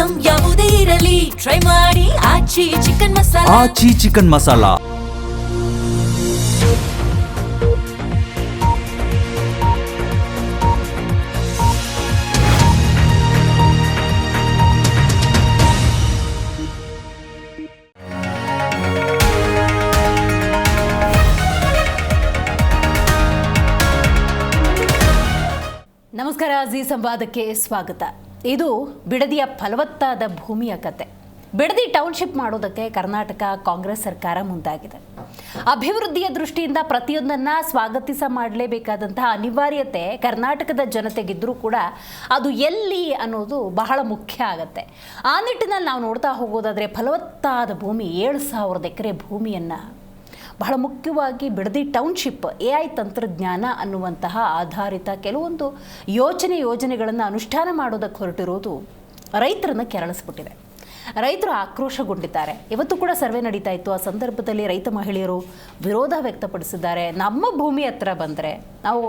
Item ಯಾವುದೇ ಇರಲಿ try ಮಾಡಿ ಆಚಿ ಚಿಕನ್ ಮಸಾಲಾ. ಆಚಿ ಚಿಕನ್ ಮಸಾಲಾ. ನಮಸ್ಕಾರ, ಜಿ ಸಂವಾದಕ್ಕೆ ಸ್ವಾಗತ. ಇದು ಬಿಡದಿಯ ಫಲವತ್ತಾದ ಭೂಮಿಯ ಕತೆ. ಬಿಡದಿ ಟೌನ್ಶಿಪ್ ಮಾಡೋದಕ್ಕೆ ಕರ್ನಾಟಕ ಕಾಂಗ್ರೆಸ್ ಸರ್ಕಾರ ಮುಂದಾಗಿದೆ. ಅಭಿವೃದ್ಧಿಯ ದೃಷ್ಟಿಯಿಂದ ಪ್ರತಿಯೊಂದನ್ನು ಮಾಡಲೇಬೇಕಾದಂತಹ ಅನಿವಾರ್ಯತೆ ಕರ್ನಾಟಕದ ಜನತೆಗಿದ್ದರೂ ಕೂಡ ಅದು ಎಲ್ಲಿ ಅನ್ನೋದು ಬಹಳ ಮುಖ್ಯ ಆಗುತ್ತೆ. ಆ ನಿಟ್ಟಿನಲ್ಲಿ ನಾವು ನೋಡ್ತಾ ಹೋಗೋದಾದರೆ ಫಲವತ್ತಾದ ಭೂಮಿ 7,000 ಎಕರೆ ಭೂಮಿಯನ್ನು ಬಹಳ ಮುಖ್ಯವಾಗಿ ಬಿಡದಿ ಟೌನ್ಶಿಪ್ AI ತಂತ್ರಜ್ಞಾನ ಅನ್ನುವಂತಹ ಆಧಾರಿತ ಕೆಲವೊಂದು ಯೋಜನೆಗಳನ್ನು ಅನುಷ್ಠಾನ ಮಾಡೋದಕ್ಕೆ ಹೊರಟಿರೋದು ರೈತರನ್ನು ಕೆರಳಿಸ್ಬಿಟ್ಟಿದೆ. ರೈತರು ಆಕ್ರೋಶಗೊಂಡಿದ್ದಾರೆ. ಇವತ್ತು ಕೂಡ ಸರ್ವೆ ನಡೀತಾ ಇತ್ತು. ಆ ಸಂದರ್ಭದಲ್ಲಿ ರೈತ ಮಹಿಳೆಯರು ವಿರೋಧ ವ್ಯಕ್ತಪಡಿಸಿದ್ದಾರೆ. ನಮ್ಮ ಭೂಮಿ ಹತ್ರ ಬಂದರೆ ನಾವು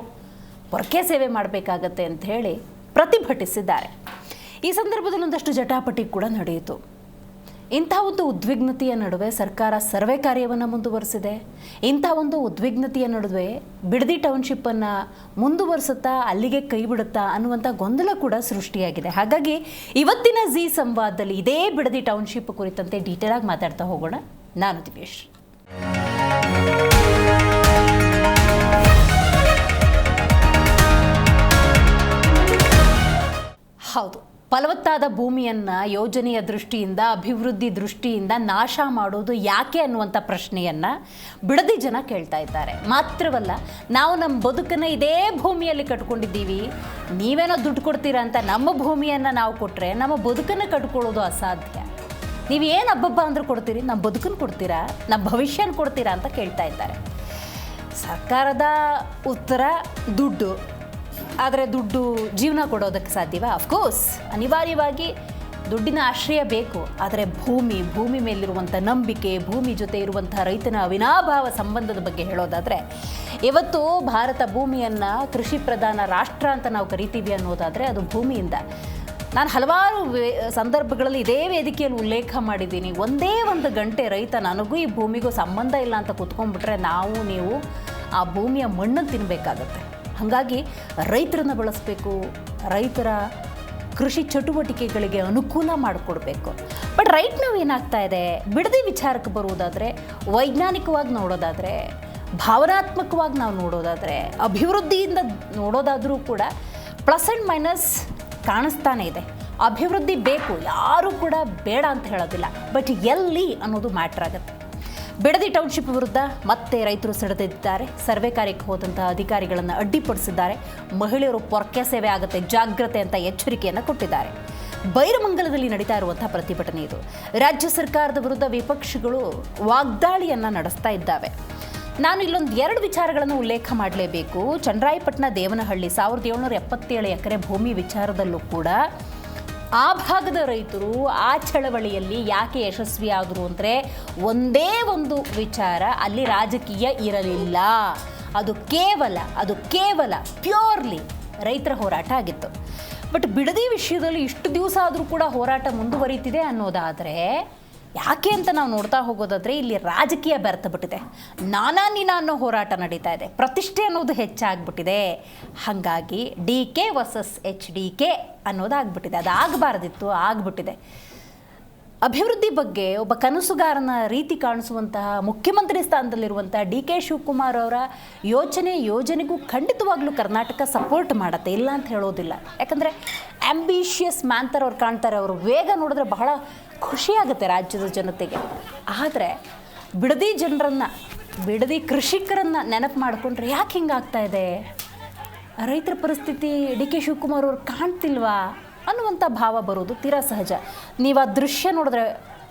ಪೊರಕೆ ಸೇವೆ ಮಾಡಬೇಕಾಗತ್ತೆ ಅಂತ ಹೇಳಿ ಪ್ರತಿಭಟಿಸಿದ್ದಾರೆ. ಈ ಸಂದರ್ಭದಲ್ಲಿ ಒಂದಷ್ಟು ಜಟಾಪಟಿ ಕೂಡ ನಡೆಯಿತು. ಇಂಥ ಒಂದು ಉದ್ವಿಗ್ನತೆಯ ನಡುವೆ ಸರ್ಕಾರ ಸರ್ವೆ ಕಾರ್ಯವನ್ನು ಮುಂದುವರಿಸಿದೆ. ಇಂಥ ಒಂದು ಉದ್ವಿಗ್ನತೆಯ ನಡುವೆ ಬಿಡದಿ ಟೌನ್ಶಿಪ್ಪನ್ನು ಮುಂದುವರಿಸುತ್ತಾ ಅಲ್ಲಿಗೆ ಕೈ ಬಿಡುತ್ತಾ ಅನ್ನುವಂಥ ಗೊಂದಲ ಕೂಡ ಸೃಷ್ಟಿಯಾಗಿದೆ. ಹಾಗಾಗಿ ಇವತ್ತಿನ ಜಿ ಸಂವಾದದಲ್ಲಿ ಇದೇ ಬಿಡದಿ ಟೌನ್ಶಿಪ್ ಕುರಿತಂತೆ ಡೀಟೇಲ್ ಆಗಿ ಮಾತಾಡ್ತಾ ಹೋಗೋಣ. ನಾನು ದಿವೇಶ್. ಹೌದು, ಫಲವತ್ತಾದ ಭೂಮಿಯನ್ನು ಯೋಜನೆಯ ದೃಷ್ಟಿಯಿಂದ, ಅಭಿವೃದ್ಧಿ ದೃಷ್ಟಿಯಿಂದ ನಾಶ ಮಾಡೋದು ಯಾಕೆ ಅನ್ನುವಂಥ ಪ್ರಶ್ನೆಯನ್ನು ಬಿಡದಿ ಜನ ಕೇಳ್ತಾ ಇದ್ದಾರೆ. ಮಾತ್ರವಲ್ಲ, ನಾವು ನಮ್ಮ ಬದುಕನ್ನು ಇದೇ ಭೂಮಿಯಲ್ಲಿ ಕಟ್ಕೊಂಡಿದ್ದೀವಿ, ನೀವೇನೋ ದುಡ್ಡು ಕೊಡ್ತೀರಾ ಅಂತ ನಮ್ಮ ಭೂಮಿಯನ್ನು ನಾವು ಕೊಟ್ಟರೆ ನಮ್ಮ ಬದುಕನ್ನು ಕಟ್ಕೊಳ್ಳೋದು ಅಸಾಧ್ಯ. ನೀವು ಏನು ಹಬ್ಬಬ್ಬ ಅಂದರೂ ಕೊಡ್ತೀರಿ, ನಮ್ಮ ಬದುಕನ್ನು ಕೊಡ್ತೀರಾ, ನಮ್ಮ ಭವಿಷ್ಯನ ಕೊಡ್ತೀರಾ ಅಂತ ಕೇಳ್ತಾ ಇದ್ದಾರೆ. ಸರ್ಕಾರದ ಉತ್ತರ ದುಡ್ಡು. ಆದರೆ ದುಡ್ಡು ಜೀವನ ಕೊಡೋದಕ್ಕೆ ಸಾಧ್ಯವಾ? ಅಫ್ಕೋರ್ಸ್, ಅನಿವಾರ್ಯವಾಗಿ ದುಡ್ಡಿನ ಆಶ್ರಯ ಬೇಕು. ಆದರೆ ಭೂಮಿ ಮೇಲಿರುವಂಥ ನಂಬಿಕೆ, ಭೂಮಿ ಜೊತೆ ಇರುವಂಥ ರೈತನ ಅವಿನಾಭಾವ ಸಂಬಂಧದ ಬಗ್ಗೆ ಹೇಳೋದಾದರೆ, ಇವತ್ತು ಭಾರತ ಭೂಮಿಯನ್ನು ಕೃಷಿ ಪ್ರಧಾನ ರಾಷ್ಟ್ರ ಅಂತ ನಾವು ಕರಿತೀವಿ ಅನ್ನೋದಾದರೆ ಅದು ಭೂಮಿಯಿಂದ. ನಾನು ಹಲವಾರು ಸಂದರ್ಭಗಳಲ್ಲಿ ಇದೇ ವೇದಿಕೆಯಲ್ಲಿ ಉಲ್ಲೇಖ ಮಾಡಿದ್ದೀನಿ. ಒಂದೇ ಒಂದು ಗಂಟೆ ರೈತ ನನಗೂ ಈ ಭೂಮಿಗೂ ಸಂಬಂಧ ಇಲ್ಲ ಅಂತ ಕೂತ್ಕೊಂಡ್ಬಿಟ್ರೆ ನೀವು ಆ ಭೂಮಿಯ ಮಣ್ಣನ್ನು ತಿನ್ನಬೇಕಾಗತ್ತೆ. ಹಾಗಾಗಿ ರೈತರನ್ನು ಬಳಸಬೇಕು, ರೈತರ ಕೃಷಿ ಚಟುವಟಿಕೆಗಳಿಗೆ ಅನುಕೂಲ ಮಾಡಿಕೊಡ್ಬೇಕು. ಬಟ್ ರೈಟ್ ನಾವು ಏನಾಗ್ತಾ ಇದೆ, ಬಿಡದಿ ವಿಚಾರಕ್ಕೆ ಬರುವುದಾದರೆ, ವೈಜ್ಞಾನಿಕವಾಗಿ ನೋಡೋದಾದರೆ, ಭಾವನಾತ್ಮಕವಾಗಿ ನಾವು ನೋಡೋದಾದರೆ, ಅಭಿವೃದ್ಧಿಯಿಂದ ನೋಡೋದಾದರೂ ಕೂಡ ಪ್ಲಸ್ ಆ್ಯಂಡ್ ಮೈನಸ್ ಕಾಣಿಸ್ತಾನೆ ಇದೆ. ಅಭಿವೃದ್ಧಿ ಬೇಕು, ಯಾರೂ ಕೂಡ ಬೇಡ ಅಂತ ಹೇಳೋದಿಲ್ಲ. ಬಟ್ ಎಲ್ಲಿ ಅನ್ನೋದು ಮ್ಯಾಟ್ರ್ ಆಗುತ್ತೆ. ಬಿಡದಿ ಟೌನ್ಶಿಪ್ ವಿರುದ್ಧ ಮತ್ತೆ ರೈತರು ಸಿಡಿದಿದ್ದಾರೆ. ಸರ್ವೆ ಕಾರ್ಯಕ್ಕೆ ಹೋದಂತಹ ಅಧಿಕಾರಿಗಳನ್ನು ಅಡ್ಡಿಪಡಿಸಿದ್ದಾರೆ. ಮಹಿಳೆಯರು ಪೊರಕೆ ಸೇವೆ ಆಗುತ್ತೆ, ಜಾಗ್ರತೆ ಅಂತ ಎಚ್ಚರಿಕೆಯನ್ನು ಕೊಟ್ಟಿದ್ದಾರೆ. ಬೈರಮಂಗಲದಲ್ಲಿ ನಡೀತಾ ಇರುವಂತಹ ಪ್ರತಿಭಟನೆ ಇದು. ರಾಜ್ಯ ಸರ್ಕಾರದ ವಿರುದ್ಧ ವಿಪಕ್ಷಗಳು ವಾಗ್ದಾಳಿಯನ್ನು ನಡೆಸ್ತಾ ಇದ್ದಾವೆ. ನಾನು ಇಲ್ಲೊಂದು 2 ವಿಚಾರಗಳನ್ನು ಉಲ್ಲೇಖ ಮಾಡಲೇಬೇಕು. ಚನ್ನರಾಯಪಟ್ಟಣ ದೇವನಹಳ್ಳಿ 1777 ಎಕರೆ ಭೂಮಿ ವಿಚಾರದಲ್ಲೂ ಕೂಡ ಆ ಭಾಗದ ರೈತರು ಆ ಚಳವಳಿಯಲ್ಲಿ ಯಾಕೆ ಯಶಸ್ವಿ ಆದರು ಅಂದರೆ, ಒಂದೇ ಒಂದು ವಿಚಾರ, ಅಲ್ಲಿ ರಾಜಕೀಯ ಇರಲಿಲ್ಲ. ಅದು ಕೇವಲ ಪ್ಯೂರ್ಲಿ ರೈತರ ಹೋರಾಟ ಆಗಿತ್ತು. ಬಟ್ ಬಿಡದಿ ವಿಷಯದಲ್ಲಿ ಇಷ್ಟು ದಿವಸ ಆದರೂ ಕೂಡ ಹೋರಾಟ ಮುಂದುವರಿತಿದೆ ಅನ್ನೋದಾದರೆ ಯಾಕೆ ಅಂತ ನಾವು ನೋಡ್ತಾ ಹೋಗೋದಾದರೆ, ಇಲ್ಲಿ ರಾಜಕೀಯ ಬೆರೆತುಬಿಟ್ಟಿದೆ. ನೀನಾ ಅನ್ನೋ ಹೋರಾಟ ನಡೀತಾ ಇದೆ. ಪ್ರತಿಷ್ಠೆ ಅನ್ನೋದು ಹೆಚ್ಚಾಗ್ಬಿಟ್ಟಿದೆ. ಹಾಗಾಗಿ DK ವರ್ಸಸ್ HDK ಅನ್ನೋದಾಗ್ಬಿಟ್ಟಿದೆ. ಅದು ಆಗಬಾರ್ದಿತ್ತು, ಆಗ್ಬಿಟ್ಟಿದೆ. ಅಭಿವೃದ್ಧಿ ಬಗ್ಗೆ ಒಬ್ಬ ಕನಸುಗಾರನ ರೀತಿ ಕಾಣಿಸುವಂತಹ ಮುಖ್ಯಮಂತ್ರಿ ಸ್ಥಾನದಲ್ಲಿರುವಂಥ DK ಶಿವಕುಮಾರ್ ಅವರ ಯೋಜನೆಗೂ ಖಂಡಿತವಾಗ್ಲೂ ಕರ್ನಾಟಕ ಸಪೋರ್ಟ್ ಮಾಡುತ್ತೆ, ಇಲ್ಲ ಅಂತ ಹೇಳೋದಿಲ್ಲ. ಯಾಕಂದರೆ ಆ್ಯಂಬಿಷಿಯಸ್ ಮ್ಯಾನ್ ಥರ ಅವ್ರು ಕಾಣ್ತಾರೆ. ಅವರು ವೇಗ ನೋಡಿದ್ರೆ ಬಹಳ ಖುಷಿಯಾಗುತ್ತೆ ರಾಜ್ಯದ ಜನತೆಗೆ. ಆದರೆ ಬಿಡದಿ ಕೃಷಿಕರನ್ನು ನೆನಪು ಮಾಡಿಕೊಂಡ್ರೆ ಯಾಕೆ ಹಿಂಗಾಗ್ತಾ ಇದೆ, ರೈತರ ಪರಿಸ್ಥಿತಿ DK ಶಿವಕುಮಾರ್ ಅವ್ರು ಕಾಣ್ತಿಲ್ವಾ ಅನ್ನುವಂಥ ಭಾವ ಬರೋದು ತೀರಾ ಸಹಜ. ನೀವು ಆ ದೃಶ್ಯ ನೋಡಿದ್ರೆ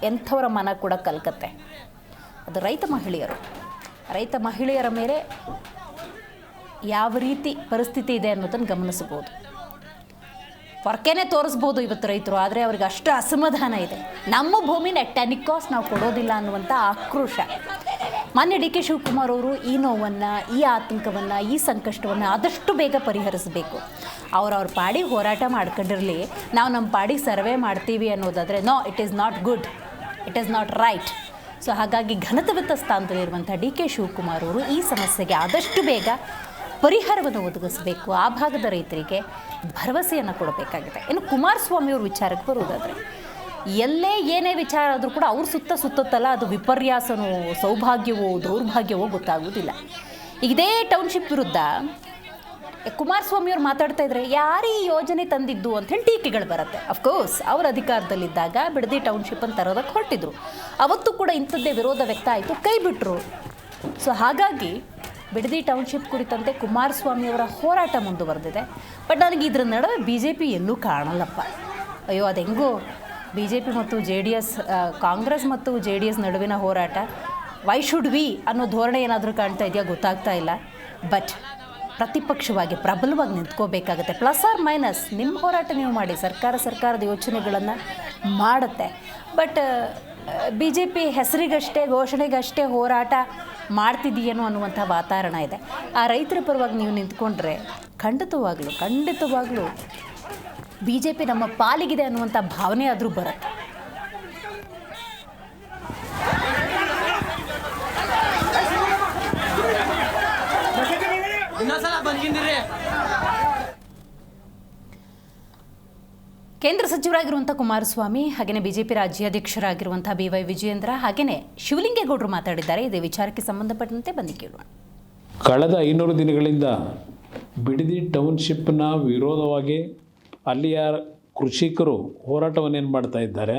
ಎಂಥವರ ಮನ ಕೂಡ ಕಲ್ಕತ್ತೆ. ಅದು ರೈತ ಮಹಿಳೆಯರ ಮೇಲೆ ಯಾವ ರೀತಿ ಪರಿಸ್ಥಿತಿ ಇದೆ ಅನ್ನೋದನ್ನು ಗಮನಿಸಬಹುದು. ಪೊರಕೆನೇ ತೋರಿಸ್ಬೋದು ಇವತ್ತು ರೈತರು, ಆದರೆ ಅವ್ರಿಗೆ ಅಷ್ಟು ಅಸಮಾಧಾನ ಇದೆ. ನಮ್ಮ ಭೂಮಿನ ಟೆನಿಕಾಸ್ ನಾವು ಕೊಡೋದಿಲ್ಲ ಅನ್ನುವಂಥ ಆಕ್ರೋಶ. ಮಾನ್ಯ DK ಶಿವಕುಮಾರ್ ಅವರು ಈ ನೋವನ್ನು, ಈ ಆತಂಕವನ್ನು, ಈ ಸಂಕಷ್ಟವನ್ನು ಆದಷ್ಟು ಬೇಗ ಪರಿಹರಿಸಬೇಕು. ಅವ್ರವ್ರ ಪಾಡಿಗೆ ಹೋರಾಟ ಮಾಡ್ಕೊಂಡಿರಲಿ, ನಾವು ನಮ್ಮ ಪಾಡಿಗೆ ಸರ್ವೆ ಮಾಡ್ತೀವಿ ಅನ್ನೋದಾದರೆ no, it is not good, it is not right. So ಹಾಗಾಗಿ ಘನತೆವೆತ್ತ ಸ್ಥಾನದಲ್ಲಿರುವಂಥ ಡಿ ಕೆ ಶಿವಕುಮಾರ್ ಅವರು ಈ ಸಮಸ್ಯೆಗೆ ಆದಷ್ಟು ಬೇಗ ಪರಿಹಾರವನ್ನು ಒದಗಿಸಬೇಕು, ಆ ಭಾಗದ ರೈತರಿಗೆ ಭರವಸೆಯನ್ನು ಕೊಡಬೇಕಾಗಿದೆ. ಇನ್ನು ಕುಮಾರಸ್ವಾಮಿ ಅವ್ರ ವಿಚಾರಕ್ಕೆ ಬರುವುದಾದರೆ, ಎಲ್ಲೇ ಏನೇ ವಿಚಾರ ಆದರೂ ಕೂಡ ಅವ್ರ ಸುತ್ತಲ್ಲ ಅದು ವಿಪರ್ಯಾಸನೋ ಸೌಭಾಗ್ಯವೋ ದೌರ್ಭಾಗ್ಯವೋ ಗೊತ್ತಾಗುವುದಿಲ್ಲ. ಇದೇ ಟೌನ್ಶಿಪ್ ವಿರುದ್ಧ ಕುಮಾರಸ್ವಾಮಿ ಅವ್ರು ಮಾತಾಡ್ತಾ ಇದ್ರೆ ಯಾರು ಈ ಯೋಜನೆ ತಂದಿದ್ದು ಅಂಥೇಳಿ ಟೀಕೆಗಳು ಬರುತ್ತೆ. ಅಫ್ಕೋರ್ಸ್ ಅವ್ರ ಅಧಿಕಾರದಲ್ಲಿದ್ದಾಗ ಬಿಡದಿ ಟೌನ್ಶಿಪ್ಪನ್ನು ತರೋದಕ್ಕೆ ಹೊರಟಿದ್ರು, ಅವತ್ತು ಕೂಡ ಇಂಥದ್ದೇ ವಿರೋಧ ವ್ಯಕ್ತ ಆಯಿತು, ಕೈ ಬಿಟ್ಟರು. ಸೊ ಹಾಗಾಗಿ ಬಿಡದಿ ಟೌನ್ಶಿಪ್ ಕುರಿತಂತೆ ಕುಮಾರಸ್ವಾಮಿಯವರ ಹೋರಾಟ ಮುಂದುವರೆದಿದೆ. ಬಟ್ ನನಗೆ ಇದ್ರ ನಡುವೆ BJP ಎಲ್ಲೂ ಕಾಣಲ್ಲಪ್ಪ. ಅಯ್ಯೋ ಅದು ಹೆಂಗೋ BJP ಮತ್ತು JDS, ಕಾಂಗ್ರೆಸ್ ಮತ್ತು JDS ನಡುವಿನ ಹೋರಾಟ, ವೈ ಶುಡ್ ವಿ ಅನ್ನೋ ಧೋರಣೆ ಏನಾದರೂ ಕಾಣ್ತಾ ಇದೆಯಾ ಗೊತ್ತಾಗ್ತಾ ಇಲ್ಲ. ಬಟ್ ಪ್ರತಿಪಕ್ಷವಾಗಿ ಪ್ರಬಲವಾಗಿ ನಿಂತ್ಕೋಬೇಕಾಗತ್ತೆ. ಪ್ಲಸ್ ಆರ್ ಮೈನಸ್ ನಿಮ್ಮ ಹೋರಾಟ ನೀವು ಮಾಡಿ, ಸರ್ಕಾರದ ಯೋಚನೆಗಳನ್ನು ಮಾಡುತ್ತೆ. ಬಟ್ BJP ಹೆಸರಿಗಷ್ಟೇ, ಘೋಷಣೆಗಷ್ಟೇ ಹೋರಾಟ ಮಾಡ್ತಿದೆಯೇನೋ ಅನ್ನುವಂಥ ವಾತಾವರಣ ಇದೆ. ಆ ರೈತರ ಪರವಾಗಿ ನೀವು ನಿಂತ್ಕೊಂಡ್ರೆ ಖಂಡಿತವಾಗ್ಲೂ BJP ನಮ್ಮ ಪಾಲಿಗಿದೆ ಅನ್ನುವಂಥ ಭಾವನೆ ಆದರೂ ಬರುತ್ತೆ. ಕೇಂದ್ರ ಸಚಿವರಾಗಿರುವಂಥ ಕುಮಾರಸ್ವಾಮಿ, ಹಾಗೆಯೇ BJP ರಾಜ್ಯಾಧ್ಯಕ್ಷರಾಗಿರುವಂಥ BY ವಿಜಯೇಂದ್ರ, ಹಾಗೆಯೇ ಶಿವಲಿಂಗೇಗೌಡರು ಮಾತಾಡಿದ್ದಾರೆ. ಇದೇ ವಿಚಾರಕ್ಕೆ ಸಂಬಂಧಪಟ್ಟಂತೆ ಬನ್ನಿ ಕೇಳೋಣ. ಕಳೆದ 500 ದಿನಗಳಿಂದ ಬಿಡದಿ ಟೌನ್ಶಿಪ್ನ ವಿರೋಧವಾಗಿ ಅಲ್ಲಿಯ ಕೃಷಿಕರು ಹೋರಾಟವನ್ನೇನು ಮಾಡ್ತಾ ಇದ್ದಾರೆ.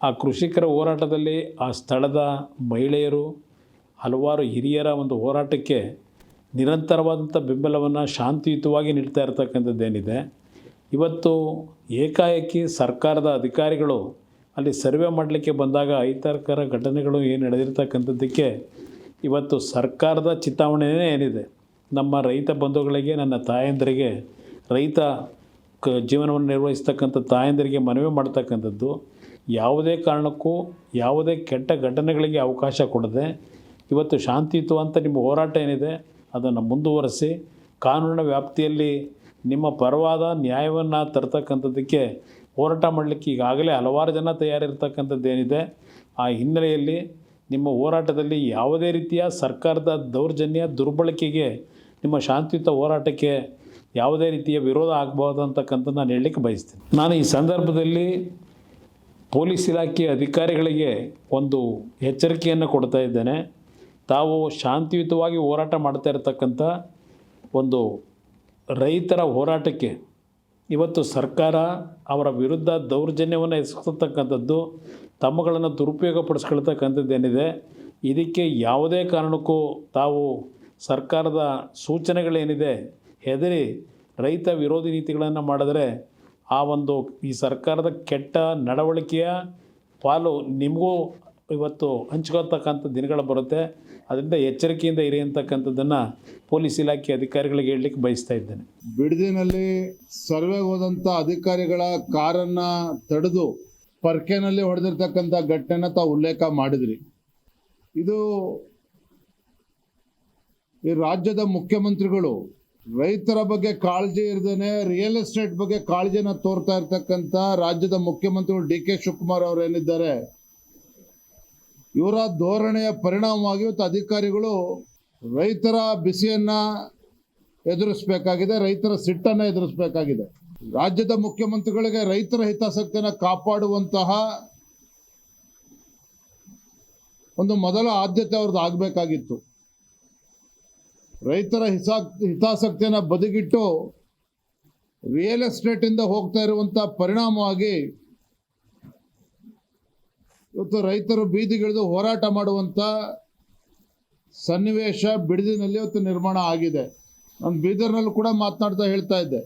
ಆ ಕೃಷಿಕರ ಹೋರಾಟದಲ್ಲಿ ಆ ಸ್ಥಳದ ಮಹಿಳೆಯರು, ಹಲವಾರು ಹಿರಿಯರ ಒಂದು ಹೋರಾಟಕ್ಕೆ ನಿರಂತರವಾದಂಥ ಬೆಂಬಲವನ್ನು ಶಾಂತಿಯುತವಾಗಿ ನೀಡ್ತಾ ಇರತಕ್ಕಂಥದ್ದೇನಿದೆ. ಇವತ್ತು ಏಕಾಏಕಿ ಸರ್ಕಾರದ ಅಧಿಕಾರಿಗಳು ಅಲ್ಲಿ ಸರ್ವೆ ಮಾಡಲಿಕ್ಕೆ ಬಂದಾಗ ಅಹಿತಕರ ಘಟನೆಗಳು ಏನು ನಡೆದಿರ್ತಕ್ಕಂಥದ್ದಕ್ಕೆ ಇವತ್ತು ಸರ್ಕಾರದ ಚಿತಾವಣೆಯೇ ಏನಿದೆ, ನಮ್ಮ ರೈತ ಬಂಧುಗಳಿಗೆ, ನನ್ನ ತಾಯಂದರಿಗೆ, ರೈತ ಜೀವನವನ್ನು ನಿರ್ವಹಿಸ್ತಕ್ಕಂಥ ತಾಯಂದರಿಗೆ ಮನವಿ ಮಾಡ್ತಕ್ಕಂಥದ್ದು, ಯಾವುದೇ ಕಾರಣಕ್ಕೂ ಯಾವುದೇ ಕೆಟ್ಟ ಘಟನೆಗಳಿಗೆ ಅವಕಾಶ ಕೊಡದೆ ಇವತ್ತು ಶಾಂತಿಯುತವಂತ ನಿಮ್ಮ ಹೋರಾಟ ಏನಿದೆ ಅದನ್ನು ಮುಂದುವರಿಸಿ ಕಾನೂನಿನ ವ್ಯಾಪ್ತಿಯಲ್ಲಿ ನಿಮ್ಮ ಪರವಾದ ನ್ಯಾಯವನ್ನು ತರ್ತಕ್ಕಂಥದ್ದಕ್ಕೆ ಹೋರಾಟ ಮಾಡಲಿಕ್ಕೆ ಈಗಾಗಲೇ ಹಲವಾರು ಜನ ತಯಾರಿರ್ತಕ್ಕಂಥದ್ದೇನಿದೆ. ಆ ಹಿನ್ನೆಲೆಯಲ್ಲಿ ನಿಮ್ಮ ಹೋರಾಟದಲ್ಲಿ ಯಾವುದೇ ರೀತಿಯ ಸರ್ಕಾರದ ದೌರ್ಜನ್ಯ ದುರ್ಬಳಕೆಗೆ, ನಿಮ್ಮ ಶಾಂತಿಯುತ ಹೋರಾಟಕ್ಕೆ ಯಾವುದೇ ರೀತಿಯ ವಿರೋಧ ಆಗಬಹುದು ಅಂತಕ್ಕಂಥ ನಾನು ಹೇಳಲಿಕ್ಕೆ ಬಯಸ್ತೀನಿ. ನಾನು ಈ ಸಂದರ್ಭದಲ್ಲಿ ಪೊಲೀಸ್ ಇಲಾಖೆ ಅಧಿಕಾರಿಗಳಿಗೆ ಒಂದು ಎಚ್ಚರಿಕೆಯನ್ನು ಕೊಡ್ತಾ ಇದ್ದೇನೆ. ತಾವು ಶಾಂತಿಯುತವಾಗಿ ಹೋರಾಟ ಮಾಡ್ತಾ ಇರತಕ್ಕಂಥ ಒಂದು ರೈತರ ಹೋರಾಟಕ್ಕೆ ಇವತ್ತು ಸರ್ಕಾರ ಅವರ ವಿರುದ್ಧ ದೌರ್ಜನ್ಯವನ್ನು ಎಸಗತಕ್ಕಂಥದ್ದು, ತಮ್ಮಗಳನ್ನು ದುರುಪಯೋಗಪಡಿಸ್ಕೊಳ್ತಕ್ಕಂಥದ್ದೇನಿದೆ, ಇದಕ್ಕೆ ಯಾವುದೇ ಕಾರಣಕ್ಕೂ ತಾವು ಸರ್ಕಾರದ ಸೂಚನೆಗಳೇನಿದೆ ಹೆದರಿ ರೈತ ವಿರೋಧಿ ನೀತಿಗಳನ್ನು ಮಾಡಿದ್ರೆ ಈ ಸರ್ಕಾರದ ಕೆಟ್ಟ ನಡವಳಿಕೆಯ ಪಾಲು ನಿಮಗೂ ಇವತ್ತು ಹಂಚ್ಕೊಳ್ತಕ್ಕಂಥ ದಿನಗಳು ಬರುತ್ತೆ. ಅದರಿಂದ ಎಚ್ಚರಿಕೆಯಿಂದ ಇರಿ ಅಂತಕ್ಕಂಥದ್ದನ್ನು ಪೊಲೀಸ್ ಇಲಾಖೆ ಅಧಿಕಾರಿಗಳಿಗೆ ಹೇಳಲಿಕ್ಕೆ ಬಯಸ್ತಾ ಇದ್ದೇನೆ. ಬಿಡದಿನಲ್ಲಿ ಸರ್ವೆಗೆ ಹೋದಂಥ ಅಧಿಕಾರಿಗಳ ಕಾರನ್ನು ತಡೆದು ಪರ್ಕೆನಲ್ಲಿ ಹೊಡೆದಿರ್ತಕ್ಕಂಥ ಘಟನೆನ ತಾವು ಉಲ್ಲೇಖ ಮಾಡಿದ್ರಿ. ಇದು ಈ ರಾಜ್ಯದ ಮುಖ್ಯಮಂತ್ರಿಗಳು ರೈತರ ಬಗ್ಗೆ ಕಾಳಜಿ ಇರದೇನೆ ರಿಯಲ್ ಎಸ್ಟೇಟ್ ಬಗ್ಗೆ ಕಾಳಜಿನ ತೋರ್ತಾ ಇರ್ತಕ್ಕಂಥ ರಾಜ್ಯದ ಮುಖ್ಯಮಂತ್ರಿಗಳು ಡಿ ಕೆ ಶಿವಕುಮಾರ್ ಅವರು ಏನಿದ್ದಾರೆ, ಇವರ ಧೋರಣೆಯ ಪರಿಣಾಮವಾಗಿ ಇವತ್ತು ಅಧಿಕಾರಿಗಳು ರೈತರ ಬಿಸಿಯನ್ನ ಎದುರಿಸಬೇಕಾಗಿದೆ, ರೈತರ ಸಿಟ್ಟನ್ನು ಎದುರಿಸಬೇಕಾಗಿದೆ. ರಾಜ್ಯದ ಮುಖ್ಯಮಂತ್ರಿಗಳಿಗೆ ರೈತರ ಹಿತಾಸಕ್ತಿಯನ್ನು ಕಾಪಾಡುವಂತಹ ಒಂದು ಮೊದಲ ಆದ್ಯತೆ ಅವ್ರದ್ದು ಆಗಬೇಕಾಗಿತ್ತು. ರೈತರ ಹಿತಾಸಕ್ತಿಯನ್ನು ಬದಿಗಿಟ್ಟು ರಿಯಲ್ ಎಸ್ಟೇಟಿಂದ ಹೋಗ್ತಾ ಇರುವಂಥ ಪರಿಣಾಮವಾಗಿ ಇವತ್ತು ರೈತರು ಬೀದಿಗಿಳಿದು ಹೋರಾಟ ಮಾಡುವಂಥ ಸನ್ನಿವೇಶ ಬಿಡದಿನಲ್ಲಿ ಇವತ್ತು ನಿರ್ಮಾಣ ಆಗಿದೆ. ನಾನು ಬೀದರ್ನಲ್ಲೂ ಕೂಡ ಮಾತನಾಡ್ತಾ ಹೇಳ್ತಾ ಇದ್ದೆ,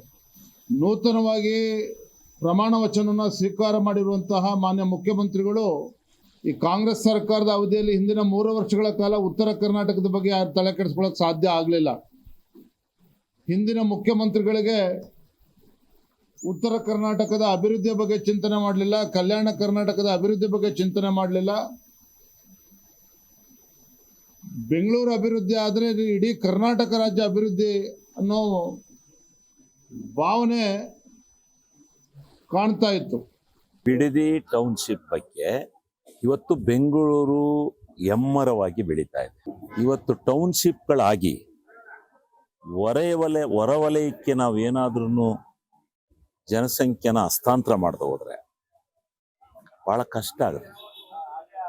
ನೂತನವಾಗಿ ಪ್ರಮಾಣ ವಚನವನ್ನು ಸ್ವೀಕಾರ ಮಾಡಿರುವಂತಹ ಮಾನ್ಯ ಮುಖ್ಯಮಂತ್ರಿಗಳು ಈ ಕಾಂಗ್ರೆಸ್ ಸರ್ಕಾರದ ಅವಧಿಯಲ್ಲಿ ಹಿಂದಿನ 3 ವರ್ಷಗಳ ಕಾಲ ಉತ್ತರ ಕರ್ನಾಟಕದ ಬಗ್ಗೆ ಯಾರು ತಲೆ ಕೆಡಿಸ್ಕೊಳ್ಳೋಕೆ ಸಾಧ್ಯ ಆಗಲಿಲ್ಲ. ಹಿಂದಿನ ಮುಖ್ಯಮಂತ್ರಿಗಳಿಗೆ ಉತ್ತರ ಕರ್ನಾಟಕದ ಅಭಿವೃದ್ಧಿಯ ಬಗ್ಗೆ ಚಿಂತನೆ ಮಾಡಲಿಲ್ಲ, ಕಲ್ಯಾಣ ಕರ್ನಾಟಕದ ಅಭಿವೃದ್ಧಿ ಬಗ್ಗೆ ಚಿಂತನೆ ಮಾಡಲಿಲ್ಲ. ಬೆಂಗಳೂರು ಅಭಿವೃದ್ಧಿ ಆದರೆ ಇಡೀ ಕರ್ನಾಟಕ ರಾಜ್ಯ ಅಭಿವೃದ್ಧಿ ಅನ್ನೋ ಭಾವನೆ ಕಾಣ್ತಾ ಇತ್ತು. ಬಿಡದಿ ಟೌನ್ಶಿಪ್ ಬಗ್ಗೆ ಇವತ್ತು ಬೆಂಗಳೂರು ಎಮ್ಮರವಾಗಿ ಬೆಳೀತಾ ಇದೆ. ಇವತ್ತು ಟೌನ್ಶಿಪ್ಗಳಾಗಿ ಹೊರವಲಯಕ್ಕೆ ನಾವು ಏನಾದ್ರೂ ಜನಸಂಖ್ಯೆನ ಹಸ್ತಾಂತರ ಮಾಡ್ತಾ ಹೋದ್ರೆ ಬಹಳ ಕಷ್ಟ ಆಗುತ್ತೆ.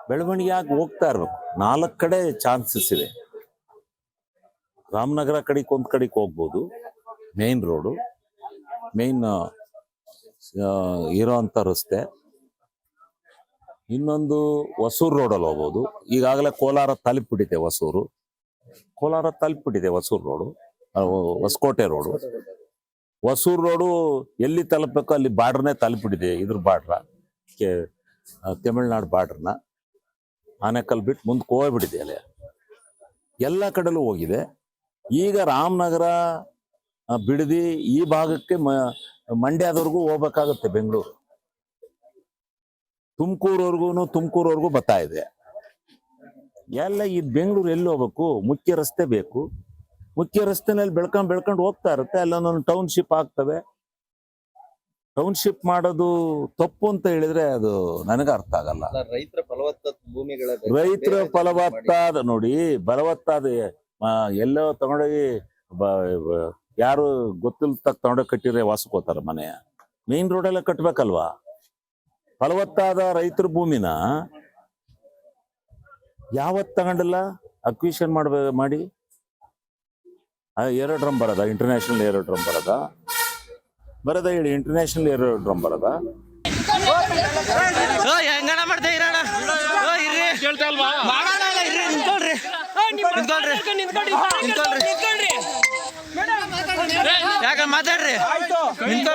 ಬೆಳವಣಿಗೆ ಆಗಿ ಹೋಗ್ತಾ ಇರ್ಬೇಕು. 4 ಕಡೆ ಚಾನ್ಸಸ್ ಇದೆ. ರಾಮನಗರ ಕಡೆಗೆ ಒಂದು ಕಡೆಗೆ ಹೋಗ್ಬೋದು, ಮೇನ್ ರೋಡು, ಮೇನ್ ಇರೋ ಅಂಥ ರಸ್ತೆ. ಇನ್ನೊಂದು ಹೊಸೂರು ರೋಡಲ್ಲಿ ಹೋಗ್ಬೋದು. ಈಗಾಗಲೇ ಕೋಲಾರ ತಲುಪಿಬಿಟ್ಟಿದೆ ಕೋಲಾರ ತಲುಪಿಬಿಟ್ಟಿದೆ Hosur road, Hoskote road. Hosur road ಎಲ್ಲಿ ತಲುಪಬೇಕು ಅಲ್ಲಿ ಬಾರ್ಡ್ರನ್ನೇ ತಲುಪಿಬಿಟ್ಟಿದೆ. ಇದ್ರ ಬಾರ್ಡ್ರ ತಮಿಳ್ನಾಡು ಬಾರ್ಡ್ರನ್ನ ಆನೆಕಲ್ ಬಿಟ್ಟು ಮುಂದಕ್ಕೆ ಹೋಗ್ಬಿಟ್ಟಿದೆ. ಅಲ್ಲಿ ಎಲ್ಲ ಕಡೆಲೂ ಹೋಗಿದೆ. ಈಗ ರಾಮನಗರ, ಬಿಡದಿ ಈ ಭಾಗಕ್ಕೆ ಮಂಡ್ಯದವರೆಗೂ ಹೋಗ್ಬೇಕಾಗುತ್ತೆ. ಬೆಂಗಳೂರು ತುಮಕೂರವರೆಗೂ ಬರ್ತಾ ಇದೆ. ಎಲ್ಲ ಈ ಬೆಂಗಳೂರು ಎಲ್ಲಿ ಹೋಗ್ಬೇಕು? ಮುಖ್ಯ ರಸ್ತೆ ಬೇಕು. ಮುಖ್ಯ ರಸ್ತೆನಲ್ಲಿ ಬೆಳ್ಕೊಂಡು ಹೋಗ್ತಾ ಇರುತ್ತೆ. ಅಲ್ಲೊಂದೊಂದು ಟೌನ್ಶಿಪ್ ಆಗ್ತವೆ. ಟೌನ್ಶಿಪ್ ಮಾಡೋದು ತಪ್ಪು ಅಂತ ಹೇಳಿದ್ರೆ ಅದು ನನಗೆ ಅರ್ಥ ಆಗಲ್ಲ. ರೈತರ ಫಲವತ್ತಾದ ಭೂಮಿಗಳ ರೈತರ ಫಲವತ್ತಾದ ನೋಡಿ, ಫಲವತ್ತಾದ ಎಲ್ಲೋ ತಗೊಂಡೋಗಿ ಯಾರು ಗೊತ್ತಿಲ್ಲ ತಗೊಂಡೋಗಿ ಕಟ್ಟಿದ್ರೆ ವಾಸಕ್ಕೋತಾರ ಮನೆ. ಮೇನ್ ರೋಡೆಲ್ಲ ಕಟ್ಬೇಕಲ್ವಾ? ಫಲವತ್ತಾದ ರೈತರ ಭೂಮಿನ ಯಾವತ್ ತಗೊಂಡಿಲ್ಲ ಅಕ್ವಿಷನ್ ಮಾಡಿ ಏರೋಡ್ರಮ್ ಬರದ, ಇಂಟರ್ನ್ಯಾಷನಲ್ ಏರೋಡ್ರಮ್ ಬರದ ಹೇಳಿ, ಇಂಟರ್ನ್ಯಾಷನಲ್ ಏರೋಡ್ರಮ್ ಬರದ. ಹೆಂಗಣ ಮಾಡ್ತಾ ಇರೋಣ ಯಾಕ ಮಾತಾಡ್ರಿ,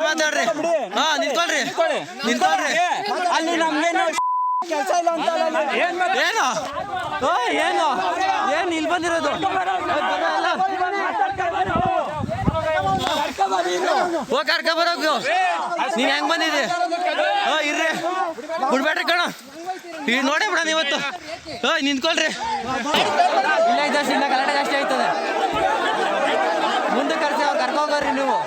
ಮಾತಾಡ್ರಿ. ಹಾ ನಿಂತ್ಕೊಳ್ರಿ ಅಲ್ಲಿ ನಮ್ಗೇನು ಕೆಲಸ ಇಲ್ಲ ಅಂತ. ಏನು ಏನು ಇಲ್ಲಿ ಬಂದಿರೋದು? ಹೋಗಿ ಕರ್ಕ ಬರೋಕು. ನೀವ್ ಹೆಂಗ್ ಬಂದಿದ್ರಿ? ಇರ್ರಿ, ಬಿಡ್ಬೇಡ್ರಿ ಕಣ. ಈಗ ನೋಡೇ ಬಿಡ ಇವತ್ತು. ನಿಂತ್ಕೊಳ್ರಿ. ಇಲ್ಲ ಜಾಸ್ತಿ, ಇಲ್ಲ ಗಲಾಟೆ ಜಾಸ್ತಿ ಆಯ್ತದೆ. ಮುಂದೆ ಕರ್ಸಿ ಅವ್ರು ಕರ್ಕೋಗ್ರಿ ನೀವು.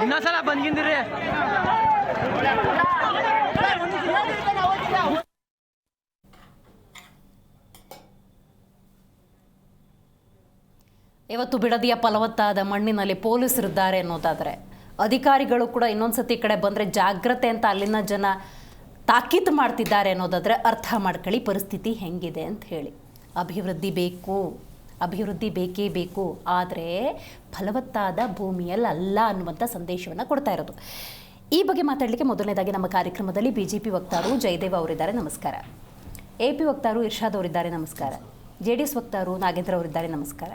ಇನ್ನೊಂದ್ಸಲ ಬಂದ್ಗಿಂದಿರಿ. ಇವತ್ತು ಬಿಡದಿಯ ಫಲವತ್ತಾದ ಮಣ್ಣಿನಲ್ಲಿ ಪೊಲೀಸರಿದ್ದಾರೆ ಅನ್ನೋದಾದರೆ, ಅಧಿಕಾರಿಗಳು ಕೂಡ ಇನ್ನೊಂದ್ಸತಿ ಈ ಕಡೆ ಬಂದರೆ ಜಾಗ್ರತೆ ಅಂತ ಅಲ್ಲಿನ ಜನ ತಾಕೀತು ಮಾಡ್ತಿದ್ದಾರೆ ಅನ್ನೋದಾದರೆ ಅರ್ಥ ಮಾಡ್ಕೊಳ್ಳಿ ಪರಿಸ್ಥಿತಿ ಹೆಂಗಿದೆ ಅಂತ ಹೇಳಿ. ಅಭಿವೃದ್ಧಿ ಬೇಕೇ ಬೇಕು, ಆದರೆ ಫಲವತ್ತಾದ ಭೂಮಿಯಲ್ಲಿ ಅಲ್ಲ ಅನ್ನುವಂಥ ಸಂದೇಶವನ್ನು ಕೊಡ್ತಾ ಇರೋದು. ಈ ಬಗ್ಗೆ ಮಾತಾಡಲಿಕ್ಕೆ ಮೊದಲನೇದಾಗಿ ನಮ್ಮ ಕಾರ್ಯಕ್ರಮದಲ್ಲಿ BJP ವಕ್ತಾರು ಜಯದೇವ್ ಅವರಿದ್ದಾರೆ, ನಮಸ್ಕಾರ. AP ವಕ್ತಾರು ಇರ್ಷಾದ್ ಅವರಿದ್ದಾರೆ, ನಮಸ್ಕಾರ. JDS ವಕ್ತಾರು ನಾಗೇಂದ್ರ ಅವರಿದ್ದಾರೆ, ನಮಸ್ಕಾರ.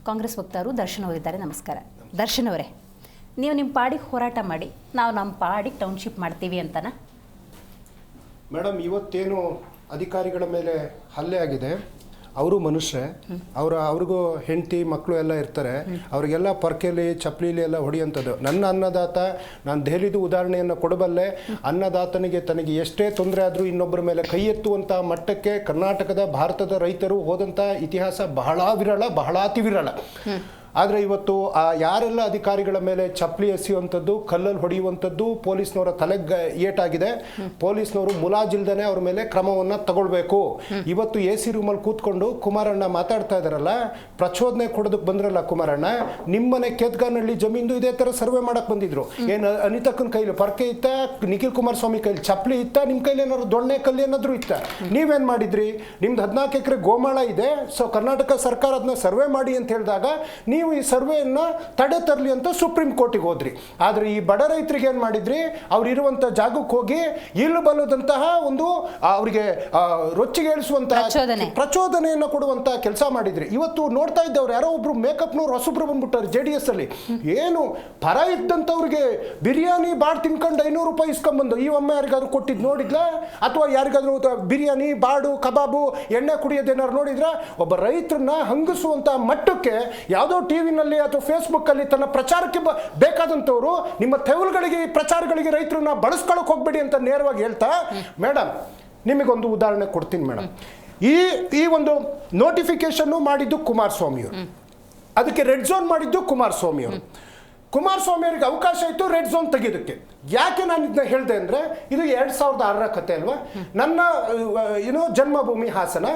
ಕಾಂಗ್ರೆಸ್ ವಕ್ತಾರು ದರ್ಶನ್ ಅವರಿದ್ದಾರೆ, ನಮಸ್ಕಾರ. ದರ್ಶನ್ ಅವರೇ, ನೀವು ನಿಮ್ಮ ಪಾಡಿಗೆ ಹೋರಾಟ ಮಾಡಿ, ನಾವು ನಮ್ಮ ಪಾಡಿಗೆ ಟೌನ್ಶಿಪ್ ಮಾಡ್ತೀವಿ ಅಂತನಾ? ಮೇಡಮ್, ಇವತ್ತೇನು ಅಧಿಕಾರಿಗಳ ಮೇಲೆ ಹಲ್ಲೆ ಆಗಿದೆ, ಅವರು ಮನುಷ್ಯರೇ, ಅವ್ರಿಗೂ ಹೆಂಡತಿ ಮಕ್ಕಳು ಎಲ್ಲ ಇರ್ತಾರೆ. ಅವ್ರಿಗೆಲ್ಲ ಪರ್ಕೆಲಿ ಚಪ್ಪಲಿಲಿ ಎಲ್ಲ ಹೊಡೆಯುವಂಥದ್ದು. ನನ್ನ ಅನ್ನದಾತ, ನಾನು ದೆಹಲಿದು ಉದಾಹರಣೆಯನ್ನು ಕೊಡಬಲ್ಲೆ. ಅನ್ನದಾತನಿಗೆ ತನಗೆ ಎಷ್ಟೇ ತೊಂದರೆ ಆದರೂ ಇನ್ನೊಬ್ಬರ ಮೇಲೆ ಕೈ ಎತ್ತುವಂಥ ಮಟ್ಟಕ್ಕೆ ಕರ್ನಾಟಕದ ಭಾರತದ ರೈತರು ಹೋದಂಥ ಇತಿಹಾಸ ಬಹಳ ಅತಿ ವಿರಳ. ಆದರೆ ಇವತ್ತು ಯಾರೆಲ್ಲ ಅಧಿಕಾರಿಗಳ ಮೇಲೆ ಚಪ್ಪಲಿ ಎಸೆಯುವಂಥದ್ದು, ಕಲ್ಲಲ್ಲಿ ಹೊಡೆಯುವಂಥದ್ದು, ಪೊಲೀಸ್ನವರ ತಲೆಗೆ ಏಟಾಗಿದೆ. ಪೊಲೀಸ್ನವರು ಮುಲಾಜಿಲ್ದೇ ಅವ್ರ ಮೇಲೆ ಕ್ರಮವನ್ನು ತಗೊಳ್ಬೇಕು. ಇವತ್ತು AC ರೂಮಲ್ಲಿ ಕೂತ್ಕೊಂಡು ಕುಮಾರಣ್ಣ ಮಾತಾಡ್ತಾ ಇದ್ದಾರಲ್ಲ, ಪ್ರಚೋದನೆ ಕೊಡೋದಕ್ಕೆ ಬಂದ್ರಲ್ಲ ಕುಮಾರಣ್ಣ, ನಿಮ್ಮನೆ ಕೆತ್ಗಾನಹಳ್ಳಿ ಜಮೀನು ಇದೇ ಥರ ಸರ್ವೆ ಮಾಡಕ್ಕೆ ಬಂದಿದ್ರು. ಏನು ಅನಿತಕ್ಕನ ಕೈಲಿ ಪರ್ಕೆ ಇತ್ತ, ನಿಖಿಲ್ ಕುಮಾರಸ್ವಾಮಿ ಕೈಲಿ ಚಪ್ಪಲಿ ಇತ್ತ, ನಿಮ್ಮ ಕೈಲಿ ಏನಾದ್ರು ದೊಣ್ಣೆ ಕಲ್ಲು ಏನಾದರೂ ಇತ್ತ? ನೀವೇನು ಮಾಡಿದ್ರಿ? ನಿಮ್ದು 14 ಎಕರೆ ಗೋಮಾಳ ಇದೆ, ಸೊ ಕರ್ನಾಟಕ ಸರ್ಕಾರ ಅದನ್ನ ಸರ್ವೆ ಮಾಡಿ ಅಂತ ಹೇಳಿದಾಗ ನೀವು ನೀವು ಈ ಸರ್ವೆಯನ್ನು ತಡೆ ತರಲಿ ಅಂತ ಸುಪ್ರೀಂ ಕೋರ್ಟಿಗೆ ಹೋದ್ರಿ. ಆದರೆ ಈ ಬಡ ರೈತರಿಗೆ ಏನು ಮಾಡಿದ್ರಿ, ಅವ್ರು ಇರುವಂಥ ಜಾಗಕ್ಕೆ ಹೋಗಿ ಇಲ್ಲಿ ಬಲ್ಲದಂತಹ ಒಂದು ಅವರಿಗೆ ರೊಚ್ಚಿಗೇಳಿಸುವಂತಹ ಪ್ರಚೋದನೆಯನ್ನು ಕೊಡುವಂಥ ಕೆಲಸ ಮಾಡಿದ್ರಿ. ಇವತ್ತು ನೋಡ್ತಾ ಇದ್ದವ್ರು ಯಾರೋ ಒಬ್ರು ಮೇಕಪ್ನವ್ರು ಹೊಸಬ್ರು ಬಂದ್ಬಿಟ್ಟಾರೆ JDS ಅಲ್ಲಿ. ಏನು ಪರ ಇದ್ದಂಥವ್ರಿಗೆ ಬಿರಿಯಾನಿ ಬಾಡ್ ತಿನ್ಕೊಂಡು 500 ರೂಪಾಯಿ ಇಸ್ಕೊಂಬಂದು ಈ ಒಮ್ಮೆ ಯಾರಿಗಾದ್ರು ಕೊಟ್ಟಿದ್ದು ನೋಡಿದ್ಲ? ಅಥವಾ ಯಾರಿಗಾದ್ರೂ ಬಿರಿಯಾನಿ ಬಾಡು ಕಬಾಬು ಎಣ್ಣೆ ಕುಡಿಯೋದೇನಾರು ನೋಡಿದ್ರ? ಒಬ್ಬ ರೈತರನ್ನ ಹಂಗಿಸುವಂತ ಮಟ್ಟಕ್ಕೆ ಯಾವುದೋ ಟಿವಿನಲ್ಲಿ ಅಥವಾ ಫೇಸ್ಬುಕ್ ಅಲ್ಲಿ ತನ್ನ ಪ್ರಚಾರಕ್ಕೆ ಬೇಕಾದಂಥವ್ರು ನಿಮ್ಮ ತೆವಲುಗಳಿಗೆ ಪ್ರಚಾರಗಳಿಗೆ ರೈತರನ್ನ ಬಳಸ್ಕೊಳ್ಳೋಕೆ ಹೋಗ್ಬೇಡಿ ಅಂತ ನೇರವಾಗಿ ಹೇಳ್ತಾ, ಮೇಡಮ್ ನಿಮಗೊಂದು ಉದಾಹರಣೆ ಕೊಡ್ತೀನಿ ಮೇಡಮ್. ಈ ಒಂದು ನೋಟಿಫಿಕೇಶನ್ ಮಾಡಿದ್ದು ಕುಮಾರಸ್ವಾಮಿಯವರು, ಅದಕ್ಕೆ ರೆಡ್ ಝೋನ್ ಮಾಡಿದ್ದು ಕುಮಾರಸ್ವಾಮಿಯವರು. ಕುಮಾರಸ್ವಾಮಿ ಅವರಿಗೆ ಅವಕಾಶ ಇತ್ತು ರೆಡ್ ಝೋನ್ ತೆಗೆಯೋದಕ್ಕೆ. ಯಾಕೆ ನಾನು ಇದನ್ನ ಹೇಳಿದೆ ಅಂದರೆ, ಇದು 2006ರ ಕತೆ ಅಲ್ವಾ. ನನ್ನ ಜನ್ಮಭೂಮಿ ಹಾಸನ.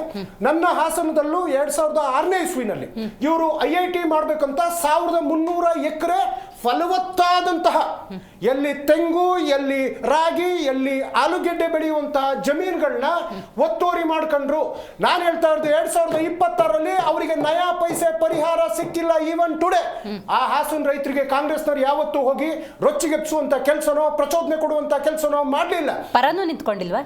ನನ್ನ ಹಾಸನದಲ್ಲೂ 2006ನೇ ಇಸ್ವಿನಲ್ಲಿ ಇವರು IIT ಮಾಡಬೇಕಂತ 1300 ಎಕರೆ ಫಲವತ್ತಾದಂತಹ, ಎಲ್ಲಿ ತೆಂಗು, ಎಲ್ಲಿ ರಾಗಿ, ಎಲ್ಲಿ ಆಲೂಗೆಡ್ಡೆ ಬೆಳೆಯುವಂತಹ ಜಮೀನುಗಳನ್ನ ಒತ್ತುವರಿ ಮಾಡ್ಕೊಂಡ್ರು. ನಾನು ಹೇಳ್ತಾ ಇರೋದು 2026ರಲ್ಲಿ ಅವರಿಗೆ ನಯಾ ಪೈಸೆ ಪರಿಹಾರ ಸಿಕ್ಕಿಲ್ಲ. ಈವನ್ ಟುಡೇ ಆ ಹಾಸನ ರೈತರಿಗೆ ಕಾಂಗ್ರೆಸ್ನವ್ರು ಯಾವತ್ತೂ ಹೋಗಿ ರೊಚ್ಚಿಗೆಪ್ಸುವಂತ ಕೆಲಸನೋ ಪ್ರಚೋದನೆ ಕೊಡುವಂತ ಕೆಲಸನೋ ಮಾಡಲಿಲ್ಲ. ಪರನೂ ನಿಂತ್ಕೊಂಡಿಲ್ವಾ?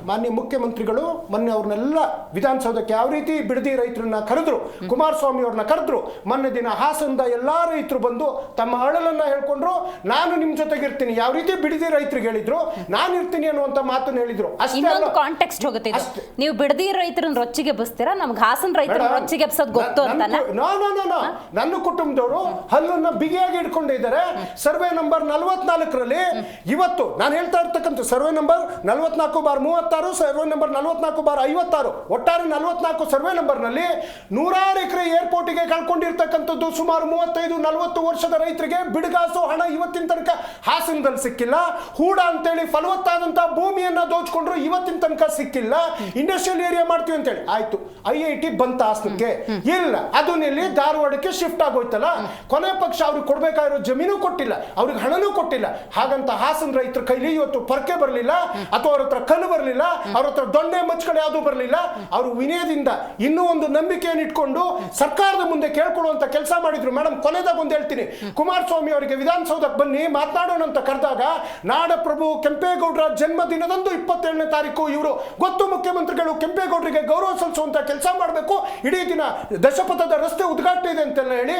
ಮಾನ್ಯ ಮುಖ್ಯಮಂತ್ರಿಗಳು ಮೊನ್ನೆ ಅವ್ರನ್ನೆಲ್ಲ ವಿಧಾನಸೌಧಕ್ಕೆ ಯಾವ ರೀತಿ ಬಿಡದಿ ರೈತರನ್ನ ಕರೆದ್ರು, ಕುಮಾರಸ್ವಾಮಿ ಅವ್ರನ್ನ ಕರೆದ್ರು. ಮೊನ್ನೆ ದಿನ ಹಾಸನದ ಎಲ್ಲಾ ರೈತರು ಬಂದು ತಮ್ಮ ಅಳಲನ್ನ ಹೇಳ್ಕೊಂಡ್ರು. ನಾನು ನಿಮ್ ಜೊತೆಗಿರ್ತೀನಿ, ಯಾವ ರೀತಿ ಬಿಡದಿ ರೈತರಿಗೆ ಹೇಳಿದ್ರು, ನಾನು ಇರ್ತೀನಿ ಅನ್ನುವಂತ ಮಾತನ್ನ ಹೇಳಿದ್ರು. ಇನ್ನೊಂದು ಕಾಂಟೆಕ್ಸ್ಟ್ ಹೋಗುತ್ತೆ. ನೀವು ಬಿಡದಿ ರೈತರನ್ನ ರೊಚ್ಚಿಗೆ ಬಸ್ತೀರಾ, ನಮ್ಗೆ ಹಾಸನ ರೈತರ ರೊಚ್ಚಿಗೆ ಎಬ್ಸೋದು ಗೊತ್ತು ಅಂತ? ನನ್ನ ಕುಟುಂಬದವರು ಹಲ್ಲನ್ನ ಬಿಗಿಯಾಗಿ ಇಟ್ಕೊಂಡಿದ್ದಾರೆ. ಸರ್ವೆ ನಂಬರ್ 44ರಲ್ಲಿ ಇವತ್ತು ನಾನು ಹೇಳ್ತಾ ಇರ್ತಕ್ಕಂಥ ಸರ್ವೆ ನಂಬರ್ 44/36, ಸರ್ವೆ ನಂಬರ್ 44/56, ಒಟ್ಟಾರೆ 44 ಸರ್ವೆ ನಂಬರ್ನಲ್ಲಿ 100 ಎಕರೆ ಏರ್ಪೋರ್ಟ್ಗೆ ಕಳ್ಕೊಂಡಿರ್ತಕ್ಕಂಥದ್ದು ಸುಮಾರು 35-40 ವರ್ಷದ ರೈತರಿಗೆ ಬಿಡುಗಾಸು ಹಣ ಇವತ್ತಿನ ತನಕ ಹಾಸನದಲ್ಲಿ ಸಿಕ್ಕಿಲ್ಲ. ಹೂಡ ಅಂತೇಳಿ ಫಲವತ್ತಾದಂತಹ ಭೂಮಿಯನ್ನ ದೋಚ್ಕೊಂಡ್ರು, ಇವತ್ತಿನ ತನಕ ಸಿಕ್ಕಿಲ್ಲ. ಇಂಡಸ್ಟ್ರಿಯಲ್ ಏರಿಯಾ ಮಾಡ್ತೀವಿ ಅಂತೇಳಿ ಆಯ್ತು, IIT ಬಂತ ಹಾಸನಕ್ಕೆ, ಇಲ್ಲ ಅದನ್ನೆಲ್ಲಿ ಧಾರವಾಡಕ್ಕೆ ಶಿಫ್ಟ್ ಆಗೋಯ್ತಲ್ಲ. ಕೊನೆ ಪಕ್ಷ ಅವ್ರಿಗೆ ಕೊಡ್ಬೇಕಾಗಿರೋ ಜಮೀನು ಕೊಟ್ಟಿಲ್ಲ, ಅವ್ರಿಗೆ ಹಣನೂ ಕೊಟ್ಟಿಲ್ಲ. ಹಾಗಂತ ಹಾಸನ ರೈತರ ಕೈಲಿ ಇವತ್ತು ಪರ್ಕೆ ಬರಲಿಲ್ಲ, ಅಥವಾ ಅವ್ರ ಹತ್ರ ಕಲ್ಲು ಬರಲಿಲ್ಲ, ಅವ್ರ ಹತ್ರ ದೊಣ್ಣೆ ಮಚ್ಚಗಳು ಯಾವುದು ಬರಲಿಲ್ಲ. ಅವರು ವಿನಯದಿಂದ ಇನ್ನೂ ಒಂದು ನಂಬಿಕೆಯನ್ನು ಇಟ್ಕೊಂಡು ಸರ್ಕಾರದ ಮುಂದೆ ಕೇಳ್ಕೊಳ್ಳುವಂತ ಕೆಲಸ ಮಾಡಿದ್ರು. ಮೇಡಮ್ ಕೊನೆದಾಗ ಒಂದು ಹೇಳ್ತೀನಿ, ಕುಮಾರಸ್ವಾಮಿ ಅವರಿಗೆ ವಿಧಾನಸೌಧಕ್ಕೆ ಬನ್ನಿ ಮಾತನಾಡೋಣ ಅಂತ ಕರೆದಾಗ, ನಾಡಪ್ರಭು ಕೆಂಪೇಗೌಡರ ಜನ್ಮದಿನದಂದು 27ನೇ ತಾರೀಕು ಇವರು ಗೊತ್ತು ಮುಖ್ಯಮಂತ್ರಿಗಳು ಕೆಂಪೇಗೌಡರಿಗೆ ಗೌರವ ಸಲ್ಲಿಸುವಂತ ಕೆಲಸ ಮಾಡಬೇಕು, ಇಡೀ ದಿನ ದಶಪಥದ ರಸ್ತೆ ಉದ್ಘಾಟನೆ ಇದೆ ಅಂತೆಲ್ಲ ಹೇಳಿ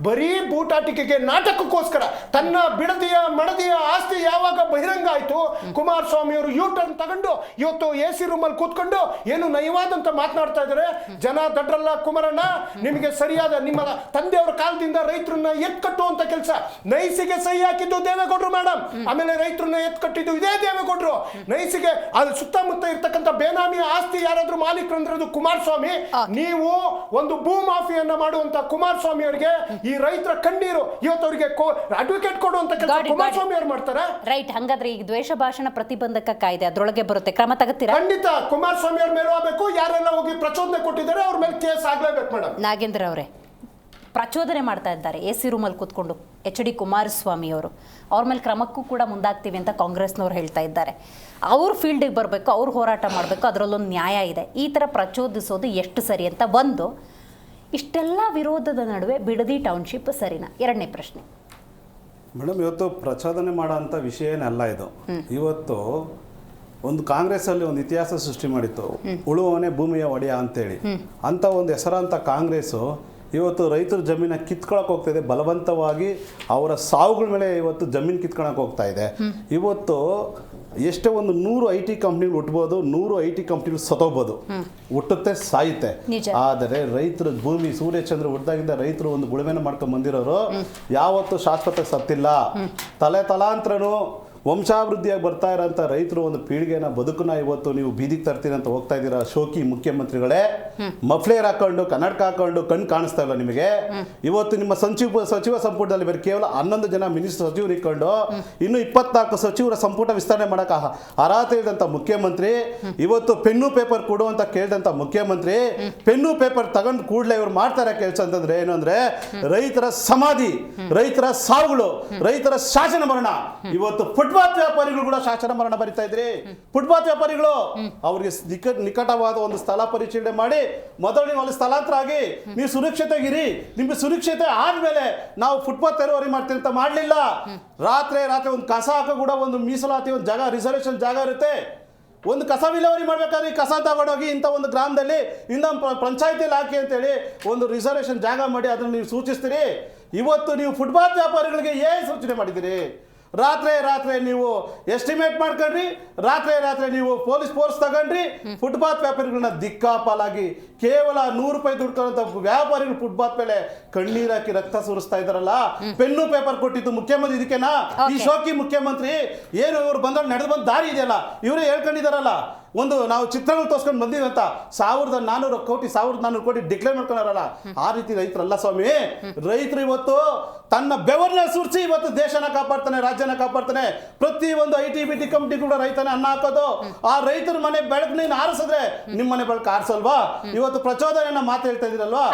ಬರೀ ಬೂಟಾಟಿಕೆಗೆ ನಾಟಕಕ್ಕೋಸ್ಕರ ತನ್ನ ಬಿಡದಿಯ ಮಡದಿಯ ಆಸ್ತಿ ಯಾವಾಗ ಬಹಿರಂಗ ಆಯ್ತು, ಕುಮಾರಸ್ವಾಮಿ ಅವರು U-turn ತಗೊಂಡು ಇವತ್ತು AC ರೂಮಲ್ಲಿ ಕೂತ್ಕೊಂಡು ಏನು ನಯವಾದಂತ ಮಾತನಾಡ್ತಾ ಇದ್ದಾರೆ. ಜನ ದಡ್ರಲ್ಲ ಕುಮಾರಣ್ಣ, ನಿಮಗೆ ಸರಿಯಾದ ನಿಮ್ಮ ತಂದೆಯವರ ಕಾಲದಿಂದ ರೈತರನ್ನ ಎತ್ಕಟ್ಟುವಂತ ಕೆಲಸ, ನೈಸಿಗೆ ಸಹಿ ಹಾಕಿದ್ದು ದೇವೇಗೌಡರು ಮೇಡಮ್, ಆಮೇಲೆ ರೈತರನ್ನ ಎತ್ಕಟ್ಟಿದ್ದು ಇದೇ ದೇವೇಗೌಡರು. ನೈಸಿಗೆ ಅದು ಸುತ್ತಮುತ್ತ ಇರ್ತಕ್ಕಂಥ ಬೇನಾಮಿ ಆಸ್ತಿ ಯಾರಾದ್ರೂ ಮಾಲೀಕರಂದ್ರದು ಕುಮಾರಸ್ವಾಮಿ. ನೀವು ಒಂದು ಭೂ ಮಾಫಿಯನ್ನ ಮಾಡುವಂತ ಕುಮಾರಸ್ವಾಮಿ ಅವರಿಗೆ ಈ ರೈತರ ಕಣ್ಣೀರು ಇವತ್ತು ಅವರಿಗೆ ಅಡ್ವೊಕೇಟ್ ಕೊಡುವಂತ ಕೆಲಸ ಕುಮಾರಸ್ವಾಮಿ ಅವರು ಮಾಡ್ತಾರೆ. ರೈಟ್. ಹಂಗಾದ್ರೆ ಈಗ ದ್ವೇಷ ಭಾಷಣ ಪ್ರತಿಬಂಧಕ ಕಾಯ್ದೆ ಅದರೊಳಗೆ ಬರುತ್ತೆ, ಕ್ರಮ ತಗೋತೀರಾ? ಖಂಡಿತ ಕುಮಾರಸ್ವಾಮಿ ಅವ್ರ ಮೇಲೆ ಹೋಗಬೇಕು. ಯಾರೆಲ್ಲ ಹೋಗಿ ಪ್ರಚೋದನೆ ಕೊಟ್ಟಿದ್ದಾರೆ ಅವ್ರ ಮೇಲೆ ಕೇಸ್ ಆಗ್ಲೇಬೇಕು ಮೇಡಮ್. ನಾಗೇಂದ್ರ ಅವರೇ, ಪ್ರಚೋದನೆ ಮಾಡ್ತಾ ಇದ್ದಾರೆ AC ರೂಮಲ್ಲಿ ಕೂತ್ಕೊಂಡು HD ಕುಮಾರಸ್ವಾಮಿ ಅವರು. ಅವ್ರ ಮೇಲೆ ಕ್ರಮಕ್ಕೂ ಕೂಡ ಮುಂದಾಗ್ತೀವಿ ಅಂತ ಕಾಂಗ್ರೆಸ್ನವ್ರು ಹೇಳ್ತಾ ಇದ್ದಾರೆ. ಅವ್ರು ಫೀಲ್ಡಿಗೆ ಬರಬೇಕು, ಅವ್ರು ಹೋರಾಟ ಮಾಡಬೇಕು, ಅದರಲ್ಲೊಂದು ನ್ಯಾಯ ಇದೆ. ಈ ಥರ ಪ್ರಚೋದಿಸೋದು ಎಷ್ಟು ಸರಿ ಅಂತ ಒಂದು, ಇಷ್ಟೆಲ್ಲ ವಿರೋಧದ ನಡುವೆ ಬಿಡದಿ ಟೌನ್ಶಿಪ್ ಸರಿನಾ? ಎರಡನೇ ಪ್ರಶ್ನೆ ಮೇಡಮ್, ಇವತ್ತು ಪ್ರಚೋದನೆ ಮಾಡೋ ಅಂಥ ವಿಷಯ ಏನಲ್ಲ ಇದು. ಇವತ್ತು ಒಂದು ಕಾಂಗ್ರೆಸ್ಸಲ್ಲಿ ಒಂದು ಇತಿಹಾಸ ಸೃಷ್ಟಿ ಮಾಡಿತ್ತು, ಉಳುವವನೇ ಭೂಮಿಯ ಒಡೆಯ ಅಂತೇಳಿ. ಅಂಥ ಒಂದು ಹೆಸರಾಂತ ಕಾಂಗ್ರೆಸ್ಸು ಇವತ್ತು ರೈತರ ಜಮೀನ ಕಿತ್ಕೊಳಕ್ಕೆ ಹೋಗ್ತಾ ಇದೆ. ಬಲವಂತವಾಗಿ ಅವರ ಸಾವುಗಳ ಮೇಲೆ ಇವತ್ತು ಜಮೀನು ಕಿತ್ಕೊಳಕ್ಕೆ ಹೋಗ್ತಾ ಇದೆ. ಇವತ್ತು ಎಷ್ಟೇ ಒಂದು 100 IT ಕಂಪ್ನಿಗಳು ಹುಟ್ಬೋದು, 100 IT ಕಂಪ್ನಿಗಳು ಸತ್ತೋಗ್ಬೋದು, ಹುಟ್ಟುತ್ತೆ ಸಾಯುತ್ತೆ. ಆದರೆ ರೈತರ ಭೂಮಿ ಸೂರ್ಯಚಂದ್ರ ಹುಟ್ಟಿದಾಗಿಂದ ರೈತರು ಒಂದು ಉಳುಮೆನ ಮಾಡ್ಕೊಂಡು ಬಂದಿರೋರು ಯಾವತ್ತೂ ಶಾಶ್ವತ ಸತ್ತಿಲ್ಲ. ತಲಾಂತರನು ವಂಶಾಭಿವೃದ್ಧಿಯಾಗಿ ಬರ್ತಾ ಇರೋಂಥ ರೈತರು ಒಂದು ಪೀಳಿಗೆನ ಬದುಕನ್ನ ಇವತ್ತು ನೀವು ಬೀದಿಗೆ ತರ್ತೀನಿ ಅಂತ ಹೋಗ್ತಾ ಇದ್ದೀರಾ. ಶೋಕಿ ಮುಖ್ಯಮಂತ್ರಿಗಳೇ, ಮಫ್ಲೇರ್ ಹಾಕೊಂಡು ಕನ್ನಡಕ ಹಾಕೊಂಡು ಕಣ್ಣು ಕಾಣಿಸ್ತಾ ಇಲ್ಲ ನಿಮಗೆ. ಇವತ್ತು ನಿಮ್ಮ ಸಚಿವ ಸಂಪುಟದಲ್ಲಿ ಬರೀ ಕೇವಲ 11 ಜನ ಮಿನಿಸ್ಟರ್ ಸಚಿವರು ಇಟ್ಕೊಂಡು ಇನ್ನು 24 ಸಚಿವರ ಸಂಪುಟ ವಿಸ್ತರಣೆ ಮಾಡಕ್ಕೆ ಅರ್ಹತೆ ಇದ್ದಂಥ ಮುಖ್ಯಮಂತ್ರಿ, ಇವತ್ತು ಪೆನ್ನು ಪೇಪರ್ ಕೊಡು ಅಂತ ಕೇಳಿದಂಥ ಮುಖ್ಯಮಂತ್ರಿ, ಪೆನ್ನು ಪೇಪರ್ ತಗೊಂಡು ಕೂಡಲೇ ಇವ್ರು ಮಾಡ್ತಾರೆ ಕೆಲಸ ಅಂತಂದ್ರೆ ಏನು ಅಂದ್ರೆ, ರೈತರ ಸಮಾಧಿ, ರೈತರ ಸಾವುಗಳು, ರೈತರ ಶಾಸನ ಮರಣ ಇವತ್ತು ಫುಟ್ಪಾತ್ ವ್ಯಾಪಾರಿಗಳು ಕೂಡ ಶಾಸನ ಮರಣ ಬರಿತಾ ಇದ್ರಿ. ಫುಟ್ಪಾತ್ ವ್ಯಾಪಾರಿಗಳು ಅವ್ರಿಗೆ ನಿಕಟವಾದ ಒಂದು ಸ್ಥಳ ಪರಿಶೀಲನೆ ಮಾಡಿ ಮೊದಲು ನೀವು ಅಲ್ಲಿ ಸ್ಥಳಾಂತರ ಆಗಿ ನೀವು ಸುರಕ್ಷತೆಗಿರಿ. ನಿಮ್ಗೆ ಸುರಕ್ಷತೆ ಆದ್ಮೇಲೆ ನಾವು ಫುಟ್ಪಾತ್ ತೆರವರಿ ಮಾಡ್ತೀವಿ ಅಂತ ಮಾಡ್ಲಿಲ್ಲ. ರಾತ್ರಿ ಒಂದು ಕಸ ಹಾಕೋ ಕೂಡ ಒಂದು ಮೀಸಲಾತಿ ಒಂದು ಜಾಗ ರಿಸರ್ವೇಶನ್ ಜಾಗ ಇರುತ್ತೆ. ಒಂದು ಕಸ ವಿಲೇವಾರಿ ಮಾಡ್ಬೇಕಾದ್ರೆ ಈ ಕಸ ತಗೊಂಡೋಗಿ ಇಂಥ ಒಂದು ಗ್ರಾಮದಲ್ಲಿ ಇನ್ನೊಂದು ಪಂಚಾಯತಿಯಲ್ಲಿ ಹಾಕಿ ಅಂತೇಳಿ ಒಂದು ರಿಸರ್ವೇಶನ್ ಜಾಗ ಮಾಡಿ ಅದನ್ನು ನೀವು ಸೂಚಿಸ್ತೀರಿ. ಇವತ್ತು ನೀವು ಫುಟ್ಪಾತ್ ವ್ಯಾಪಾರಿಗಳಿಗೆ ಏನು ಸೂಚನೆ ಮಾಡಿದ್ದೀರಿ? ರಾತ್ರಿ ನೀವು ಎಸ್ಟಿಮೇಟ್ ಮಾಡ್ಕೊಂಡ್ರಿ, ರಾತ್ರಿ ನೀವು ಪೊಲೀಸ್ ಫೋರ್ಸ್ ತಗೊಂಡ್ರಿ. ಫುಟ್ಪಾತ್ ವ್ಯಾಪಾರಿಗಳನ್ನ ದಿಕ್ಕಾಪಾಲಾಗಿ ಕೇವಲ 100 ರೂಪಾಯಿ ದುಡ್ಕೊಂಡಂತ ವ್ಯಾಪಾರಿಗಳು ಫುಟ್ಪಾತ್ ಮೇಲೆ ಕಣ್ಣೀರ್ ಹಾಕಿ ರಕ್ತ ಸುರಿಸ್ತಾ ಇದಾರಲ್ಲ. ಪೆನ್ನು ಪೇಪರ್ ಕೊಟ್ಟಿದ್ದು ಮುಖ್ಯಮಂತ್ರಿ ಇದಕ್ಕೆನಾ? ಈ ಶೋಕಿ ಮುಖ್ಯಮಂತ್ರಿ ಏನು ಇವ್ರು ಬಂದ್ರೆ ನಡೆದು ಬಂದ ದಾರಿ ಇದೆಯಲ್ಲ, ಇವರೇ ಹೇಳ್ಕೊಂಡಿದಾರಲ್ಲ. ಒಂದು ನಾವು ಚಿತ್ರಗಳು ತೋರ್ಸ್ಕೊಂಡು ಬಂದಿವಿ ಅಂತ 1400 ಕೋಟಿ ಡಿಕ್ಲೇರ್ ಮಾಡ್ಕೊಂಡಾರಲ್ಲ. ಆ ರೀತಿ ರೈತರಲ್ಲ ಸ್ವಾಮಿ. ರೈತರು ಇವತ್ತು ತನ್ನ ಬೆವರ್ನ ಸುರಿಸಿ ಇವತ್ತು ದೇಶನ ಕಾಪಾಡ್ತಾನೆ, ರಾಜ್ಯನ ಕಾಪಾಡ್ತಾನೆ. ಪ್ರತಿ ಒಂದು IT-BT ಕಂಪ್ನಿ ಕೂಡ ರೈತನೇ ಅನ್ನ ಹಾಕೋದು. ಆ ರೈತರ ಮನೆ ಬೆಳಕು ನೀನು ಆರಿಸಿದ್ರೆ ನಿಮ್ಮ ಮನೆ ಬೆಳಕು ಆರಿಸಲ್ವಾ? ಇವತ್ತು ಪ್ರಚೋದನೆಯನ್ನ ಮಾತು ಹೇಳ್ತಾ ಇದಿರಲ್ವಾ?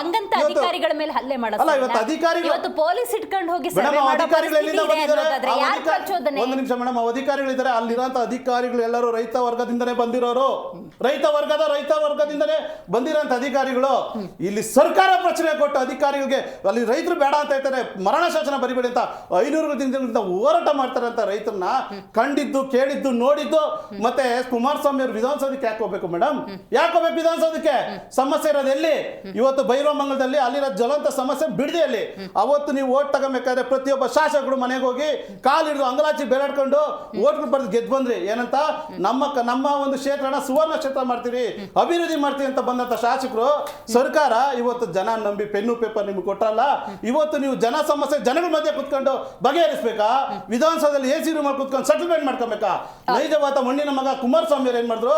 ಅಧಿಕಾರಿಗಳ ಮೇಲೆ ಹಲ್ಲೆ ಮಾಡೋದು. ಅಲ್ಲ, ಇವತ್ತು ಅಧಿಕಾರಿಗಳು ಇವತ್ತು ಪೊಲೀಸ್ ಇಟ್ಕೊಂಡು ಹೋಗಿ ಅಧಿಕಾರಿಗಳು ಎಲ್ಲಿಂದ ಬಂದಿದ್ದಾರೆ? ಒಂದು ನಿಮಿಷ ಮೇಡಮ್, ಅಧಿಕಾರಿಗಳಿದ್ದಾರೆ. ಅಲ್ಲಿರುವಂತ ಅಧಿಕಾರಿಗಳು ಎಲ್ಲರೂ ರೈತ ವರ್ಗದಿಂದನೇ ಬಂದಿರೋರು. ರೈತ ವರ್ಗದಿಂದನೇ ಬಂದಿರೋಂಥ ಅಧಿಕಾರಿಗಳು. ಇಲ್ಲಿ ಸರ್ಕಾರ ಪ್ರಚನೆ ಕೊಟ್ಟು ಅಧಿಕಾರಿಗಳಿಗೆ ಅಲ್ಲಿ ರೈತರು ಬೇಡ ಅಂತ ಹೇಳ್ತಾರೆ, ಮರಣ ಶಾಸನ ಬರಿಬೇಡಿ ಅಂತ 500 ದಿನಗಳಿಂದ ಹೋರಾಟ ಮಾಡ್ತಾರೆ ಅಂತ ರೈತರನ್ನ ಕಂಡಿದ್ದು ಕೇಳಿದ್ದು ನೋಡಿದ್ದು. ಮತ್ತೆ ಕುಮಾರಸ್ವಾಮಿ ಅವರು ವಿಧಾನಸೌಧಕ್ಕೆ ಯಾಕೆ ಹೋಗ್ಬೇಕು ಮೇಡಮ್? ಯಾಕೆ ಹೋಗ್ಬೇಕು ವಿಧಾನಸೌಧಕ್ಕೆ? ಸಮಸ್ಯೆ ಇರೋದು ಎಲ್ಲಿ? ಇವತ್ತು ಬೈರಮಂಗಲದಲ್ಲಿ ಅಲ್ಲಿರೋ ಜ್ವಲಂತ ಸಮಸ್ಯೆ ಬಿಡದಿಯಲ್ಲಿ. ಅವತ್ತು ನೀವು ಓಟ್ ತಗೋಬೇಕಾದ್ರೆ ಪ್ರತಿಯೊಬ್ಬ ಶಾಸಕರು ಮನೆಗೆ ಹೋಗಿ ಕಾಲಿಡಿದು ಅಂಗಲಾಚಿ ಬೇಲಾಡ್ಕೊಂಡು ಓಟ್ಗಳು ಬರೆದು ಗೆದ್ದು ಬಂದ್ರಿ. ಏನಂತ? ನಮ್ಮ ಒಂದು ಕ್ಷೇತ್ರನ ಸುವರ್ಣ ಕ್ಷೇತ್ರ ಮಾಡ್ತೀವಿ, ಅಭಿವೃದ್ಧಿ ಮಾಡ್ತೀವಿ ಅಂತ ಬಂದಂತ ಶಾಸಕರು. ಸರ್ಕಾರ ಇವತ್ತು ಜನ ನಂಬಿ ಪೆನ್ನು ಪೇಪರ್ ನಿಮ್ಗೆ ಕೊಟ್ಟಲ್ಲ. ಇವತ್ತು ನೀವು ಜನ ಸಮಸ್ಯೆ ಜನಗಳ ಮಧ್ಯೆ ಕುತ್ಕೊಂಡು ಬಗೆಹರಿಸಬೇಕಾ? ವಿಧಾನಸೌಧದಲ್ಲಿ AC ರೂಮ್ ಅಲ್ಲಿ ಕುತ್ಕೊಂಡು ಸೆಟಲ್ಮೆಂಟ್ ಮಾಡ್ಕೊಬೇಕಾ? ನೈಜವಾದ ಮಣ್ಣಿನ ಮಗ ಕುಮಾರಸ್ವಾಮಿ ಏನ್ ಮಾಡಿದ್ರು?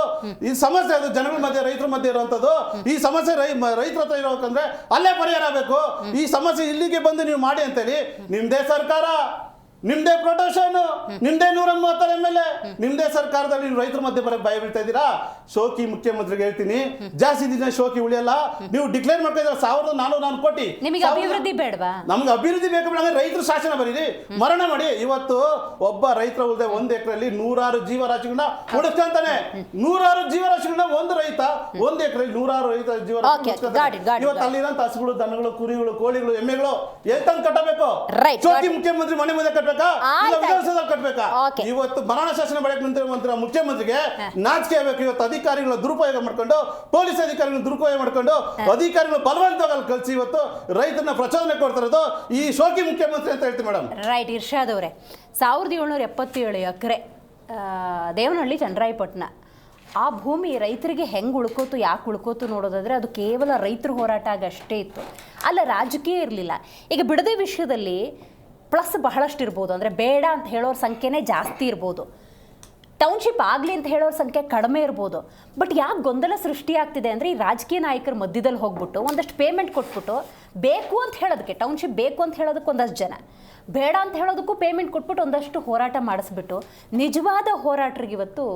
ಈ ಸಮಸ್ಯೆ ಅದು ಜನಗಳ ಮಧ್ಯೆ ರೈತರ ಮಧ್ಯೆ ಇರುವಂತದ್ದು. ಈ ಸಮಸ್ಯೆ ರೈತರ ಹತ್ರ ಇರೋಕಂದ್ರೆ ಅಲ್ಲೇ ಪರಿಹಾರ ಆಗಬೇಕು. ಈ ಸಮಸ್ಯೆ ಇಲ್ಲಿಗೆ ಬಂದು ನೀವು ಮಾಡಿ ಅಂತೇಳಿ ನಿಮ್ದೇ ಸರ್ಕಾರ, ನಿಮ್ದೇ ಪ್ರೊಟೆಕ್ಷನ್, ನಿಮ್ದೇ 130 MLA, ನಿಮ್ದೇ ಸರ್ಕಾರದಲ್ಲಿ ನೀವು ರೈತರ ಮಧ್ಯೆ ಬರಕ್ಕೆ ಭಯ ಬೀಳ್ತಾ ಇದ್ದೀರಾ. ಶೋಕಿ ಮುಖ್ಯಮಂತ್ರಿಗೆ ಹೇಳ್ತೀನಿ, ಜಾಸ್ತಿ ದಿನ ಶೋಕಿ ಉಳಿಯಲ್ಲ. ನೀವು ಡಿಕ್ಲೇರ್ ಮಾಡ್ತಾ 1400 ಕೋಟಿ. ನಿಮಗೆ ಅಭಿವೃದ್ಧಿ ಬೇಡವಾ? ನಮ್ಗೆ ಅಭಿವೃದ್ಧಿ ಬೇಕು ಬೇಡ, ರೈತರು ಶಾಸನ ಬರೀರಿ, ಮರಣ ಮಾಡಿ. ಇವತ್ತು ಒಬ್ಬ ರೈತರ ಉಳಿದೆ 1 ಎಕರೆಯಲ್ಲಿ 100 ಜೀವರಾಶಿಗಳನ್ನ ಉಳಿಸ್ಕೊಂತಾನೆ. 100 ಜೀವರಾಶಿಗಳನ್ನ ಒಂದು ರೈತ 1 ಎಕರೆಯಲ್ಲಿ 100 ರೈತ ಜೀವರಾಶಿ. ಇವತ್ತು ಅಲ್ಲಿರೋಂಥ ಹಸುಗಳು, ದನಗಳು, ಕುರಿಗಳು, ಕೋಳಿಗಳು, ಎಮ್ಮೆಗಳು ಎತ್ತಂಗ್ ಕಟ್ಟಬೇಕು. ಶೋಕಿ ಮುಖ್ಯಮಂತ್ರಿ ಮನೆ ಮುಂದೆ ಕಟ್ಟಬೇಕಾ? ಕಟ್ಟಬೇಕಾ? ಇವತ್ತು ಮರಣ ಶಾಸನ ಬಳಿಕ ನಿಂತಿರುವಂತಹ ಮುಖ್ಯಮಂತ್ರಿಗೆ ನಾಚಿಕೆ ಆಗಬೇಕು. ಇವತ್ತು ಅಧಿಕಾರಿಗಳ ದುರುಪಯೋಗ ಮಾಡ್ಕೊಂಡು, ಪೊಲೀಸ್ ಅಧಿಕಾರಿಗಳ ದುರುಪಯೋಗ ಮಾಡ್ಕೊಂಡು, ಅಧಿಕಾರಿಗಳು ಬಲವಂತವಾಗಿ ಕಳಿಸಿ ಇವತ್ತು ರೈತರನ್ನ ಪ್ರಚೋದನೆ ಕೊಡ್ತಾ ಇರೋದು ಈ ಶೋಕಿ ಮುಖ್ಯಮಂತ್ರಿ ಅಂತ ಹೇಳ್ತೀವಿ ಮೇಡಮ್. ರೈಟ್. ಇರ್ಷಾದ್ ಅವರೇ, 1777 ಎಕರೆ ದೇವನಹಳ್ಳಿ ಚನ್ನರಾಯಪಟ್ಟಣ, ಆ ಭೂಮಿ ರೈತರಿಗೆ ಹೆಂಗೆ ಉಳ್ಕೋತು, ಯಾಕೆ ಉಳ್ಕೋತು ನೋಡೋದಾದರೆ ಅದು ಕೇವಲ ರೈತರ ಹೋರಾಟ ಆಗಷ್ಟೇ ಇತ್ತು, ಅಲ್ಲ ರಾಜಕೀಯ ಇರಲಿಲ್ಲ. ಈಗ ಬಿಡದಿ ವಿಷಯದಲ್ಲಿ ಪ್ಲಸ್ ಬಹಳಷ್ಟು ಇರ್ಬೋದು, ಅಂದರೆ ಬೇಡ ಅಂತ ಹೇಳೋರ ಸಂಖ್ಯೆನೇ ಜಾಸ್ತಿ ಇರ್ಬೋದು, ಟೌನ್ಶಿಪ್ ಆಗಲಿ ಅಂತ ಹೇಳೋರ ಸಂಖ್ಯೆ ಕಡಿಮೆ ಇರ್ಬೋದು. ಬಟ್ ಯಾಕೆ ಗೊಂದಲ ಸೃಷ್ಟಿಯಾಗ್ತಿದೆ ಅಂದರೆ ಈ ರಾಜಕೀಯ ನಾಯಕರ ಮಧ್ಯದಲ್ಲಿ ಹೋಗ್ಬಿಟ್ಟು ಒಂದಷ್ಟು ಪೇಮೆಂಟ್ ಕೊಟ್ಬಿಟ್ಟು ಬೇಕು ಅಂತ ಹೇಳೋದಕ್ಕೆ, ಟೌನ್ಶಿಪ್ ಬೇಕು ಅಂತ ಹೇಳೋದಕ್ಕೆ ಒಂದಷ್ಟು ಜನ, ಬೇಡ ಅಂತ ಹೇಳೋದಕ್ಕೂ ಪೇಮೆಂಟ್ ಕೊಟ್ಬಿಟ್ಟು ಒಂದಷ್ಟು ಹೋರಾಟ ಮಾಡಿಸ್ಬಿಟ್ಟು ನಿಜವಾದ ಹೋರಾಟರಿಗೆ ಇವತ್ತು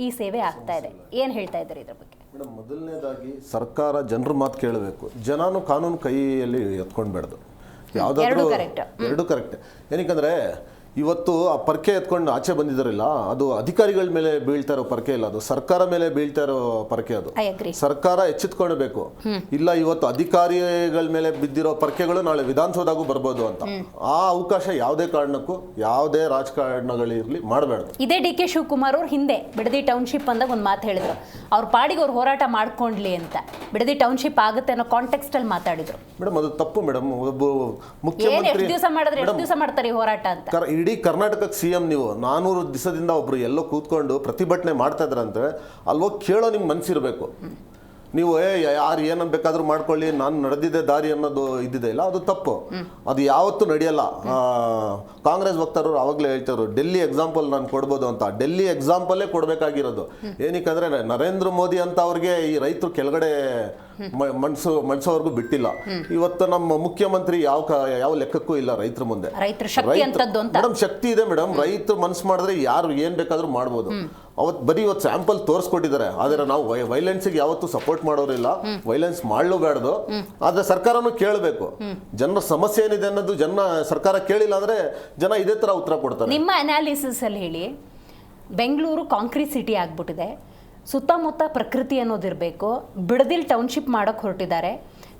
ಈ ಸೇವೆ ಆಗ್ತಾ ಇದೆ. ಏನು ಹೇಳ್ತಾ ಇದ್ದಾರೆ ಇದ್ರ ಬಗ್ಗೆ? ಮೇಡಮ್, ಮೊದಲನೇದಾಗಿ ಸರ್ಕಾರ ಜನರ ಮಾತು ಕೇಳಬೇಕು. ಜನನು ಕಾನೂನು ಕೈಯಲ್ಲಿ ಎತ್ಕೊಂಡ್ಬೇಡ್ದು. ಯಾವುದಾದ್ರೂ ಎರಡು ಕರೆಕ್ಟ್. ಏನಕ್ಕಂದ್ರೆ ಇವತ್ತು ಆ ಪರ್ಕೆ ಎತ್ಕೊಂಡು ಆಚೆ ಬಂದಿದ್ದಾರಲ್ಲ, ಅದು ಅಧಿಕಾರಿಗಳ ಮೇಲೆ ಬೀಳ್ತಾ ಇರೋ ಪರ್ಕೆ ಇಲ್ಲ, ಅದು ಸರ್ಕಾರ ಮೇಲೆ ಬೀಳ್ತಾ ಇರೋ ಪರ್ಕೆ. ಅದು ಸರ್ಕಾರ ಎಚ್ಚೆತ್ಕೊಳ್ಬೇಕು. ಇಲ್ಲ ಇವತ್ತು ಅಧಿಕಾರಿಗಳ ಮೇಲೆ ಬಿದ್ದಿರೋ ಪರ್ಕೆಗಳು ನಾಳೆ ವಿಧಾನಸೌಧಗೂ ಬರ್ಬೋದು ಅಂತ ಆ ಅವಕಾಶ ಯಾವುದೇ ಕಾರಣಕ್ಕೂ ಯಾವುದೇ ರಾಜಕಾರಣಗಳಿರ್ಲಿ ಮಾಡಬೇಡ. ಇದೇ DK ಶಿವಕುಮಾರ್ ಅವ್ರು ಹಿಂದೆ ಬಿಡದಿ ಟೌನ್ಶಿಪ್ ಅಂದಾಗ ಒಂದು ಮಾತು ಹೇಳಿದ್ರು, ಅವ್ರ ಪಾಡಿಗೆ ಅವ್ರು ಹೋರಾಟ ಮಾಡ್ಕೊಂಡ್ಲಿ ಅಂತ. ಬಿಡದಿ ಟೌನ್ಶಿಪ್ ಆಗುತ್ತೆ ಅನ್ನೋ ಕಾಂಟೆಕ್ಸ್ಟ್ ಅಲ್ಲಿ ಮಾತಾಡಿದ್ರು. ಮೇಡಮ್, ಅದು ತಪ್ಪು ಮೇಡಮ್. ಒಬ್ಬ ಮುಖ್ಯಮಂತ್ರಿ ಎಷ್ಟು ದಿವಸ ಮಾಡ್ತಾರೆ ಹೋರಾಟ ಅಂತ? ಇಡೀ ಕರ್ನಾಟಕಕ್ಕೆ CM ನೀವು 400 ದಿವಸದಿಂದ ಒಬ್ರು ಎಲ್ಲೋ ಕೂತ್ಕೊಂಡು ಪ್ರತಿಭಟನೆ ಮಾಡ್ತಾ ಇದ್ರಂದ್ರೆ ಅಲ್ಲಿ ಹೋಗಿ ಕೇಳೋ ನಿಮ್ಗೆ ಮನಸ್ಸಿರಬೇಕು. ನೀವು ಯಾರು ಏನನ್ನು ಬೇಕಾದ್ರೂ ಮಾಡ್ಕೊಳ್ಳಿ, ನಾನು ನಡೆದಿದ್ದೆ ದಾರಿ ಅನ್ನೋದು ಇದ್ದಿದೆ ಇಲ್ಲ, ಅದು ತಪ್ಪು. ಅದು ಯಾವತ್ತೂ ನಡೆಯಲ್ಲ. ಕಾಂಗ್ರೆಸ್ ವಕ್ತಾರರು ಆವಾಗಲೇ ಹೇಳ್ತಾರೆ ಡೆಲ್ಲಿ ಎಕ್ಸಾಂಪಲ್ ನಾನು ಕೊಡ್ಬೋದು ಅಂತ. ಡೆಲ್ಲಿ ಎಕ್ಸಾಂಪಲ್ಲೇ ಕೊಡಬೇಕಾಗಿರೋದು. ಏನಕ್ಕಂದ್ರೆ ನರೇಂದ್ರ ಮೋದಿ ಅಂತ ಅವ್ರಿಗೆ ಈ ರೈತರು ಕೆಳಗಡೆ ಮನ್ಸೋವರೆಗೂ ಬಿಟ್ಟಿಲ್ಲ. ಇವತ್ತು ನಮ್ಮ ಮುಖ್ಯಮಂತ್ರಿ ಯಾವ ಲೆಕ್ಕಕ್ಕೂ ಇಲ್ಲ ರೈತರ ಮುಂದೆ. ಮೇಡಮ್, ಶಕ್ತಿ ಇದೆ ಮೇಡಮ್. ರೈತರು ಮನ್ಸು ಮಾಡಿದ್ರೆ ಯಾರು ಏನ್ ಬೇಕಾದ್ರೂ ಮಾಡ್ಬೋದು. ಅವತ್ತು ಬರೀ ಇವತ್ತು ಸ್ಯಾಂಪಲ್ ತೋರಿಸ್ಕೊಟ್ಟಿದ್ದಾರೆ. ಆದರೆ ನಾವು ವೈಲೆನ್ಸಿಗೆ ಯಾವತ್ತೂ ಸಪೋರ್ಟ್ ಮಾಡೋರಿಲ್ಲ, ವೈಲೆನ್ಸ್ ಮಾಡಲೂಬಾರ್ದು. ಆದರೆ ಸರ್ಕಾರನೂ ಕೇಳಬೇಕು. ಜನರ ಸಮಸ್ಯೆ ಏನಿದೆ ಅನ್ನೋದು ಸರ್ಕಾರ ಕೇಳಿಲ್ಲ ಅಂದರೆ ಜನ ಇದೇ ಥರ ಉತ್ತರ ಕೊಡ್ತಾರೆ. ನಿಮ್ಮ ಅನಾಲಿಸಿಸ್ ಅಲ್ಲಿ ಹೇಳಿ, ಬೆಂಗಳೂರು ಕಾಂಕ್ರೀಟ್ ಸಿಟಿ ಆಗ್ಬಿಟ್ಟಿದೆ, ಸುತ್ತಮುತ್ತ ಪ್ರಕೃತಿ ಅನ್ನೋದಿರಬೇಕು, ಬಿಡದಿಲ್ ಟೌನ್ಶಿಪ್ ಮಾಡೋಕ್ಕೆ ಹೊರಟಿದ್ದಾರೆ.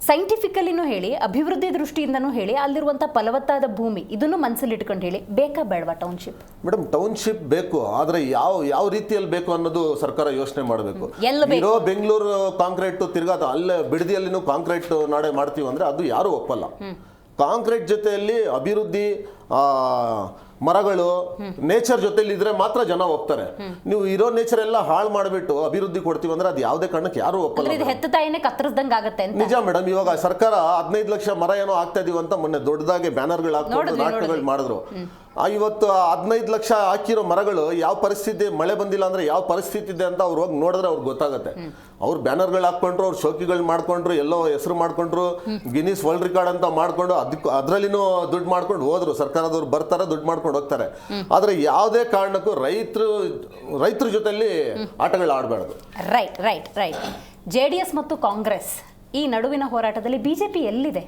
ಸೈಂಟಿಫಿಕಲಿನೂ ಹೇಳಿ, ಅಭಿವೃದ್ಧಿ ದೃಷ್ಟಿಯಿಂದನೂ ಹೇಳಿ, ಅಲ್ಲಿರುವಂಥ ಫಲವತ್ತಾದ ಭೂಮಿ ಇದನ್ನು ಮನಸ್ಸಲ್ಲಿ ಇಟ್ಕೊಂಡು ಹೇಳಿ, ಬೇಕಾ ಬೇಡವಾ ಟೌನ್ಶಿಪ್? ಮೇಡಮ್, ಟೌನ್ಶಿಪ್ ಬೇಕು, ಆದರೆ ಯಾವ ರೀತಿಯಲ್ಲಿ ಬೇಕು ಅನ್ನೋದು ಸರ್ಕಾರ ಯೋಚನೆ ಮಾಡಬೇಕು. ಇರೋ ಬೆಂಗಳೂರು ಕಾಂಕ್ರೀಟ್ ತಿರ್ಗಾ ಅಲ್ಲೇ ಬಿಡದಿಯಲ್ಲಿನೂ ಕಾಂಕ್ರೀಟ್ ನಾಡೆ ಮಾಡ್ತೀವಿ ಅಂದರೆ ಅದು ಯಾರೂ ಒಪ್ಪಲ್ಲ. ಕಾಂಕ್ರೀಟ್ ಜೊತೆಯಲ್ಲಿ ಅಭಿವೃದ್ಧಿ, ಮರಗಳು, ನೇಚರ್ ಜೊತೆಲಿ ಇದ್ರೆ ಮಾತ್ರ ಜನ ಒಪ್ತಾರೆ. ನೀವು ಇರೋ ನೇಚರ್ ಎಲ್ಲ ಹಾಳು ಮಾಡಿಬಿಟ್ಟು ಅಭಿವೃದ್ಧಿ ಕೊಡ್ತೀವಿ ಅಂದ್ರೆ ಅದು ಯಾವುದೇ ಕಾರಣಕ್ಕೆ ಯಾರು ಒಪ್ಪಲ್ಲ. ನಿಜ ಮೇಡಮ್. ಇವಾಗ ಸರ್ಕಾರ 15 ಲಕ್ಷ ಮರ ಏನೋ ಆಗ್ತಾ ಇದೀವಿ ಅಂತ ಮೊನ್ನೆ ದೊಡ್ಡದಾಗಿ ಬ್ಯಾನರ್ಗಳು ಹಾಕೊಂಡು ನಾಟಕಗಳು ಮಾಡಿದ್ರು. ಇವತ್ತು 15 ಲಕ್ಷ ಹಾಕಿರೋ ಮರಗಳು ಯಾವ ಪರಿಸ್ಥಿತಿ, ಮಳೆ ಬಂದಿಲ್ಲ ಅಂದ್ರೆ ಯಾವ ಪರಿಸ್ಥಿತಿ ಇದೆ ಅಂತ ಅವ್ರು ಹೋಗಿ ನೋಡಿದ್ರೆ ಅವ್ರಿಗೆ ಗೊತ್ತಾಗುತ್ತೆ. ಅವ್ರು ಬ್ಯಾನರ್ಗಳು ಹಾಕೊಂಡ್ರು, ಅವ್ರು ಶೋಕಿಗಳು ಮಾಡ್ಕೊಂಡ್ರು, ಎಲ್ಲೋ ಹೆಸರು ಮಾಡ್ಕೊಂಡ್ರು, ಗಿನ್ನಿಸ್ ವರ್ಲ್ಡ್ ರಿಕಾರ್ಡ್ ಅಂತ ಮಾಡ್ಕೊಂಡು ಅದ್ರಲ್ಲಿನೂ ದುಡ್ಡು ಮಾಡ್ಕೊಂಡು ಹೋದ್ರು. ಸರ್ಕಾರದವ್ರು ಬರ್ತಾರೆ, ದುಡ್ಡು ಮಾಡ್ಕೊಂಡು ಹೋಗ್ತಾರೆ. ಆದ್ರೆ ಯಾವುದೇ ಕಾರಣಕ್ಕೂ ರೈತರ ಜೊತೆಲಿ ಆಟಗಳು ಆಡಬಾರ್ದು. Right right right. JDS ಮತ್ತು ಕಾಂಗ್ರೆಸ್ ಈ ನಡುವಿನ ಹೋರಾಟದಲ್ಲಿ ಬಿಜೆಪಿ ಎಲ್ಲಿದೆ?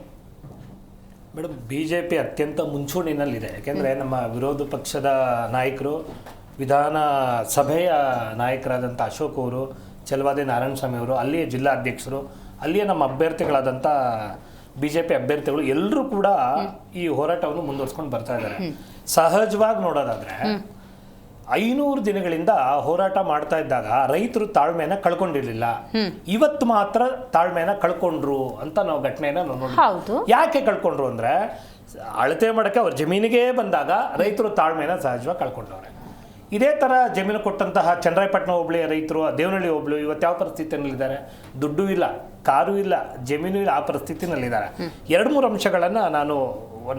ಮೇಡಮ್, BJP ಅತ್ಯಂತ ಮುಂಚೂಣಿನಲ್ಲಿದೆ. ಯಾಕೆಂದರೆ ನಮ್ಮ ವಿರೋಧ ಪಕ್ಷದ ನಾಯಕರು, ವಿಧಾನಸಭೆಯ ನಾಯಕರಾದಂಥ ಅಶೋಕ್ ಅವರು, ಚಲವಾದಿ ನಾರಾಯಣಸ್ವಾಮಿ ಅವರು, ಅಲ್ಲಿಯ ಜಿಲ್ಲಾಧ್ಯಕ್ಷರು, ಅಲ್ಲಿಯ ನಮ್ಮ ಅಭ್ಯರ್ಥಿಗಳಾದಂಥ BJP ಅಭ್ಯರ್ಥಿಗಳು ಎಲ್ಲರೂ ಕೂಡ ಈ ಹೋರಾಟವನ್ನು ಮುಂದುವರ್ಸ್ಕೊಂಡು ಬರ್ತಾ ಇದ್ದಾರೆ. ಸಹಜವಾಗಿ ನೋಡೋದಾದರೆ 500 ದಿನಗಳಿಂದ ಹೋರಾಟ ಮಾಡ್ತಾ ಇದ್ದಾಗ ರೈತರು ತಾಳ್ಮೆನ ಕಳ್ಕೊಂಡಿರ್ಲಿಲ್ಲ. ಇವತ್ತು ಮಾತ್ರ ತಾಳ್ಮೆನ ಕಳ್ಕೊಂಡ್ರು ಅಂತ ನಾವು ಘಟನೆಯನ್ನ ನೋಡಿ. ಯಾಕೆ ಕಳ್ಕೊಂಡ್ರು ಅಂದ್ರೆ, ಅಳತೆ ಮಾಡಕ್ಕೆ ಅವ್ರ ಜಮೀನಿಗೆ ಬಂದಾಗ ರೈತರು ತಾಳ್ಮೆನ ಸಹಜವಾಗಿ ಕಳ್ಕೊಂಡವ್ರೆ. ಇದೇ ಥರ ಜಮೀನು ಕೊಟ್ಟಂತಹ ಚನ್ನರಾಯಪಟ್ಟಣ ಹೋಬಳಿಯ ರೈತರು, ದೇವನಹಳ್ಳಿ ಹೋಬಳಿ ಇವತ್ತು ಯಾವ ಪರಿಸ್ಥಿತಿಯಲ್ಲಿದ್ದಾರೆ? ದುಡ್ಡು ಇಲ್ಲ, ಕಾರು ಇಲ್ಲ, ಜಮೀನು ಇಲ್ಲ, ಆ ಪರಿಸ್ಥಿತಿನಲ್ಲಿದ್ದಾರೆ. 2-3 ಅಂಶಗಳನ್ನು ನಾನು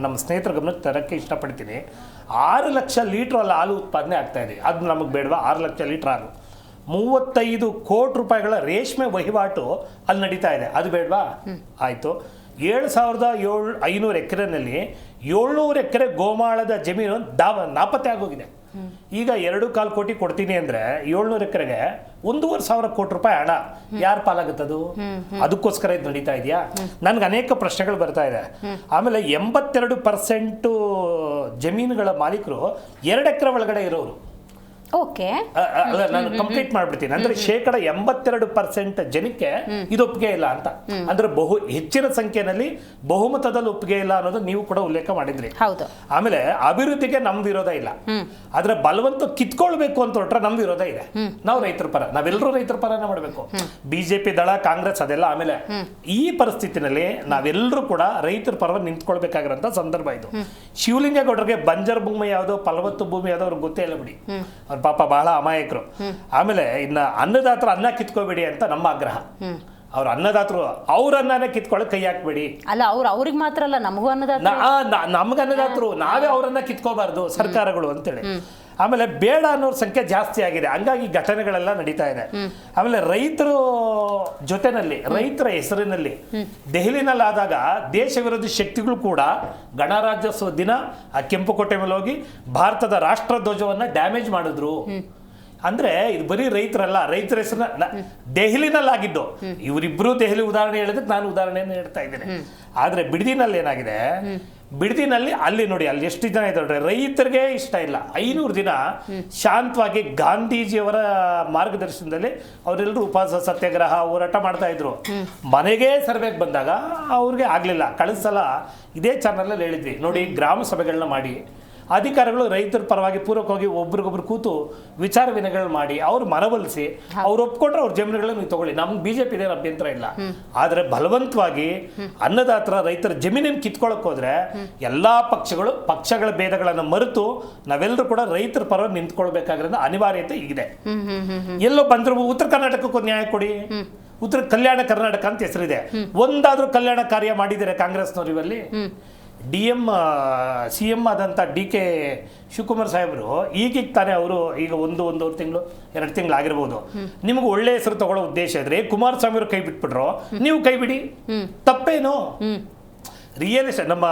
ನಮ್ಮ ಸ್ನೇಹಿತರ ಗಮನಕ್ಕೆ ತರಕ್ಕೆ ಇಷ್ಟಪಡ್ತೀನಿ. 6 ಲಕ್ಷ ಲೀಟ್ರ್ ಅಲ್ಲಿ ಹಾಲು ಉತ್ಪಾದನೆ ಆಗ್ತಾ ಇದೆ. ಅದು ನಮಗೆ ಬೇಡವಾ? 6 ಲಕ್ಷ ಲೀಟ್ರ್ ಹಾಲು. 35 ಕೋಟಿ ರೂಪಾಯಿಗಳ ರೇಷ್ಮೆ ವಹಿವಾಟು ಅಲ್ಲಿ ನಡೀತಾ ಇದೆ. ಅದು ಬೇಡವಾ? ಆಯಿತು. 7,500 ಎಕರೆನಲ್ಲಿ 700 ಎಕರೆ ಗೋಮಾಳದ ಜಮೀನು ನಾಪತ್ತೆ ಆಗೋಗಿದೆ. ಈಗ 2.25 ಕೋಟಿ ಕೊಡ್ತೀನಿ ಅಂದರೆ 700 ಎಕರೆಗೆ 1,500 ಕೋಟಿ ರೂಪಾಯಿ ಹಣ ಯಾರು ಪಾಲಾಗುತ್ತದು? ಅದಕ್ಕೋಸ್ಕರ ಇದು ನಡೀತಾ ಇದೆಯಾ? ನನ್ಗೆ ಅನೇಕ ಪ್ರಶ್ನೆಗಳು ಬರ್ತಾ ಇದೆ. ಆಮೇಲೆ 82% ಜಮೀನುಗಳ ಮಾಲೀಕರು 2 ಎಕರೆ ಒಳಗಡೆ ಇರೋರು. ಓಕೆ, ಅಲ್ಲ, ನಾನು ಕಂಪ್ಲೀಟ್ ಮಾಡ್ಬಿಡ್ತೀನಿ. ಅಂದ್ರೆ 82% ಜನಕ್ಕೆ ಇದು ಒಪ್ಪಿಗೆ ಇಲ್ಲ ಅಂತ. ಅಂದ್ರೆ ಹೆಚ್ಚಿನ ಸಂಖ್ಯೆಯಲ್ಲಿ ಬಹುಮತದಲ್ಲಿ ಒಪ್ಪಿಗೆ ಇಲ್ಲ ಅನ್ನೋದು ನೀವು ಕೂಡ ಉಲ್ಲೇಖ ಮಾಡಿದ್ರಿ. ಆಮೇಲೆ ಅಭಿವೃದ್ಧಿಗೆ ನಮ್ ವಿರೋಧ ಇಲ್ಲ, ಆದ್ರೆ ಬಲವಂತ ಕಿತ್ಕೊಳ್ಬೇಕು ಅಂತ ಹೊರಟ್ರೆ ನಮ್ ವಿರೋಧ ಇದೆ. ನಾವು ರೈತರ ಪರ, ನಾವೆಲ್ಲರೂ ರೈತರ ಪರನೇ ಮಾಡಬೇಕು. BJP ದಳ, ಕಾಂಗ್ರೆಸ್ ಅದೆಲ್ಲ ಆಮೇಲೆ. ಈ ಪರಿಸ್ಥಿತಿನಲ್ಲಿ ನಾವೆಲ್ಲರೂ ಕೂಡ ರೈತರ ಪರವಾಗಿ ನಿಂತ್ಕೊಳ್ಬೇಕಾಗಿರೋಂಥ ಸಂದರ್ಭ ಇದು. ಶಿವಲಿಂಗೇಗೌಡರಿಗೆ ಬಂಜರ್ ಭೂಮಿ ಯಾವ್ದೋ, ಫಲವತ್ತು ಭೂಮಿ ಯಾವ್ದೋ ಅವ್ರಿಗೆ ಗೊತ್ತೇ ಇಲ್ಲ ಬಿಡಿ. ಪಾಪ ಬಹಳ ಅಮಾಯಕರು. ಆಮೇಲೆ ಇನ್ನ ಅನ್ನದಾತರು ಅನ್ನ ಕಿತ್ಕೋಬೇಡಿ ಅಂತ ನಮ್ಮ ಆಗ್ರಹ. ಅವ್ರ ಅನ್ನದಾತರು ಅವ್ರ ಅನ್ನನೇ ಕಿತ್ಕೊಳ್ಳಿ, ಕೈ ಹಾಕ್ಬೇಡಿ. ಅಲ್ಲ, ಅವ್ರಿಗೆ ಮಾತ್ರ ಅಲ್ಲ, ನಮಗೂ ನಮ್ಗೆ ಅನ್ನದಾತರು, ನಾವೇ ಅವ್ರನ್ನ ಕಿತ್ಕೋಬಾರ್ದು ಸರ್ಕಾರಗಳು ಅಂತೇಳಿ. ಆಮೇಲೆ ಬೇಡ ಅನ್ನೋರ ಸಂಖ್ಯೆ ಜಾಸ್ತಿ ಆಗಿದೆ, ಹಂಗಾಗಿ ಘಟನೆಗಳೆಲ್ಲ ನಡೀತಾ ಇದೆ. ಆಮೇಲೆ ರೈತರು ಜೊತೆನಲ್ಲಿ, ರೈತರ ಹೆಸರಿನಲ್ಲಿ ದೆಹಲಿನಲ್ಲಿ ಆದಾಗ ದೇಶ ವಿರೋಧಿ ಶಕ್ತಿಗಳು ಕೂಡ ಗಣರಾಜ್ಯೋತ್ಸವ ದಿನ ಆ ಕೆಂಪುಕೋಟೆ ಮೇಲೆ ಹೋಗಿ ಭಾರತದ ರಾಷ್ಟ್ರ ಧ್ವಜವನ್ನ ಡ್ಯಾಮೇಜ್ ಮಾಡಿದ್ರು. ಅಂದ್ರೆ ಇದು ಬರೀ ರೈತರಲ್ಲ, ರೈತರ ಹೆಸರನ್ನ ದೆಹಲಿನಲ್ಲಿ ಆಗಿದ್ದು. ಇವರಿಬ್ರು ದೆಹಲಿ ಉದಾಹರಣೆ ಹೇಳಿದಕ್ಕೆ ನಾನು ಉದಾಹರಣೆಯನ್ನು ಹೇಳ್ತಾ ಇದ್ದೇನೆ. ಆದ್ರೆ ಬಿಡದಿನಲ್ಲಿ ಏನಾಗಿದೆ, ಬಿಡದಿನಲ್ಲಿ ಅಲ್ಲಿ ನೋಡಿ, ಅಲ್ಲಿ ಎಷ್ಟು ಜನ ಇದ್ದಾರೆ, ರೈತರಿಗೆ ಇಷ್ಟ ಇಲ್ಲ. 500 ದಿನ ಶಾಂತವಾಗಿ ಗಾಂಧೀಜಿಯವರ ಮಾರ್ಗದರ್ಶನದಲ್ಲಿ ಅವರೆಲ್ಲರೂ ಉಪವಾಸ ಸತ್ಯಾಗ್ರಹ ಹೋರಾಟ ಮಾಡ್ತಾ ಇದ್ರು. ಮನೆಗೆ ಸರ್ವೆಗೆ ಬಂದಾಗ ಅವ್ರಿಗೆ ಆಗ್ಲಿಲ್ಲ. ಕಳೆದ ಸಲ ಇದೇ ಚಾನಲಲ್ಲಿ ಹೇಳಿದ್ವಿ ನೋಡಿ, ಗ್ರಾಮ ಸಭೆಗಳನ್ನ ಮಾಡಿ ಅಧಿಕಾರಿಗಳು ರೈತರ ಪರವಾಗಿ ಪೂರಕವಾಗಿ ಒಬ್ರಿಗೊಬ್ರು ಕೂತು ವಿಚಾರ ವಿನಿಮಯಗಳು ಮಾಡಿ ಅವ್ರು ಮನವೊಲಿಸಿ ಅವ್ರು ಒಪ್ಕೊಂಡ್ರೆ ಅವ್ರ ಜಮೀನುಗಳನ್ನ ನೀವು ತಗೊಳ್ಳಿ, ನಮ್ಗೆ BJP ಇದೇನು ಅಭ್ಯಂತರ ಇಲ್ಲ. ಆದ್ರೆ ಬಲವಂತವಾಗಿ ಅನ್ನದಾತರ ರೈತರ ಜಮೀನನ್ನು ಕಿತ್ಕೊಳ್ಳೋಕೆ ಹೋದ್ರೆ ಎಲ್ಲಾ ಪಕ್ಷಗಳ ಭೇದಗಳನ್ನು ಮರೆತು ನಾವೆಲ್ಲರೂ ಕೂಡ ರೈತರ ಪರವಾಗಿ ನಿಂತ್ಕೊಳ್ಬೇಕಾಗಿರೋ ಅನಿವಾರ್ಯತೆ ಇದೆ. ಎಲ್ಲೋ ಬಂದ್ರು ಉತ್ತರ ಕರ್ನಾಟಕಕ್ಕೆ ಒಂದು ನ್ಯಾಯ ಕೊಡಿ, ಉತ್ತರ ಕಲ್ಯಾಣ ಕರ್ನಾಟಕ ಅಂತ ಹೆಸರಿದೆ. ಒಂದಾದ್ರೂ ಕಲ್ಯಾಣ ಕಾರ್ಯ ಮಾಡಿದರೆ ಕಾಂಗ್ರೆಸ್ನವ್ರು ಇವಲ್ಲಿ? CM ಆದಂಥ DK ಶಿವಕುಮಾರ್ ಸಾಹೇಬರು ಈಗೀಗ ತಾನೇ ಅವರು ಈಗ 1-1.5 ತಿಂಗಳು 2 ತಿಂಗಳು ಆಗಿರ್ಬೋದು. ನಿಮ್ಗೆ ಒಳ್ಳೆ ಹೆಸರು ತಗೊಳ್ಳೋ ಉದ್ದೇಶ ಇದ್ರೆ ಕುಮಾರಸ್ವಾಮಿ ಅವರು ಕೈ ಬಿಟ್ಬಿಟ್ರು, ನೀವು ಕೈ ಬಿಡಿ, ತಪ್ಪೇನು? ರಿಯಲ್ ಎಸ್ಟೇಟ್ ನಮ್ಮ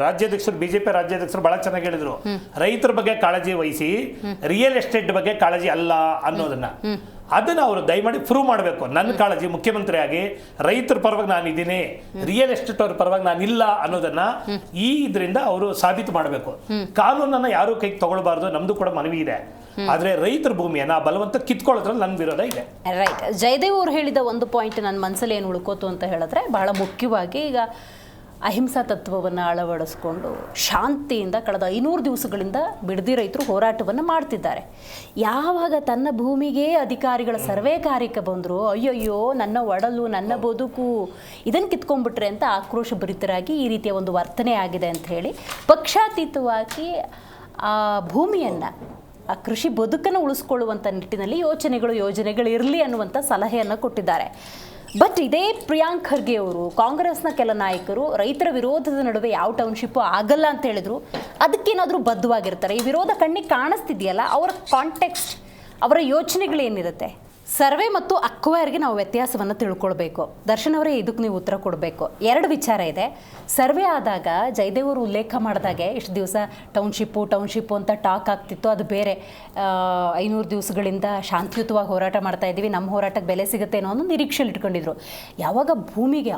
ರಾಜ್ಯಾಧ್ಯಕ್ಷರು ಬಿಜೆಪಿ ರಾಜ್ಯಾಧ್ಯಕ್ಷರು ಬಹಳ ಚೆನ್ನಾಗಿ ಹೇಳಿದ್ರು, ರೈತರ ಬಗ್ಗೆ ಕಾಳಜಿ ವಹಿಸಿ ರಿಯಲ್ ಎಸ್ಟೇಟ್ ಬಗ್ಗೆ ಕಾಳಜಿ ಅಲ್ಲ ಅನ್ನೋದನ್ನ ಅದನ್ನ ಅವರು ದಯಮಾಡಿ ಪ್ರೂವ್ ಮಾಡಬೇಕು. ನನ್ನ ಕಾಳಜಿ ಮುಖ್ಯಮಂತ್ರಿ ಆಗಿ ರೈತರ ಪರವಾಗಿ ನಾನಿದ್ದೀನಿ, ರಿಯಲ್ ಎಸ್ಟೇಟ್ ಅವ್ರ ಪರವಾಗಿ ನಾನಿಲ್ಲ ಅನ್ನೋದನ್ನ ಈ ಇದರಿಂದ ಅವರು ಸಾಬೀತು ಮಾಡಬೇಕು. ಕಾನೂನನ್ನ ಯಾರು ಕೈಗೆ ತಗೊಳ್ಬಾರ್ದು, ನಮ್ದು ಕೂಡ ಮನವಿ ಇದೆ. ಆದ್ರೆ ರೈತರ ಭೂಮಿಯನ್ನ ಬಲವಂತ ಕಿತ್ಕೊಳ್ಳೋದ್ರಲ್ಲಿ ನನ್ನ ವಿರೋಧ ಇದೆ. ರೈಟ್. ಜಯದೇವ್ ಅವ್ರು ಹೇಳಿದ ಒಂದು ಪಾಯಿಂಟ್ ನನ್ನ ಮನಸ್ಸಲ್ಲಿ ಏನು ಉಳ್ಕೋತು ಅಂತ ಹೇಳಿದ್ರೆ, ಬಹಳ ಮುಖ್ಯವಾಗಿ ಈಗ ಅಹಿಂಸಾ ತತ್ವವನ್ನು ಅಳವಡಿಸ್ಕೊಂಡು ಶಾಂತಿಯಿಂದ ಕಳೆದ 500 ದಿವಸಗಳಿಂದ ಬಿಡದಿ ರೈತರು ಹೋರಾಟವನ್ನು ಮಾಡ್ತಿದ್ದಾರೆ. ಯಾವಾಗ ತನ್ನ ಭೂಮಿಗೆ ಅಧಿಕಾರಿಗಳ ಸರ್ವೆ ಕಾರ್ಯಕ್ಕೆ ಬಂದರು, ಅಯ್ಯಯ್ಯೋ ನನ್ನ ಒಡಲು ನನ್ನ ಬದುಕು ಇದನ್ನು ಕಿತ್ಕೊಂಡ್ಬಿಟ್ರೆ ಅಂತ ಆಕ್ರೋಶ ಭರಿತರಾಗಿ ಈ ರೀತಿಯ ಒಂದು ವರ್ತನೆ ಆಗಿದೆ ಅಂತ ಹೇಳಿ ಪಕ್ಷಾತೀತವಾಗಿ ಆ ಭೂಮಿಯನ್ನು, ಆ ಕೃಷಿ ಬದುಕನ್ನು ಉಳಿಸ್ಕೊಳ್ಳುವಂಥ ನಿಟ್ಟಿನಲ್ಲಿ ಯೋಜನೆಗಳು ಇರಲಿ ಅನ್ನುವಂಥ ಸಲಹೆಯನ್ನು ಕೊಟ್ಟಿದ್ದಾರೆ. ಬಟ್ ಇದೇ ಪ್ರಿಯಾಂಕ್ ಖರ್ಗೆ ಅವರು, ಕಾಂಗ್ರೆಸ್ನ ಕೆಲ ನಾಯಕರು ರೈತರ ವಿರೋಧದ ನಡುವೆ ಯಾವ ಟೌನ್ಶಿಪ್ಪು ಆಗಲ್ಲ ಅಂತ ಹೇಳಿದ್ರು, ಅದಕ್ಕೇನಾದರೂ ಬದ್ಧವಾಗಿರ್ತಾರೆ. ಈ ವಿರೋಧ ಕಣ್ಣಿಗೆ ಕಾಣಿಸ್ತಿದೆಯಲ್ಲ, ಅವರ ಕಾಂಟೆಕ್ಸ್ಟ್, ಅವರ ಯೋಚನೆಗಳೇನಿರುತ್ತೆ. ಸರ್ವೆ ಮತ್ತು ಅಕ್ವೈರ್ಗೆ ನಾವು ವ್ಯತ್ಯಾಸವನ್ನು ತಿಳ್ಕೊಳ್ಬೇಕು. ದರ್ಶನ್ ಅವರೇ ಇದಕ್ಕೆ ನೀವು ಉತ್ತರ ಕೊಡಬೇಕು. 2 ವಿಚಾರ ಇದೆ. ಸರ್ವೆ ಆದಾಗ ಜಯದೇವರು ಉಲ್ಲೇಖ ಮಾಡಿದಾಗೆ ಇಷ್ಟು ದಿವಸ ಟೌನ್ಶಿಪ್ಪು ಅಂತ ಟಾಕ್ ಆಗ್ತಿತ್ತು, ಅದು ಬೇರೆ. 500 ದಿವಸಗಳಿಂದ ಶಾಂತಿಯುತವಾಗಿ ಹೋರಾಟ ಮಾಡ್ತಾ ಇದ್ದೀವಿ, ನಮ್ಮ ಹೋರಾಟಕ್ಕೆ ಬೆಲೆ ಸಿಗುತ್ತೇನೋ ಅನ್ನೋ ನಿರೀಕ್ಷೆಯಲ್ಲಿ ಇಟ್ಕೊಂಡಿದ್ರು. ಯಾವಾಗ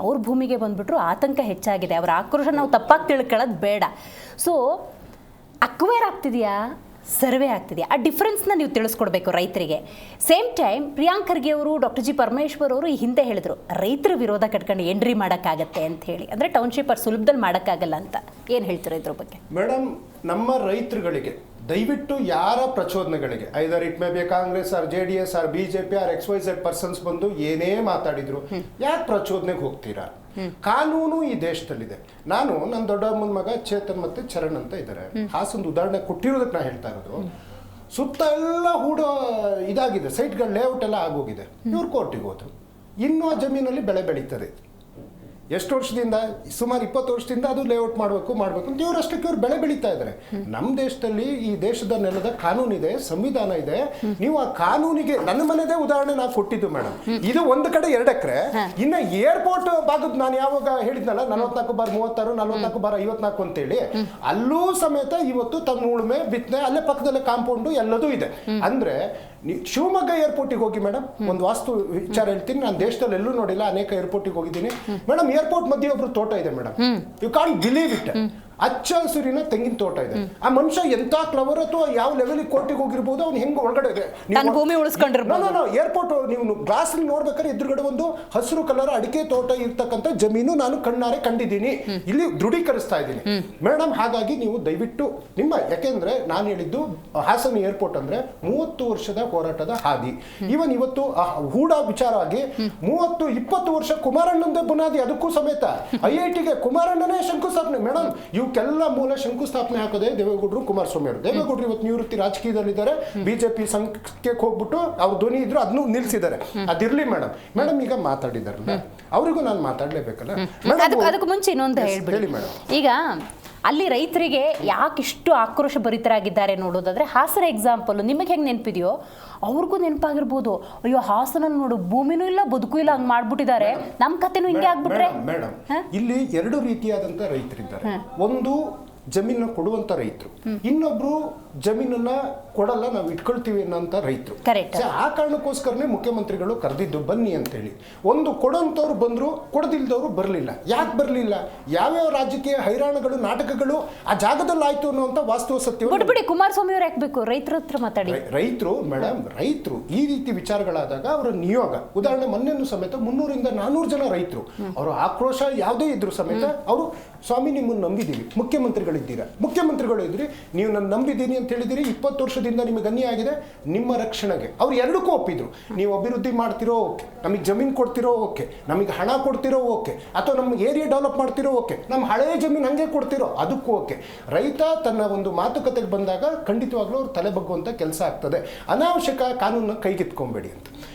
ಅವ್ರ ಭೂಮಿಗೆ ಬಂದುಬಿಟ್ರು ಆತಂಕ ಹೆಚ್ಚಾಗಿದೆ. ಅವರ ಆಕ್ರೋಶ ನಾವು ತಪ್ಪಾಗಿ ತಿಳ್ಕೊಳ್ಳೋದು ಬೇಡ. ಸೊ ಅಕ್ವೈರ್ ಆಗ್ತಿದೆಯಾ, ಸರ್ವೆ ಆಗ್ತಿದೆ, ಆ ಡಿಫ್ರೆನ್ಸ್ನ ನೀವು ತಿಳಿಸ್ಕೊಡ್ಬೇಕು ರೈತರಿಗೆ. ಸೇಮ್ ಟೈಮ್ ಪ್ರಿಯಾಂಕ್ ಖರ್ಗೆ ಅವರು, ಡಾಕ್ಟರ್ ಜಿ ಪರಮೇಶ್ವರ್ ಅವರು ಈ ಹಿಂದೆ ಹೇಳಿದರು, ರೈತರ ವಿರೋಧ ಕಟ್ಕೊಂಡು ಎಂಟ್ರಿ ಮಾಡೋಕ್ಕಾಗತ್ತೆ ಅಂತ ಹೇಳಿ. ಅಂದರೆ ಟೌನ್ಶಿಪ್ ಅವ್ರು ಸುಲಭದಲ್ಲಿ ಮಾಡೋಕ್ಕಾಗಲ್ಲ ಅಂತ. ಏನು ಹೇಳ್ತೀರಾ ಇದ್ರ ಬಗ್ಗೆ? ಮೇಡಮ್, ನಮ್ಮ ರೈತರುಗಳಿಗೆ ದಯವಿಟ್ಟು ಯಾರ ಪ್ರಚೋದನೆಗಳಿಗೆ, either it may be Congress or JDS or BJP or XYZ persons ಬಂದು ಏನೇ ಮಾತಾಡಿದ್ರು ಯಾಕೆ ಪ್ರಚೋದನೆಗೆ ಹೋಗ್ತೀರಾ? ಕಾನೂನು ಈ ದೇಶದಲ್ಲಿದೆ. ನನ್ನ ದೊಡ್ಡಮ್ಮನ ಮಗ ಚೇತನ್ ಮತ್ತೆ ಚರಣ್ ಅಂತ ಇದ್ದಾರೆ. ಹಾಸೊಂದು ಉದಾಹರಣೆ ಕೊಟ್ಟಿರೋದಕ್ಕೆ ನಾ ಹೇಳ್ತಾ ಇರೋದು. ಸುತ್ತ ಎಲ್ಲ ಇದಾಗಿದೆ, ಸೈಟ್ಗಳ ಲೇಔಟ್ ಎಲ್ಲ ಆಗೋಗಿದೆ. ಇವ್ರು ಕೋರ್ಟಿಗೆ ಹೋದ್ರು, ಇನ್ನೂ ಆ ಜಮೀನಲ್ಲಿ ಬೆಳೆ ಬೆಳೀತದೆ. ಎಷ್ಟು ವರ್ಷದಿಂದ, ಸುಮಾರು 20 ವರ್ಷದಿಂದ ಅದು ಲೇಔಟ್ ಮಾಡಬೇಕು ಅಂತ ಇವರಷ್ಟಕ್ಕೆ ಇವ್ರು ಬೆಳೆ ಬೆಳೀತಾ ಇದ್ದಾರೆ. ನಮ್ಮ ದೇಶದಲ್ಲಿ, ಈ ದೇಶದ ನೆಲದ ಕಾನೂನಿದೆ, ಸಂವಿಧಾನ ಇದೆ. ನೀವು ಆ ಕಾನೂನಿಗೆ, ನನ್ನ ಮನೆದೇ ಉದಾಹರಣೆ ನಾವು ಕೊಟ್ಟಿದ್ದು ಮೇಡಮ್. ಇದು ಒಂದು ಕಡೆ 2 ಎಕರೆ, ಇನ್ನು ಏರ್ಪೋರ್ಟ್ ಭಾಗದ ನಾನು ಯಾವಾಗ ಹೇಳಿದ್ನಲ್ಲ 44/36, 44/54 ಅಂತೇಳಿ, ಅಲ್ಲೂ ಸಮೇತ ಇವತ್ತು ತಮ್ಮ ಉಳುಮೆ, ಬಿತ್ತನೆ, ಅಲ್ಲೇ ಪಕ್ಕದಲ್ಲೇ ಕಾಂಪೌಂಡು ಎಲ್ಲದೂ ಇದೆ. ಅಂದ್ರೆ ಶಿವಮೊಗ್ಗ ಏರ್ಪೋರ್ಟಿಗೆ ಹೋಗಿ ಮೇಡಮ್, ಒಂದು ವಾಸ್ತು ವಿಚಾರ ಹೇಳ್ತೀನಿ. ನಾನು ದೇಶದಲ್ಲಿ ಎಲ್ಲೂ ನೋಡಿಲ್ಲ, ಅನೇಕ ಏರ್ಪೋರ್ಟಿಗೆ ಹೋಗಿದ್ದೀನಿ ಮೇಡಮ್. ಏರ್ಪೋರ್ಟ್ ಮಧ್ಯೆ ಒಬ್ರು ತೋಟ ಇದೆ madam. You can't believe it. ಹಚ್ಚ ಹಸಿರಿನ ತೆಂಗಿನ ತೋಟ ಇದೆ. ಆ ಮನುಷ್ಯ ಎಂತ ಕ್ಲವರ್ ಅಥವಾ ಯಾವ ಲೆವೆಲಿಗೆ ಕೋರ್ಟಿಗೆ ಹೋಗಿರ್ಬೋದು, ಅವ್ನು ಹೆಂಗ್ ಒಳಗಡೆ ಭೂಮಿ ಉಳಿಸ್ಕೊಂಡಿರ್ಬೋದು. ಏರ್ಪೋರ್ಟ್ ನೀವು ಗ್ಲಾಸ್ ನೋಡ್ಬೇಕಾದ್ರೆ ಎದುರುಗಡೆ ಒಂದು ಹಸಿರು ಕಲರ್ ಅಡಿಕೆ ತೋಟ ಇರ್ತಕ್ಕಂಥ ಜಮೀನು ನಾನು ಕಣ್ಣಾರೆ ಕಂಡಿದ್ದೀನಿ, ಇಲ್ಲಿ ದೃಢೀಕರಿಸ್ತಾ ಇದ್ದೀನಿ ಮೇಡಮ್. ಹಾಗಾಗಿ ನೀವು ದಯವಿಟ್ಟು ಯಾಕೆಂದ್ರೆ ನಾನು ಹೇಳಿದ್ದು ಹಾಸನ ಏರ್ಪೋರ್ಟ್ ಅಂದ್ರೆ 30 ವರ್ಷದ ಹೋರಾಟದ ಹಾದಿ. ಇವನ್ ಇವತ್ತು ಹೂಡ ವಿಚಾರವಾಗಿ 30-20 ವರ್ಷ ಕುಮಾರಣ್ಣಂದೇ ಬುನಾದಿ. ಅದಕ್ಕೂ ಸಮೇತ IITಗೆ ಕುಮಾರಣ್ಣನೇ ಶಂಕುಸ್ಥಾಪನೆ ಮೇಡಮ್. ಇವಕ್ಕೆಲ್ಲ ಮೂಲ ಶಂಕುಸ್ಥಾಪನೆ ಹಾಕೋದೇ ದೇವೇಗೌಡರು, ಕುಮಾರಸ್ವಾಮಿ ಅವರು. ದೇವೇಗೌಡರು ಇವತ್ತು ನಿವೃತ್ತಿ ರಾಜಕೀಯದಲ್ಲಿದ್ದಾರೆ. BJP ಸಂಖ್ಯೆಗೆ ಹೋಗ್ಬಿಟ್ಟು ಅವ್ರ ಧ್ವನಿ ಇದ್ರು, ಅದನ್ನು ನಿಲ್ಸಿದ್ದಾರೆ. ಅದಿರ್ಲಿ ಮೇಡಮ್. ಈಗ ಮಾತಾಡಿದಾರಲ್ಲ, ಅವರಿಗೂ ನಾನು ಮಾತಾಡ್ಲೇಬೇಕಲ್ಲ. ಅದಕ್ಕೂ ಮುಂಚೆ ಇನ್ನೊಂದು ಹೇಳಿ ಮೇಡಮ್. ಈಗ ಅಲ್ಲಿ ರೈತರಿಗೆ ಯಾಕಿಷ್ಟು ಆಕ್ರೋಶ ಭರಿತರಾಗಿದ್ದಾರೆ ನೋಡೋದಾದ್ರೆ, ಹಾಸನ ಎಕ್ಸಾಂಪಲ್ ನಿಮಗೆ ಹೆಂಗೆ ನೆನಪಿದೆಯೋ ಅವ್ರಿಗೂ ನೆನಪಾಗಿರ್ಬೋದು. ಅಯ್ಯೋ ಹಾಸನ ನೋಡು, ಭೂಮಿನೂ ಇಲ್ಲ ಬದುಕು ಇಲ್ಲ, ಹಂಗೆ ಮಾಡ್ಬಿಟ್ಟಿದ್ದಾರೆ, ನಮ್ಮ ಕಥೆನೂ ಹಿಂಗೆ ಆಗ್ಬಿಟ್ರೆ. ಮೇಡಮ್, ಇಲ್ಲಿ 2 ರೀತಿಯಾದಂಥ ರೈತರಿದ್ದಾರೆ. ಒಂದು ಜಮೀನ ಕೊಡುವಂತ ರೈತರು, ಇನ್ನೊಬ್ರು ಜಮೀನನ್ನ ಕೊಡಲ್ಲ, ನಾವು ಇಟ್ಕೊಳ್ತೀವಿ ಅನ್ನೋಂಥ ರೈತರು. ಆ ಕಾರಣಕ್ಕೋಸ್ಕರನೇ ಮುಖ್ಯಮಂತ್ರಿಗಳು ಕರೆದಿದ್ದು ಬನ್ನಿ ಅಂತೇಳಿ. ಒಂದು ಕೊಡೋಂಥವ್ರು ಬಂದ್ರು, ಕೊಡದಿಲ್ದವ್ರು ಬರಲಿಲ್ಲ. ಯಾಕೆ ಬರಲಿಲ್ಲ? ಯಾವ್ಯಾವ ರಾಜಕೀಯ ಹೈರಾಣಗಳು, ನಾಟಕಗಳು ಆ ಜಾಗದಲ್ಲಿ ಆಯ್ತು ಅನ್ನುವಂಥ ವಾಸ್ತವ ಸತ್ಯ. ಬಿಡಿ, ಕುಮಾರಸ್ವಾಮಿ ಅವ್ರು ಯಾಕಬೇಕು? ರೈತರ ಹತ್ರ ಮಾತಾಡಿ. ರೈತರು ಮೇಡಮ್, ರೈತರು ಈ ರೀತಿ ವಿಚಾರಗಳಾದಾಗ ಅವರ ನಿಯೋಗ, ಉದಾಹರಣೆ ಮೊನ್ನೆನೂ ಸಮೇತ 300-400 ಜನ ರೈತರು, ಅವರ ಆಕ್ರೋಶ ಯಾವುದೇ ಇದ್ರು ಸಮೇತ ಅವರು, ಸ್ವಾಮಿ ನಿಮ್ಮನ್ನು ನಂಬಿದ್ದೀವಿ, ಮುಖ್ಯಮಂತ್ರಿಗಳು ಇದ್ರಿ, ನೀವು ನನ್ನ ನಂಬಿದ್ದೀನಿ ಅಂತ ಹೇಳಿದಿರಿ, 20 ವರ್ಷದಿಂದ ನಿಮಗೆ ಅನ್ಯಾಯ ಆಗಿದೆ, ನಿಮ್ಮ ರಕ್ಷಣೆಗೆ ಅವ್ರು 2ಕ್ಕೂ ಒಪ್ಪಿದ್ರು. ನೀವು ಅಭಿವೃದ್ಧಿ ಮಾಡ್ತಿರೋ ಓಕೆ, ನಮಗೆ ಜಮೀನು ಕೊಡ್ತಿರೋ ಓಕೆ, ನಮಗೆ ಹಣ ಕೊಡ್ತಿರೋ ಓಕೆ, ಅಥವಾ ನಮ್ಮ ಏರಿಯಾ ಡೆವಲಪ್ ಮಾಡ್ತಿರೋ ಓಕೆ, ನಮ್ಮ ಹಳೆಯ ಜಮೀನು ಹಂಗೆ ಕೊಡ್ತಿರೋ ಅದಕ್ಕೂ ಓಕೆ. ರೈತ ತನ್ನ ಒಂದು ಮಾತುಕತೆಗೆ ಬಂದಾಗ ಖಂಡಿತವಾಗ್ಲೂ ಅವ್ರು ತಲೆ ಬಗ್ಗುವಂಥ ಕೆಲಸ ಆಗ್ತದೆ. ಅನಾವಶ್ಯಕ ಕಾನೂನನ್ನ ಕೈಗೆತ್ಕೊಂಬೇಡಿ ಅಂತ.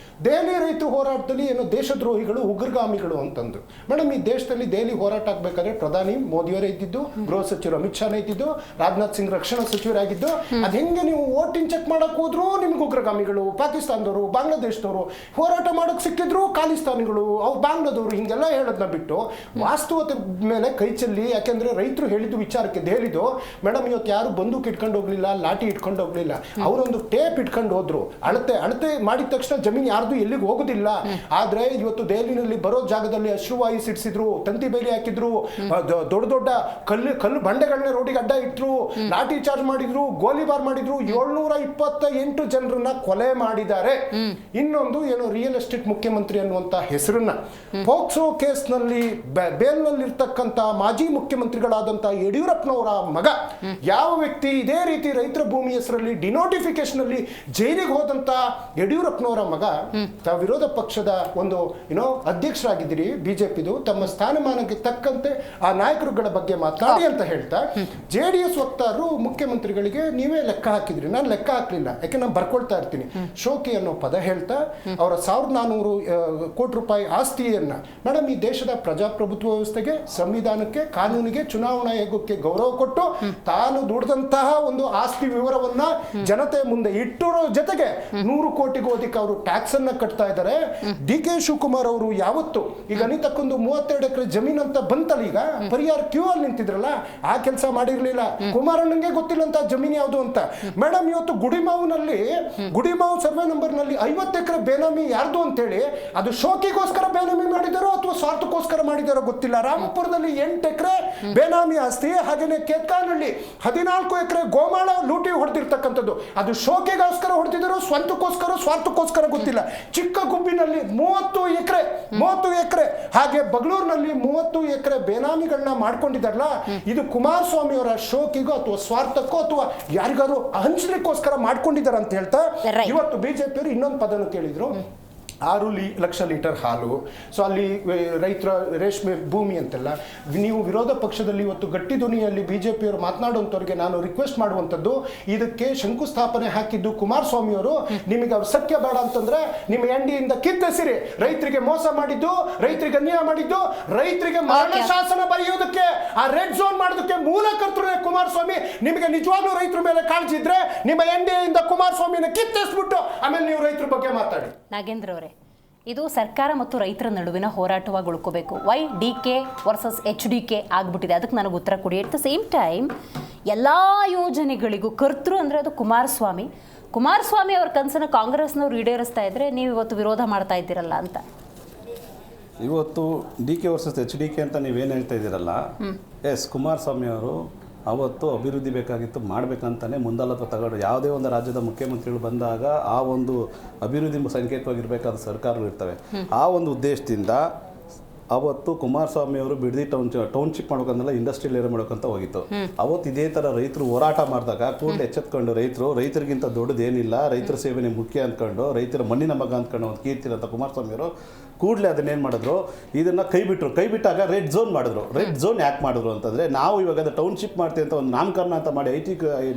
ದೆಹಲಿ ರೈತ ಹೋರಾಟದಲ್ಲಿ ಏನೋ ದೇಶದ್ರೋಹಿಗಳು ಉಗ್ರಗಾಮಿಗಳು ಅಂತಂದ್ರು. ಮೇಡಮ್, ಈ ದೇಶದಲ್ಲಿ ದೆಹಲಿ ಹೋರಾಟ ಆಗ್ಬೇಕಾದ್ರೆ ಪ್ರಧಾನಿ ಮೋದಿಯವರೇ ಇದ್ದಿದ್ದು, ಗೃಹ ಸಚಿವರು ಅಮಿತ್ ಶಾನೇ ಇದ್ದಿದ್ದು, ರಾಜನಾಥ್ ಸಿಂಗ್ ರಕ್ಷಣಾ ಸಚಿವರಾಗಿದ್ದು. ಅದ್ ಹೆಂಗೆ ನೀವು ವೋಟಿಂಗ್ ಚೆಕ್ ಮಾಡಕ್ ಹೋದ್ರು ನಿಮ್ಗೆ ಉಗ್ರಗಾಮಿಗಳು, ಪಾಕಿಸ್ತಾನದವರು, ಬಾಂಗ್ಲಾದೇಶದವರು, ಹೋರಾಟ ಮಾಡಕ್ ಸಿಕ್ಕಿದ್ರು ಖಾಲಿಸ್ತಾನಿಗಳು, ಅವ್ರು ಬಾಂಗ್ಲಾದವರು, ಹಿಂಗೆಲ್ಲ ಹೇಳೋದನ್ನ ಬಿಟ್ಟು ವಾಸ್ತವತೆ ಮೇಲೆ ಕೈ ಚೆಲ್ಲಿ, ಯಾಕೆಂದ್ರೆ ರೈತರು ಹೇಳಿದ್ದು ವಿಚಾರಕ್ಕೆ ದೆಹಲಿದು. ಮೇಡಮ್, ಇವತ್ತು ಯಾರು ಬಂದೂಕ್ ಇಟ್ಕೊಂಡು ಹೋಗ್ಲಿಲ್ಲ, ಲಾಠಿ ಇಟ್ಕೊಂಡು ಹೋಗ್ಲಿಲ್ಲ, ಅವರೊಂದು ಟೇಪ್ ಇಟ್ಕೊಂಡು ಹೋದ್ರು. ಅಳತೆ ಮಾಡಿದ ತಕ್ಷಣ ಜಮೀನು ಯಾರ್ದು ಎಲ್ಲಿಗೆ ಹೋಗುದಿಲ್ಲ. ಆದ್ರೆ ಇವತ್ತು ದೆಹಲಿನಲ್ಲಿ ಬರೋ ಜಾಗದಲ್ಲಿ ಅಶ್ರುವಾಯು ಸಿಡಿಸಿದ್ರು, ತಂತಿ ಬೇಲಿ ಹಾಕಿದ್ರು, ದೊಡ್ಡ ದೊಡ್ಡ ಕಲ್ಲು ಬಂಡೆಗಳನ್ನ ರೋಡಿಗೆ ಅಡ್ಡ ಇಟ್ರು, ಲಾಠಿ ಚಾರ್ಜ್ ಮಾಡಿದ್ರು, ಗೋಲಿಬಾರ್ ಮಾಡಿದ್ರು, 728 ಜನರನ್ನ ಕೊಲೆ ಮಾಡಿದ್ದಾರೆ. ಇನ್ನೊಂದು ಏನೋ ರಿಯಲ್ ಎಸ್ಟೇಟ್ ಮುಖ್ಯಮಂತ್ರಿ ಅನ್ನುವಂತ ಹೆಸರನ್ನ ಪೋಕ್ಸೋ ಕೇಸ್ನಲ್ಲಿ ಬೇಲ್ನಲ್ಲಿರ್ತಕ್ಕಂಥ ಮಾಜಿ ಮುಖ್ಯಮಂತ್ರಿಗಳಾದಂತಹ ಯಡಿಯೂರಪ್ಪನವರ ಮಗ ಯಾವ ವ್ಯಕ್ತಿ ಇದೇ ರೀತಿ ರೈತರ ಭೂಮಿ ಹೆಸರಲ್ಲಿ ಡಿನೋಟಿಫಿಕೇಶನ್ ಅಲ್ಲಿ ಜೈಲಿಗೆ ಹೋದಂತ ಯಡಿಯೂರಪ್ಪನವರ ಮಗ ತಾವು ವಿರೋಧ ಪಕ್ಷದ ಒಂದು ಅಧ್ಯಕ್ಷರಾಗಿದ್ದೀರಿ ಬಿಜೆಪಿದು, ತಮ್ಮ ಸ್ಥಾನಮಾನಕ್ಕೆ ತಕ್ಕಂತೆ ಆ ನಾಯಕರುಗಳ ಬಗ್ಗೆ ಮಾತಾಡಿ ಅಂತ ಹೇಳ್ತಾ JDS ವಕ್ತಾರರು ಮುಖ್ಯಮಂತ್ರಿಗಳಿಗೆ ನೀವೇ ಲೆಕ್ಕ ಹಾಕಿದ್ರಿ. ನಾನು ಲೆಕ್ಕ ಹಾಕ್ಲಿಲ್ಲ, ಯಾಕೆ ನಾನು ಬರ್ಕೊಳ್ತಾ ಇರ್ತೀನಿ. ಶೋಕಿ ಅನ್ನೋ ಪದ ಹೇಳ್ತಾ ಅವರ 1400 ಕೋಟಿ ರೂಪಾಯಿ ಆಸ್ತಿಯನ್ನ, ಮೇಡಮ್, ಈ ದೇಶದ ಪ್ರಜಾಪ್ರಭುತ್ವ ವ್ಯವಸ್ಥೆಗೆ, ಸಂವಿಧಾನಕ್ಕೆ, ಕಾನೂನಿಗೆ, ಚುನಾವಣಾ ಆಯೋಗಕ್ಕೆ ಗೌರವ ಕೊಟ್ಟು ತಾನು ದುಡಿದಂತಹ ಒಂದು ಆಸ್ತಿ ವಿವರವನ್ನ ಜನತೆ ಮುಂದೆ ಇಟ್ಟಿರೋ ಜೊತೆಗೆ 100 ಕೋಟಿಗೂ ಅಧಿಕ ಅವರು ಟ್ಯಾಕ್ಸ್ ಅನ್ನ ಕಟ್ತಾ ಇದ್ದಾರೆ. DK ಶಿವಕುಮಾರ್ ಅವರು ಯಾವತ್ತು ಈಗ ಅನಿತಕ್ಕೊಂದು 32 ಎಕರೆ ಜಮೀನ್ ಅಂತ ಬಂತಲ್ಲ, ಈಗ ಪರಿಹಾರ ಕ್ಯೂ ಅಲ್ಲಿ ನಿಂತಿದ್ರಲ್ಲ, ಆ ಕೆಲಸ ಮಾಡಿರ್ಲಿಲ್ಲ. ಕುಮಾರಣ್ಣಂಗೆ ಗೊತ್ತಿಲ್ಲ ಅಂತ ಜಮೀನು ಯಾವುದು ಅಂತ. ಮೇಡಮ್, ಇವತ್ತು ಗುಡಿಮಾವು ಸರ್ವೆ ನಂಬರ್ ನಲ್ಲಿ 50 ಎಕರೆ ಬೇನಾಮಿ ಯಾರ್ದು ಅಂತೇಳಿ, ಅದು ಶೋಕಿಗೋಸ್ಕರ ಬೇನಾಮಿ ಮಾಡಿದಾರೋ ಅಥವಾ ಸ್ವಾರ್ಥಕ್ಕೋಸ್ಕರ ಮಾಡಿದಾರೋ ಗೊತ್ತಿಲ್ಲ. ರಾಮಪುರದಲ್ಲಿ 8 ಎಕರೆ ಬೇನಾಮಿ ಆಸ್ತಿ, ಹಾಗೇನೆ ಕೇತ್ಕಾನಲ್ಲಿ 14 ಎಕರೆ ಗೋಮಾಳ ಲೂಟಿ ಹೊಡೆದಿರ್ತಕ್ಕಂಥದ್ದು, ಅದು ಶೋಕಿಗೋಸ್ಕರ ಹೊಡೆದಿದ್ದಾರೋ ಸ್ವಾರ್ಥಕ್ಕೋಸ್ಕರ ಗೊತ್ತಿಲ್ಲ. ಚಿಕ್ಕ ಗುಬ್ಬಿನಲ್ಲಿ 30 ಎಕರೆ, ಹಾಗೆ ಬಗಳೂರಿನಲ್ಲಿ 30 ಎಕರೆ ಬೇನಾಮಿಗಳನ್ನ ಮಾಡ್ಕೊಂಡಿದ್ದಾರಲ್ಲ, ಇದು ಕುಮಾರಸ್ವಾಮಿ ಅವರ ಶೋಕಿಗೋ ಅಥವಾ ಸ್ವಾರ್ಥಕ್ಕೋ ಅಥವಾ ಯಾರಿಗಾರು ಹಂಚಲಿಕ್ಕೋಸ್ಕರ ಮಾಡ್ಕೊಂಡಿದ್ದಾರೆ ಅಂತ ಹೇಳ್ತಾ ಇವತ್ತು ಬಿಜೆಪಿಯವರು ಇನ್ನೊಂದು ಪದನ ಕೇಳಿದ್ರು, 6 ಲಕ್ಷ ಲೀಟರ್ ಹಾಲು. ಸೊ ಅಲ್ಲಿ ರೈತರ ರೇಷ್ಮೆ ಭೂಮಿ ಅಂತೆಲ್ಲ. ನೀವು ವಿರೋಧ ಪಕ್ಷದಲ್ಲಿ ಇವತ್ತು ಗಟ್ಟಿ ಧ್ವನಿಯಲ್ಲಿ ಬಿಜೆಪಿಯವರು ಮಾತನಾಡುವಂಥವ್ರಿಗೆ ನಾನು ರಿಕ್ವೆಸ್ಟ್ ಮಾಡುವಂಥದ್ದು, ಇದಕ್ಕೆ ಶಂಕುಸ್ಥಾಪನೆ ಹಾಕಿದ್ದು ಕುಮಾರಸ್ವಾಮಿ ಅವರು. ನಿಮಗೆ ಅವ್ರು ಸತ್ಯ ಬೇಡ ಅಂತಂದ್ರೆ ನಿಮ್ಮ NDಯಿಂದ ಕಿತ್ತೆಸಿರಿ. ರೈತರಿಗೆ ಮೋಸ ಮಾಡಿದ್ದು, ರೈತರಿಗೆ ಅನ್ಯಾಯ ಮಾಡಿದ್ದು, ರೈತರಿಗೆ ಮರಣ ಶಾಸನ ಬರೆಯೋದಕ್ಕೆ, ಆ ರೆಡ್ ಝೋನ್ ಮಾಡೋದಕ್ಕೆ ಮೂಲ ಕರ್ತೃ ಕುಮಾರಸ್ವಾಮಿ. ನಿಮಗೆ ನಿಜವಾಗ್ಲೂ ರೈತರ ಮೇಲೆ ಕಾಳಜಿ ಇದ್ರೆ ನಿಮ್ಮ NDಯಿಂದ ಕುಮಾರಸ್ವಾಮಿನ ಕಿತ್ತೆಸ್ಬಿಟ್ಟು ಆಮೇಲೆ ನೀವು ರೈತರ ಬಗ್ಗೆ ಮಾತಾಡಿ. ನಾಗೇಂದ್ರ ಅವರೇ, ಇದು ಸರ್ಕಾರ ಮತ್ತು ರೈತರ ನಡುವಿನ ಹೋರಾಟವಾಗಿ ಉಳ್ಕೋಬೇಕು. ವೈ DK ವರ್ಸಸ್ HDK ಆಗ್ಬಿಟ್ಟಿದೆ, ಅದಕ್ಕೆ ನನಗೆ ಉತ್ತರ ಕೊಡಿ. ಎಟ್ ದ ಸೇಮ್ ಟೈಮ್ ಎಲ್ಲ ಯೋಜನೆಗಳಿಗೂ ಕರ್ತೃ ಅಂದರೆ ಅದು ಕುಮಾರಸ್ವಾಮಿ ಅವ್ರ ಕನಸನ್ನು ಕಾಂಗ್ರೆಸ್ನವ್ರು ಈಡೇರಿಸ್ತಾ ಇದ್ರೆ ನೀವು ಇವತ್ತು ವಿರೋಧ ಮಾಡ್ತಾ ಇದ್ದೀರಲ್ಲ ಅಂತ. ಇವತ್ತು DK ವರ್ಸಸ್ HDK ಅಂತ ನೀವೇನು ಹೇಳ್ತಾ ಇದ್ದೀರಲ್ಲ, ಎಸ್, ಕುಮಾರಸ್ವಾಮಿ ಅವರು ಅವತ್ತು ಅಭಿವೃದ್ಧಿ ಬೇಕಾಗಿತ್ತು, ಮಾಡಬೇಕಂತಾನೆ ಮುಂದಾಳತ್ವ ತಗೊಂಡು ಯಾವುದೇ ಒಂದು ರಾಜ್ಯದ ಮುಖ್ಯಮಂತ್ರಿಗಳು ಬಂದಾಗ ಆ ಒಂದು ಅಭಿವೃದ್ಧಿ ಸಂಕೇತವಾಗಿರಬೇಕಾದ ಸರ್ಕಾರಗಳು ಇರ್ತವೆ. ಆ ಒಂದು ಉದ್ದೇಶದಿಂದ ಅವತ್ತು ಕುಮಾರಸ್ವಾಮಿ ಅವರು ಬಿಡದಿ ಟೌನ್ಶಿಪ್ ಮಾಡ್ಬೇಕಂದಲ್ಲ, ಇಂಡಸ್ಟ್ರಿಯಲ್ ಏರಿಯಾ ಮಾಡ್ಬೇಕಂತ ಹೋಗಿತ್ತು. ಅವತ್ತು ಇದೇ ಥರ ರೈತರು ಹೋರಾಟ ಮಾಡಿದಾಗ ಕೂಡಲೇ ಎಚ್ಚೆತ್ಕೊಂಡು ರೈತರಿಗಿಂತ ದೊಡ್ಡದೇನಿಲ್ಲ, ರೈತರ ಸೇವೆನೇ ಮುಖ್ಯ ಅಂದ್ಕೊಂಡು, ರೈತರ ಮಣ್ಣಿನ ಮಗ ಅಂದ್ಕೊಂಡು ಒಂದು ಕೀರ್ತಿರಂತ ಕುಮಾರಸ್ವಾಮಿ ಅವರು ಕೂಡಲೇ ಅದನ್ನೇನು ಮಾಡಿದ್ರು, ಇದನ್ನು ಕೈ ಬಿಟ್ಟಾಗ ರೆಡ್ ಝೋನ್ ಮಾಡಿದ್ರು. ರೆಡ್ ಝೋನ್ ಯಾಕೆ ಮಾಡಿದ್ರು ಅಂತಂದರೆ, ನಾವು ಇವಾಗ ಅದು ಟೌನ್ಶಿಪ್ ಮಾಡ್ತೀವಿ ಅಂತ ಒಂದು ನಾಮಕರಣ ಅಂತ ಮಾಡಿ,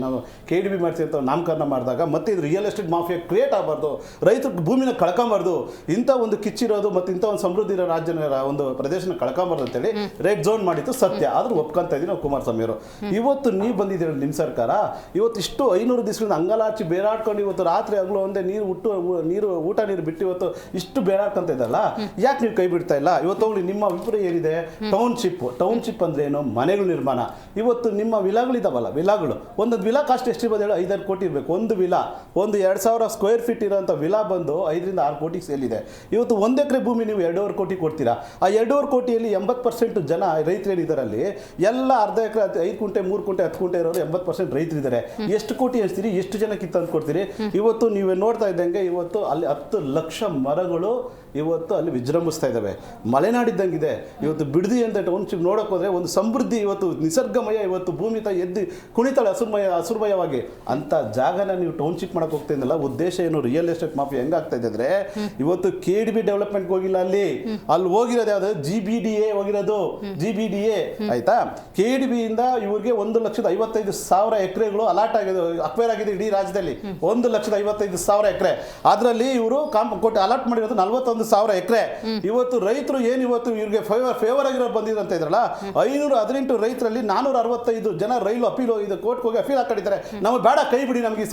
ನಾವು KDB ಮಾಡ್ತೀವಿ ಅಂತ ಒಂದು ನಾಮಕರಣ ಮಾಡಿದಾಗ ಮತ್ತೆ ಇದು ರಿಯಲ್ ಎಸ್ಟೇಟ್ ಮಾಫಿಯಾ ಕ್ರಿಯೇಟ್ ಆಗಬಾರ್ದು, ರೈತರ ಭೂಮಿನ ಕಳ್ಕೊಂಬಾರ್ದು, ಇಂಥ ಒಂದು ಕಿಚ್ಚಿರೋದು ಮತ್ತು ಇಂಥ ಒಂದು ಸಮೃದ್ಧಿ ಇರೋ ರಾಜ್ಯನ ಒಂದು ಪ್ರದೇಶನ ಕಳ್ಕೊಂಬಾರ್ದು ಅಂತೇಳಿ ರೆಡ್ ಝೋನ್ ಮಾಡಿತ್ತು ಸತ್ಯ. ಆದರೂ ಒಪ್ಕೊಂತ ಇದ್ದೀವಿ ನಾವು ಕುಮಾರಸ್ವಾಮಿ ಅವರು. ಇವತ್ತು ನೀವು ಬಂದಿದ್ದೀರ ನಿಮ್ಮ ಸರ್ಕಾರ, ಇವತ್ತು ಇಷ್ಟು 500 ದಿವಸಗಳಿಂದ ಅಂಗಲಾಚಿ ಬೇರಾಡ್ಕೊಂಡು ಇವತ್ತು ರಾತ್ರಿ ಆಗಲೂ ಒಂದೇ ಊಟ ನೀರು ಬಿಟ್ಟು ಇವತ್ತು ಇಷ್ಟು ಬೇರಾಡ್ಕೊಂತ ಇದ್ದಲ್ಲ, ಯಾಕೆ ನೀವು ಕೈ ಬಿಡ್ತಾ ಇಲ್ಲ? ಇವತ್ತು ಹೋಗ್ಲಿ, ನಿಮ್ಮ ಅಭಿಪ್ರಾಯ ಏನಿದೆ? ಟೌನ್ಶಿಪ್ ಅಂದ್ರೆ ಏನು? ಮನೆಗಳು ನಿರ್ಮಾಣ. ಇವತ್ತು ನಿಮ್ಮ ವಿಲಾಗಳಿದಾವಲ್ಲ, ಒಂದೊಂದು ವಿಲಾ ಕಾಸ್ಟ್ ಎಷ್ಟಿರ್ಬೋದು ಹೇಳಿ? 5-6 ಕೋಟಿ ಇರಬೇಕು ಒಂದು ವಿಲಾ. ಒಂದು 2000 ಸ್ಕ್ವೇರ್ ಫೀಟ್ ಇರೋಂಥ ವಿಲಾ ಬಂದು 5ರಿಂದ 6 ಕೋಟಿಗೆ ಸೇಲ್ ಇದೆ. ಇವತ್ತು 1 ಎಕರೆ ಭೂಮಿ ನೀವು 2.5 ಕೋಟಿ ಕೊಡ್ತೀರಾ. ಆ 2.5 ಕೋಟಿಯಲ್ಲಿ 80% ಜನ ರೈತರೇನಿದ್ದಾರಲ್ಲಿ ಎಲ್ಲ ಅರ್ಧ ಎಕರೆ 5 ಕುಂಟೆ 3 ಕುಂಟೆ 10 ಕುಂಟೆ ಇರೋರು 80% ರೈತರಿದ್ದಾರೆ. ಎಷ್ಟು ಕೋಟಿ ಎಷ್ಟಿರಿ, ಎಷ್ಟು ಜನ ಕಿತ್ತಂದು ಕೊಡ್ತೀರಿ? ಇವತ್ತು ನೀವೇ ನೋಡ್ತಾ ಇದ್ದಂಗೆ ಇವತ್ತು ಅಲ್ಲಿ 10 ಲಕ್ಷ ಮರಗಳು ಇವತ್ತು ಅಲ್ಲಿ ವಿಜೃಂಭಿಸ್ತಾ ಇದ್ದಾವೆ. ಮಲೆನಾಡಿದ್ದಂಗಿದೆ. ಇವತ್ತು ಬಿಡದಿ ಅಂತ ಟೌನ್ಶಿಪ್ ನೋಡೋಕೆ ಹೋದರೆ ಒಂದು ಸಮೃದ್ಧಿ, ಇವತ್ತು ನಿಸರ್ಗಮಯ, ಇವತ್ತು ಭೂಮಿ ತಾಯಿ ಎದ್ದು ಕುಣಿತಾಳೆ ಹಸುರ್ಮಯವಾಗಿ. ಅಂಥ ಜಾಗನ ನೀವು ಟೌನ್ಶಿಪ್ ಮಾಡೋಕೆ ಹೋಗ್ತಿದ್ದಲ್ಲ. ಉದ್ದೇಶ ಏನು? ರಿಯಲ್ ಎಸ್ಟೇಟ್ ಮಾಫಿಯಾ ಹೆಂಗಾಗ್ತಾ ಇದೆ ಅಂದರೆ, ಇವತ್ತು KDB ಡೆವಲಪ್ಮೆಂಟ್ಗೆ ಹೋಗಿಲ್ಲ, ಅಲ್ಲಿ ಹೋಗಿರೋದು ಯಾವ್ದು GBDA ಹೋಗಿರೋದು, GBDA ಆಯ್ತಾ. KDB ಇಂದ ಇವ್ರಿಗೆ 1,55,000 ಎಕರೆಗಳು ಅಲಾಟ್ ಆಗಿದೆ, ಅಕ್ವೈರ್ ಆಗಿದೆ ಇಡೀ ರಾಜ್ಯದಲ್ಲಿ 1,55,000 ಎಕರೆ. ಅದರಲ್ಲಿ ಇವರು ಕೊಟ್ಟು ಅಲಾಟ್ ಮಾಡಿರೋದು 41,000 ಎಕರೆ. ಇವತ್ತು ರೈತರು ಏನು ಇವತ್ತು ಇವ್ರಿಗೆ ಫೇವರ್ ಆಗಿರೋ ಬಂದಿರಂತ ಇದ್ರಲ್ಲ, 518 ರೈತರಲ್ಲಿ 465 ಜನ ರೈಲು ಅಪೀಲ್ ಇದು ಕೋರ್ಟ್ ಹೋಗಿ ಅಪೀಲ್ ಹಾಕೊಂಡಿದ್ದಾರೆ. ನಾವು ಬೇಡ ಕೈ ಬಿಡಿ ನಮಗೆ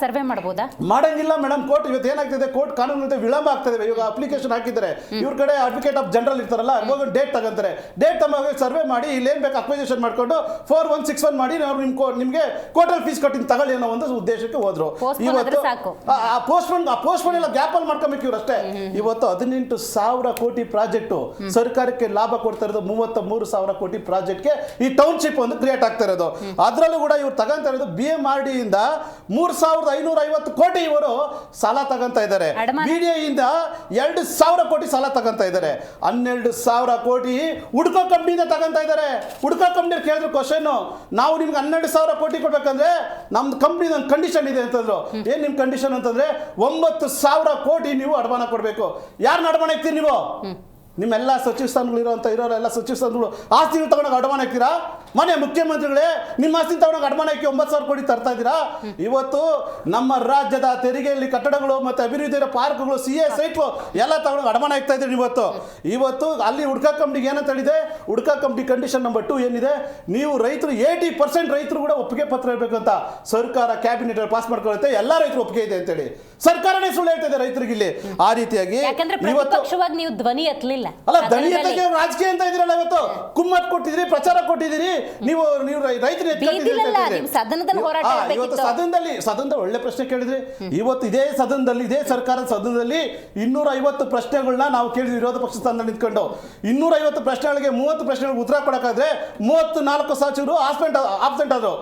ಸರ್ವೆ ಮಾಡಬಹುದಾ? ಮಾಡಂಗಿಲ್ಲ ಮೇಡಮ್. ಕೋರ್ಟ್ ಇವತ್ತು ಏನಾಗ್ತಿದೆ, ಕೋರ್ಟ್ ಕಾನೂನು ಡೇಟ್ ಆಗ್ತದೆ. ಇವಾಗ ಅಪ್ಲಿಕೇಶನ್ ಹಾಕಿದ್ದಾರೆ, ಇವ್ರ ಕಡೆ ಅಡ್ವೊಕೇಟ್ ಆಫ್ ಜನರಲ್ ಇರ್ತಾರಲ್ಲ, ಹೋಗಿ ಡೇಟ್ ತಗೊಂತಾರೆ. ಡೇಟ್ ತಗೊಂಡು ಸರ್ವೆ ಮಾಡಿ ಇಲ್ಲಿ ಏನ್ ಬೇಕು ಅಕ್ವಿಸಿಷನ್ ಮಾಡ್ಕೊಂಡು 4161 ಮಾಡಿ ನಾವು ನಿಮ್ಗೆ ಕೋರ್ಟಲ್ ಫೀಸ್ ಕಟ್ಟಿ ತಗೊಳ್ಳಿ ಅನ್ನೋ ಒಂದು ಉದ್ದೇಶಕ್ಕೆ ಹೋದ್ರು. ಇವತ್ತು ಪೋಸ್ಟ್ಪೋನ್ ಎಲ್ಲ ಗ್ಯಾಪ್ ಅಲ್ಲಿ ಮಾಡ್ಕೊಬೇಕು ಇವ್ರು ಅಷ್ಟೇ. ಇವತ್ತು 18,000 ಕೋಟಿ ಪ್ರಾಜೆಕ್ಟ್ ಸರ್ಕಾರಕ್ಕೆ ಲಾಭ ಕೊಡ್ತಾ ಇರೋದು 33,000 ಕೋಟಿ ಪ್ರಾಜೆಕ್ಟ್ಗೆ ಈ ಟೌನ್ಶಿಪ್ ಒಂದು ಕ್ರಿಯೇಟ್ ಆಗ್ತಾ ಇರೋದು. ಅದರಲ್ಲೂ ಕೂಡ ಇವ್ರು ತಗೊಂತ ಇರೋದು BMRD ಇಂದ 3,550 ಕೋಟಿ ಇವರು ಸಾಲ ತಗೊಂತ ಇದ್ದಾರೆ. BDA ಇಂದ 2,000 ಕೋಟಿ ಸಾಲ ತಗೊಂತ ಇದ್ದಾರೆ. 12,000 ಕೋಟಿ ಹುಡ್ಕೋ ಕಂಪ್ನಿಯಿಂದ ತಗೊಂತ ಇದ್ದಾರೆ. ಹುಡ್ಕೋ ಕಂಪ್ನಿ ಕೇಳಿದ್ರು ಕ್ವಶನ್, ನಾವು ನಿಮ್ಗೆ 12,000 ಕೋಟಿ ಕೊಡ್ಬೇಕಂದ್ರೆ ನಮ್ದು ಕಂಪ್ನಿ ಒಂದು ಕಂಡೀಷನ್ ಇದೆ ಅಂತಂದ್ರು. ಏನ್ ನಿಮ್ ಕಂಡೀಷನ್ ಅಂತಂದ್ರೆ 9,000 ಕೋಟಿ ನೀವು ಅಡಮಾನ ಕೊಡ್ಬೇಕು. ಯಾರನ್ನ ಅಡಮಾನ ಇಕ್ತೀರಿ ನೀವು? ನಿಮ್ಮೆಲ್ಲ ಸಚಿವ ಸ್ಥಾನಗಳು ಇರೋರೆಲ್ಲ ಸಚಿವ ಸ್ಥಾನಗಳು ಆಸ್ತಿಗಳು ತಗೊಂಡಾಗ ಅಡಮಾನ ಹಾಕ್ತೀರಾ? ಮನೆ ಮುಖ್ಯಮಂತ್ರಿಗಳೇ ನಿಮ್ಮ ಆಸ್ತಿ ತಗೊಂಡಾಗ ಅಡಮಾನ ಹಾಕಿ 9,000 ಕೋಟಿ ತರ್ತಾ ಇದ್ದೀರಾ. ಇವತ್ತು ನಮ್ಮ ರಾಜ್ಯದ ತೆರಿಗೆಯಲ್ಲಿ ಕಟ್ಟಡಗಳು ಮತ್ತೆ ಅಭಿವೃದ್ಧಿ ಇರೋ ಪಾರ್ಕ್ಗಳು, CA ಸೈಟ್ಗಳು ಎಲ್ಲ ತಗೊಂಡು ಅಡಮಾನ ಹಾಕ್ತಾ ಇದ್ದೀರಿ. ಇವತ್ತು ಅಲ್ಲಿ ಹುಡ್ಕಾ ಕಂಪ್ನಿಗೆ ಏನಂತ ಹೇಳಿದೆ, ಹುಡ್ಕಾ ಕಂಪ್ನಿ ಕಂಡೀಷನ್ ನಂಬರ್ 2 ಏನಿದೆ, ನೀವು ರೈತರು 80% ರೈತರು ಕೂಡ ಒಪ್ಪಿಗೆ ಪತ್ರ ಇರಬೇಕಂತ ಸರ್ಕಾರ ಕ್ಯಾಬಿನೆಟ್ ಪಾಸ್ ಮಾಡ್ಕೊಳ್ಳುತ್ತೆ. ಎಲ್ಲ ರೈತರು ಒಪ್ಪಿಗೆ ಇದೆ ಅಂತೇಳಿ ಸರ್ಕಾರನೇ ಸುಳ್ಳು ಹೇಳ್ತಿದೆ ರೈತರಿಗೆ ಇಲ್ಲಿ. ಆ ರೀತಿಯಾಗಿ ನೀವು ಧ್ವನಿ ಎತ್ತಲಿಲ್ಲ ಅಲ್ಲ, ಧ್ವನಿ ಎತ್ತಕ್ಕೆ ರಾಜಕೀಯ ಅಂತ ಇದ್ದೀರಲ್ಲ. ಇವತ್ತು ಕುಮ್ಮತ್ ಕೊಟ್ಟಿದ್ದೀರಿ, ಪ್ರಚಾರ ಕೊಟ್ಟಿದ್ದೀರಿ, ನೀವು ರೈತರು ಇವತ್ತು ಸದನದ ಒಳ್ಳೆ ಪ್ರಶ್ನೆ ಕೇಳಿದ್ರಿ. ಇವತ್ತು ಇದೇ ಸದನದಲ್ಲಿ, ಇದೇ ಸರ್ಕಾರದ ಸದನದಲ್ಲಿ 250 ಪ್ರಶ್ನೆಗಳನ್ನ ನಾವು ಕೇಳಿದ್ವಿ ವಿರೋಧ ಪಕ್ಷ ಸ್ಥಾನದಲ್ಲಿ ನಿಂತ್ಕೊಂಡು. 250 ಪ್ರಶ್ನೆಗಳಿಗೆ 30 ಪ್ರಶ್ನೆಗಳಿಗೆ ಉತ್ತರ ಕೊಡಕ್ಕಾದ್ರೆ 34 ಸಚಿವರು ಆಬ್ಸೆಂಟ್ ಆದ್ರು.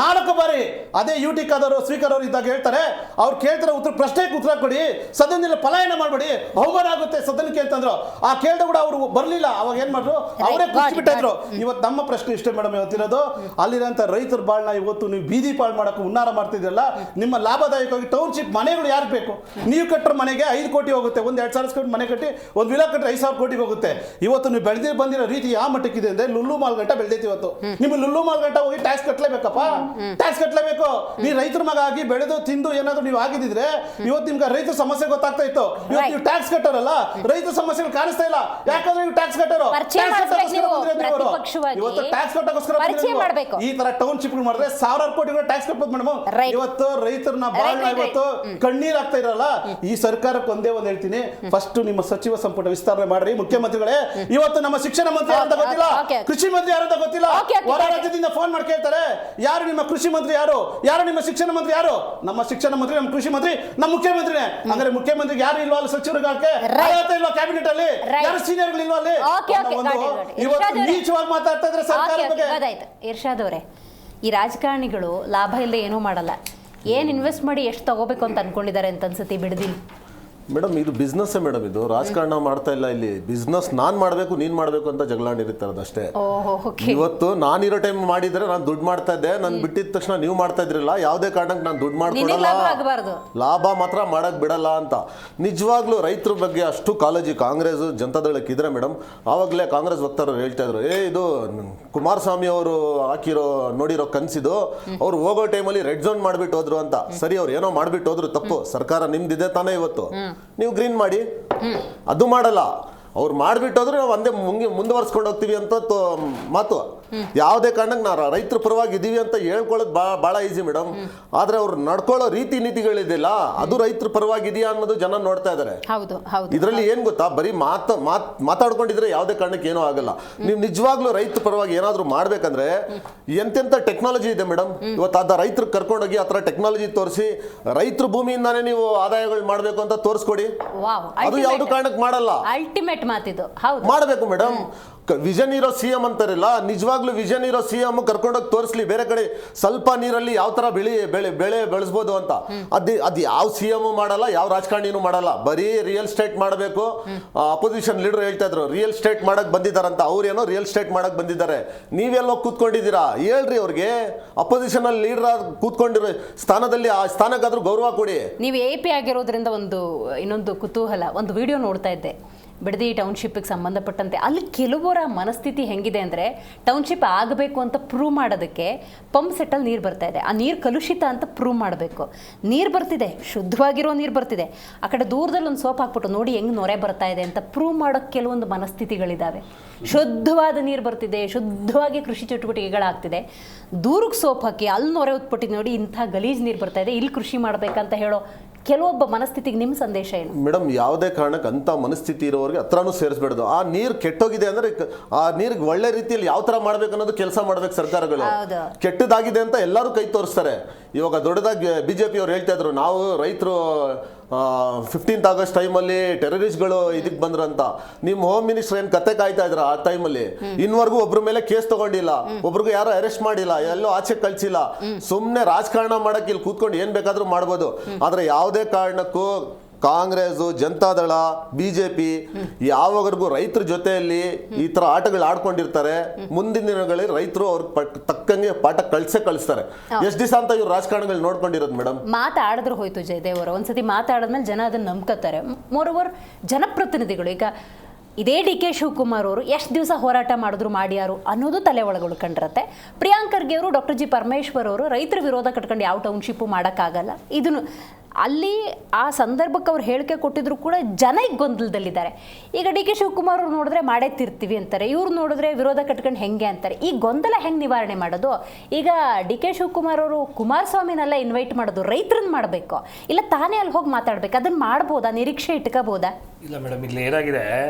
4 ಬಾರಿ ಅದೇ UT ಖಾದರ್ ಸ್ಪೀಕರ್ ಅವರು ಇದ್ದಾಗ ಹೇಳ್ತಾರೆ, ಅವ್ರು ಕೇಳ್ತಾರೆ ಪ್ರಶ್ನೆಗೆ ಉತ್ತರ ಕೊಡಿ, ಸದನದಲ್ಲಿ ಪಲಾಯನ ಮಾಡಬೇಡಿ, ಅವಮಾನ ಆಗುತ್ತೆ ಸದನಕ್ಕೆ ಅಂತಂದ್ರು. ಆ ಕೇಳ್ದ ಕೂಡ ಅವರು ಬರ್ಲಿಲ್ಲ. ಅವಾಗ ಏನ್ ಮಾಡ್ರು, ಅವರೇ ಬಿಟ್ಟಿದ್ರು. ಇವತ್ತು ನಮ್ಮ ಪ್ರಶ್ನೆ ಇಷ್ಟೇ ಮೇಡಮ್, ಇವತ್ತಿರೋದು ಅಲ್ಲಿರಂತ ರೈತರ ಬಾಳ್ನ ಇವತ್ತು ನೀವು ಬೀದಿ ಪಾಳು ಮಾಡಕ್ಕೆ ಹುನ್ನಾರ ಮಾಡ್ತಿದ್ರಲ್ಲ. ನಿಮ್ಮ ಲಾಭದಾಯಕವಾಗಿ ಟೌನ್ಶಿಪ್ ಮನೆಗಳು ಯಾರು ಬೇಕು? ನೀವು ಕಟ್ಟರ ಮನೆಗೆ 5 ಕೋಟಿ ಹೋಗುತ್ತೆ. 2,000 ಸ್ಕ್ವೇರ್ ಮನೆ ಕಟ್ಟಿ ಒಂದು ವಿಲಾ ಕಟ್ಟರೆ 5,000 ಕೋಟಿಗೆ ಹೋಗುತ್ತೆ. ಇವತ್ತು ನೀವು ಬೆಳೆದಿ ಬಂದಿರೋ ರೀತಿ ಯಾವ ಮಟ್ಟಕ್ಕಿದೆ ಅಂದ್ರೆ ಲುಲ್ಲು ಮಾಲ್ ಗಂಟ ಬೆಳೆದೈತಿ. ಇವತ್ತು ನಿಮ್ಮ ಲುಲ್ಲು ಮಾಲ್ ಗಂಟ ಹೋಗಿ ಟ್ಯಾಕ್ಸ್ ಕಟ್ಟಲೇಬೇಕಪ್ಪ, ಟ್ಯಾಕ್ಸ್ ಕಟ್ಟಲೇಬೇಕು. ನೀವು ರೈತರ ಮಗ ಆಗಿ ಬೆಳೆದು ತಿಂದು ಏನಾದ್ರು ನೀವು ಆಗಿದ್ರೆ ಇವತ್ತು ನಿಮ್ಗೆ ರೈತರ ಸಮಸ್ಯೆ ಗೊತ್ತಾಗ್ತಾ ಇತ್ತು. ಇವತ್ತು ನೀವು ಟ್ಯಾಕ್ಸ್ ಕಟ್ಟೋರಲ್ಲ, ರೈತರ ಸಮಸ್ಯೆಗಳು ಕಾಣಿಸ್ತಾ ಇಲ್ಲ. ಯಾಕಂದ್ರೆ ನೀವು ಟ್ಯಾಕ್ಸ್ ಕಟ್ಟೋರು, ಇವತ್ತು ಟ್ಯಾಕ್ಸ್ ಕಟ್ಟೋಸ್ಕರ ಈ ತರ ಟೌನ್ಶಿಪ್ ಮಾಡಿದ್ರೆ 1,000 ಕೋಟಿ ಟ್ಯಾಕ್ಸ್ ಕಟ್ಟಬಹುದು ಮೇಡಮ್. ಇವತ್ತು ರೈತರನ್ನ ಬಾಳ್ನ ಇವತ್ತು ಕಣ್ಣೀರ್ ಆಗ್ತಾ ಇರಲ್ಲ. ಈ ಸರ್ಕಾರಕ್ಕೆ ಒಂದೇ ಒಂದು ಹೇಳ್ತೀನಿ, ಫಸ್ಟ್ ನಿಮ್ಮ ಸಚಿವ ಸಂಪುಟ ವಿಸ್ತರಣೆ ಮಾಡ್ರಿ ಮುಖ್ಯಮಂತ್ರಿಗಳೇ. ಇವತ್ತು ನಮ್ಮ ಶಿಕ್ಷಣ ಮಂತ್ರಿ ಯಾರಂತ ಗೊತ್ತಿಲ್ಲ, ಕೃಷಿ ಮಂತ್ರಿ ಯಾರಂತ ಗೊತ್ತಿಲ್ಲ. ಹೊರ ರಾಜ್ಯದಿಂದ ಫೋನ್ ಮಾಡಿ ಕೇಳ್ತಾರೆ, ಯಾರು ನಿಮ್ಮ ಕೃಷಿ ಮಂತ್ರಿ, ಯಾರು ನಿಮ್ಮ ಶಿಕ್ಷಣ ಮಂತ್ರಿ, ಯಾರು ನಮ್ಮ ಶಿಕ್ಷಣ ಮಂತ್ರಿ, ನಮ್ಮ ಕೃಷಿ ಮಂತ್ರಿ, ನಮ್ಮ ಮುಖ್ಯಮಂತ್ರಿನೇ. ಅಂದ್ರೆ ಮುಖ್ಯಮಂತ್ರಿಗೆ ಯಾರು ಇಲ್ವಾ ಅಲ್ಲಿ ಸಚಿವರಿಗೆ ಇಲ್ವಾ ಕ್ಯಾಬಿನೆಟ್ ಅಲ್ಲಿ, ಯಾರು ಸೀನಿಯರ್ಗಳು ಇಲ್ವಾ ಅಲ್ಲಿ? ಇವತ್ತು ನೀಚವಾಗಿ ಮಾತಾಡ್ತಾ ಇದ್ರೆ ಸರ್ಕಾರ ಬಗ್ಗೆ. ಇರ್ಷಾದ್ ಅವರೇ, ಈ ರಾಜಕಾರಣಿಗಳು ಲಾಭ ಇಲ್ಲದೆ ಏನೂ ಮಾಡಲ್ಲ. ಏನ್ ಇನ್ವೆಸ್ಟ್ ಮಾಡಿ ಎಷ್ಟು ತಗೋಬೇಕು ಅಂತ ಅನ್ಕೊಂಡಿದ್ದಾರೆ ಅಂತ ಅನ್ಸುತ್ತೆ ಬಿಡದಿಲ್ಲ ಮೇಡಮ್. ಇದು ಬಿಸ್ನೆಸ್ ಮೇಡಮ್, ಇದು ರಾಜಕಾರಣ ಮಾಡ್ತಾ ಇಲ್ಲ ಇಲ್ಲಿ. ಬಿಸ್ನೆಸ್ ನಾನ್ ಮಾಡ್ಬೇಕು ನೀನ್ ಮಾಡ್ಬೇಕು ಅಂತ ಜಗಳಾಡಿರ್ತಾರದು ಅಷ್ಟೇ. ಇವತ್ತು ನಾನಿರೋ ಟೈಮ್ ಮಾಡಿದ್ರೆ ನಾನು ದುಡ್ಡು ಮಾಡ್ತಾ ಇದ್ದೆ, ನಾನು ಬಿಟ್ಟಿದ ತಕ್ಷಣ ನೀವು ಮಾಡ್ತಾ ಇದ್ರಿಲ್ಲ. ಯಾವುದೇ ಕಾರಣಕ್ಕೆ ನಾನು ದುಡ್ಡು ಮಾಡ್ಕೊಡಲ್ಲ, ಲಾಭ ಮಾತ್ರ ಮಾಡಕ್ ಬಿಡಲ್ಲ ಅಂತ. ನಿಜವಾಗ್ಲೂ ರೈತರ ಬಗ್ಗೆ ಅಷ್ಟು ಕಾಳಜಿ ಕಾಂಗ್ರೆಸ್ ಜನತಾದಳಕ್ಕೆ ಇದ್ರೆ ಮೇಡಮ್, ಆವಾಗಲೇ ಕಾಂಗ್ರೆಸ್ ವಕ್ತಾರರು ಹೇಳ್ತಾ ಇದ್ರು, ಇದು ಕುಮಾರಸ್ವಾಮಿ ಅವರು ಹಾಕಿರೋ ನೋಡಿರೋ ಕನ್ಸಿದು, ಅವ್ರು ಹೋಗೋ ಟೈಮಲ್ಲಿ ರೆಡ್ ಝೋನ್ ಮಾಡ್ಬಿಟ್ಟು ಹೋದ್ರು ಅಂತ. ಸರಿ, ಅವ್ರು ಏನೋ ಮಾಡ್ಬಿಟ್ಟು ಹೋದ್ರು, ತಪ್ಪು. ಸರ್ಕಾರ ನಿಮ್ದಿದೆ ತಾನೇ, ಇವತ್ತು ನೀವು ಗ್ರೀನ್ ಮಾಡಿ. ಅದು ಮಾಡಲ್ಲ, ಅವ್ರು ಮಾಡಿಬಿಟ್ಟೋದ್ರೆ ನಾವು ಒಂದೇ ಮುಂದುವರ್ಸ್ಕೊಂಡು ಹೋಗ್ತೀವಿ ಅಂತ ಮಾತು. ಯಾವುದೇ ಕಾರಣಕ್ಕೆ ನಾವು ರೈತರ ಪರವಾಗಿ ಇದೀವಿ ಅಂತ ಹೇಳ್ಕೊಳ್ಳೋದು ಭಾಳ ಈಸಿ ಮೇಡಮ್. ಆದ್ರೆ ಅವ್ರು ನಡ್ಕೊಳ್ಳೋ ರೀತಿ ನೀತಿಗಳಿದೆಯಲ್ಲ, ಅದು ರೈತರ ಪರವಾಗಿ ಇದೆಯಾ ಅನ್ನೋದು ಜನ ನೋಡ್ತಾ ಇದ್ದಾರೆ. ಇದರಲ್ಲಿ ಏನ್ ಗೊತ್ತಾ, ಬರೀ ಮಾತಾಡ್ಕೊಂಡಿದ್ರೆ ಯಾವುದೇ ಕಾರಣಕ್ಕೆ ಏನೂ ಆಗಲ್ಲ. ನೀವು ನಿಜವಾಗ್ಲೂ ರೈತರ ಪರವಾಗಿ ಏನಾದ್ರು ಮಾಡ್ಬೇಕಂದ್ರೆ ಎಂತೆಂತ ಟೆಕ್ನಾಲಜಿ ಇದೆ ಮೇಡಮ್. ಇವತ್ತು ಅದ ರೈತರು ಕರ್ಕೊಂಡೋಗಿ ಆ ಥರ ಟೆಕ್ನಾಲಜಿ ತೋರಿಸಿ ರೈತರ ಭೂಮಿಯಿಂದಾನೇ ನೀವು ಆದಾಯಗಳು ಮಾಡ್ಬೇಕು ಅಂತ ತೋರಿಸ್ಕೊಡಿ. ಅದು ಯಾವ್ದು ಕಾರಣಕ್ಕೆ ಮಾಡಲ್ಲ. ಅಲ್ಟಿಮೇಟ್ ಮಾತಿದು ಮಾಡಬೇಕು ಮೇಡಮ್. ವಿಷನ್ ಇರೋ CM ಅಂತಾರಲ್ಲ, ನಿಜವಾಗ್ಲೂ ವಿಷನ್ ಇರೋ CM ಕರ್ಕೊಂಡೋಗಿ ತೋರಿಸ್ಲಿ ಬೇರೆ ಕಡೆ, ಸ್ವಲ್ಪ ನೀರಲ್ಲಿ ಯಾವ ತರ ಬೆಳೆ ಬೆಳೆಸ್ಬೋದು ಅಂತ. ಅದ್ ಯಾವ CM ಮಾಡಲ್ಲ, ಯಾವ ರಾಜಕಾರಣಿನೂ ಮಾಡಲ್ಲ. ಬರೀ ರಿಯಲ್ ಸ್ಟೇಟ್ ಮಾಡಬೇಕು. ಅಪೋಸಿಷನ್ ಲೀಡರ್ ಹೇಳ್ತಾ ಇದ್ರು ರಿಯಲ್ ಸ್ಟೇಟ್ ಮಾಡಕ್ ಬಂದಿದ್ದಾರಂತ. ಅವ್ರೇನೋ ರಿಯಲ್ ಸ್ಟೇಟ್ ಮಾಡಕ್ ಬಂದಿದ್ದಾರೆ. ನೀವೆಲ್ಲೋ ಕೂತ್ಕೊಂಡಿದ್ದೀರಾ? ಹೇಳ್ರಿ ಅವ್ರಿಗೆ. ಅಪೋಸಿಷನ್ ಅಲ್ಲಿ ಲೀಡರ್ ಕೂತ್ಕೊಂಡಿರೋ ಸ್ಥಾನದಲ್ಲಿ ಆ ಸ್ಥಾನಕ್ಕಾದ್ರೂ ಗೌರವ ಕೊಡಿ. ನೀವು AP ಆಗಿರೋದ್ರಿಂದ ಇನ್ನೊಂದು ಕುತೂಹಲ, ಒಂದು ವಿಡಿಯೋ ನೋಡ್ತಾ ಇದ್ದೆ. ಬಿಡದಿ ಟೌನ್ಶಿಪ್ಗೆ ಸಂಬಂಧಪಟ್ಟಂತೆ ಅಲ್ಲಿ ಕೆಲವರ ಮನಸ್ಥಿತಿ ಹೆಂಗಿದೆ ಅಂದರೆ ಟೌನ್ಶಿಪ್ ಆಗಬೇಕು ಅಂತ ಪ್ರೂವ್ ಮಾಡೋದಕ್ಕೆ ಪಂಪ್ ಸೆಟ್ಟಲ್ಲಿ ನೀರು ಬರ್ತಾ ಇದೆ, ಆ ನೀರು ಕಲುಷಿತ ಅಂತ ಪ್ರೂವ್ ಮಾಡಬೇಕು. ನೀರು ಬರ್ತಿದೆ, ಶುದ್ಧವಾಗಿರೋ ನೀರು ಬರ್ತಿದೆ, ಆ ಕಡೆ ದೂರದಲ್ಲಿ ಒಂದು ಸೋಪ್ ಹಾಕ್ಬಿಟ್ಟು ನೋಡಿ ಹೆಂಗೆ ನೊರೆ ಬರ್ತಾ ಇದೆ ಅಂತ ಪ್ರೂವ್ ಮಾಡೋಕ್ಕೆ ಕೆಲವೊಂದು ಮನಸ್ಥಿತಿಗಳಿದ್ದಾವೆ. ಶುದ್ಧವಾದ ನೀರು ಬರ್ತಿದೆ, ಶುದ್ಧವಾಗಿ ಕೃಷಿ ಚಟುವಟಿಕೆಗಳಾಗ್ತಿದೆ, ದೂರಕ್ಕೆ ಸೋಪ್ ಹಾಕಿ ಅಲ್ಲಿ ನೊರೆ ಉತ್ಪಟ್ಟಿ ನೋಡಿ ಇಂಥ ಗಲೀಜು ನೀರು ಬರ್ತಾ ಇದೆ, ಇಲ್ಲಿ ಕೃಷಿ ಮಾಡಬೇಕಂತ ಹೇಳೋ ಕೆಲವೊಬ್ಬ ಮನಸ್ಥಿತಿಗೆ ನಿಮ್ಮ ಸಂದೇಶ ಏನು? ಮೇಡಮ್, ಯಾವುದೇ ಕಾರಣಕ್ಕೆ ಅಂಥ ಮನಸ್ಥಿತಿ ಇರೋರಿಗೆ ಹತ್ರನೂ ಸೇರಿಸ್ಬೇಡ್ದು. ಆ ನೀರು ಕೆಟ್ಟೋಗಿದೆ ಅಂದರೆ ಆ ನೀರಿಗೆ ಒಳ್ಳೆ ರೀತಿಯಲ್ಲಿ ಯಾವ ಥರ ಮಾಡ್ಬೇಕು ಅನ್ನೋದು ಕೆಲಸ ಮಾಡ್ಬೇಕು ಸರ್ಕಾರಗಳು. ಕೆಟ್ಟದಾಗಿದೆ ಅಂತ ಎಲ್ಲರೂ ಕೈ ತೋರಿಸ್ತಾರೆ. ಇವಾಗ ದೊಡ್ಡದಾಗಿ BJP ಅವ್ರು ಹೇಳ್ತಾ ಇದ್ರು, ನಾವು ರೈತರು 15th ಆಗಸ್ಟ್ ಟೈಮಲ್ಲಿ ಟೆರರಿಸ್ಟ್ಗಳು ಇದಕ್ಕೆ ಬಂದ್ರು ಅಂತ. ನಿಮ್ಮ ಹೋಮ್ ಮಿನಿಸ್ಟರ್ ಏನು ಕತೆ ಕಾಯ್ತಾ ಇದ್ರ ಆ ಟೈಮಲ್ಲಿ? ಇನ್ನವರೆಗೂ ಒಬ್ರ ಮೇಲೆ ಕೇಸ್ ತಗೊಂಡಿಲ್ಲ, ಒಬ್ರಿಗೂ ಯಾರು ಅರೆಸ್ಟ್ ಮಾಡಿಲ್ಲ, ಎಲ್ಲೋ ಆಚೆ ಕಳ್ಸಿಲ್ಲ. ಸುಮ್ಮನೆ ರಾಜಕಾರಣ ಮಾಡಕ್ಕೆ ಇಲ್ಲಿ ಕೂತ್ಕೊಂಡು ಏನ್ ಬೇಕಾದ್ರೂ ಮಾಡ್ಬೋದು. ಆದ್ರೆ ಯಾವುದೇ ಕಾರಣಕ್ಕೂ ಕಾಂಗ್ರೆಸ್, ಜನತಾದಳ, BJP ಯಾವಾಗರಿಗೂ ರೈತರ ಜೊತೆಯಲ್ಲಿ ಈ ತರ ಆಟಗಳು ಆಡ್ಕೊಂಡಿರ್ತಾರೆ. ಮುಂದಿನ ದಿನಗಳಲ್ಲಿ ರೈತರು ಅವ್ರ ತಕ್ಕಂಗೆ ಪಾಠ ಕಳಿಸ್ತಾರೆ. ಎಷ್ಟು ದಿವಸ ಅಂತ ಇವ್ರು ರಾಜಕಾರಣಗಳು ನೋಡ್ಕೊಂಡಿರೋದು ಮೇಡಮ್? ಮಾತಾಡಿದ್ರು ಹೋಯ್ತು ಜಯದೇವ್ ಅವರು, ಒಂದ್ಸತಿ ಮಾತಾಡಿದ್ಮೇಲೆ ಜನ ಅದನ್ನ ನಂಬ್ಕೋತಾರೆ. ಮೋರೋವರ್ ಜನಪ್ರತಿನಿಧಿಗಳು, ಈಗ ಇದೇ DK ಶಿವಕುಮಾರ್ ಅವರು ಎಷ್ಟು ದಿವಸ ಹೋರಾಟ ಮಾಡಿದ್ರು ಮಾಡ್ಯಾರು ಅನ್ನೋದು ತಲೆ ಒಳಗೆ ಉಳ್ಕೊಂಡಿರತ್ತೆ. ಪ್ರಿಯಾಂಕ್ ಖರ್ಗೆ ಅವರು, ಡಾಕ್ಟರ್ G ಪರಮೇಶ್ವರ್ ಅವರು ರೈತರ ವಿರೋಧ ಕಟ್ಕೊಂಡು ಯಾವ ಟೌನ್ಶಿಪ್ಪು ಮಾಡೋಕ್ಕಾಗಲ್ಲ. ಇದನ್ನು ಅಲ್ಲಿ ಆ ಸಂದರ್ಭಕ್ಕೆ ಅವ್ರು ಹೇಳಿಕೆ ಕೊಟ್ಟಿದ್ರು ಕೂಡ ಜನ ಈಗ ಗೊಂದಲದಲ್ಲಿದ್ದಾರೆ. ಈಗ DK ಶಿವಕುಮಾರ್ ಅವ್ರು ನೋಡಿದ್ರೆ ಮಾಡೇ ತಿರ್ತೀವಿ ಅಂತಾರೆ, ಇವ್ರು ನೋಡಿದ್ರೆ ವಿರೋಧ ಕಟ್ಕೊಂಡು ಹೆಂಗೆ ಅಂತಾರೆ. ಈ ಗೊಂದಲ ಹೆಂಗೆ ನಿವಾರಣೆ ಮಾಡೋದು? ಈಗ DK ಶಿವಕುಮಾರ್ ಅವರು ಕುಮಾರಸ್ವಾಮಿನೆಲ್ಲ ಇನ್ವೈಟ್ ಮಾಡೋದು ರೈತರನ್ನ ಮಾಡಬೇಕು, ಇಲ್ಲ ತಾನೇ ಅಲ್ಲಿ ಹೋಗಿ ಮಾತಾಡ್ಬೇಕು, ಅದನ್ನ ಮಾಡ್ಬೋದಾ? ನಿರೀಕ್ಷೆ ಇಟ್ಕೋಬೋದಾ? ಇಲ್ಲ ಮೇಡಮ್, ಇಲ್ಲಿ ಏನಾಗಿದೆ,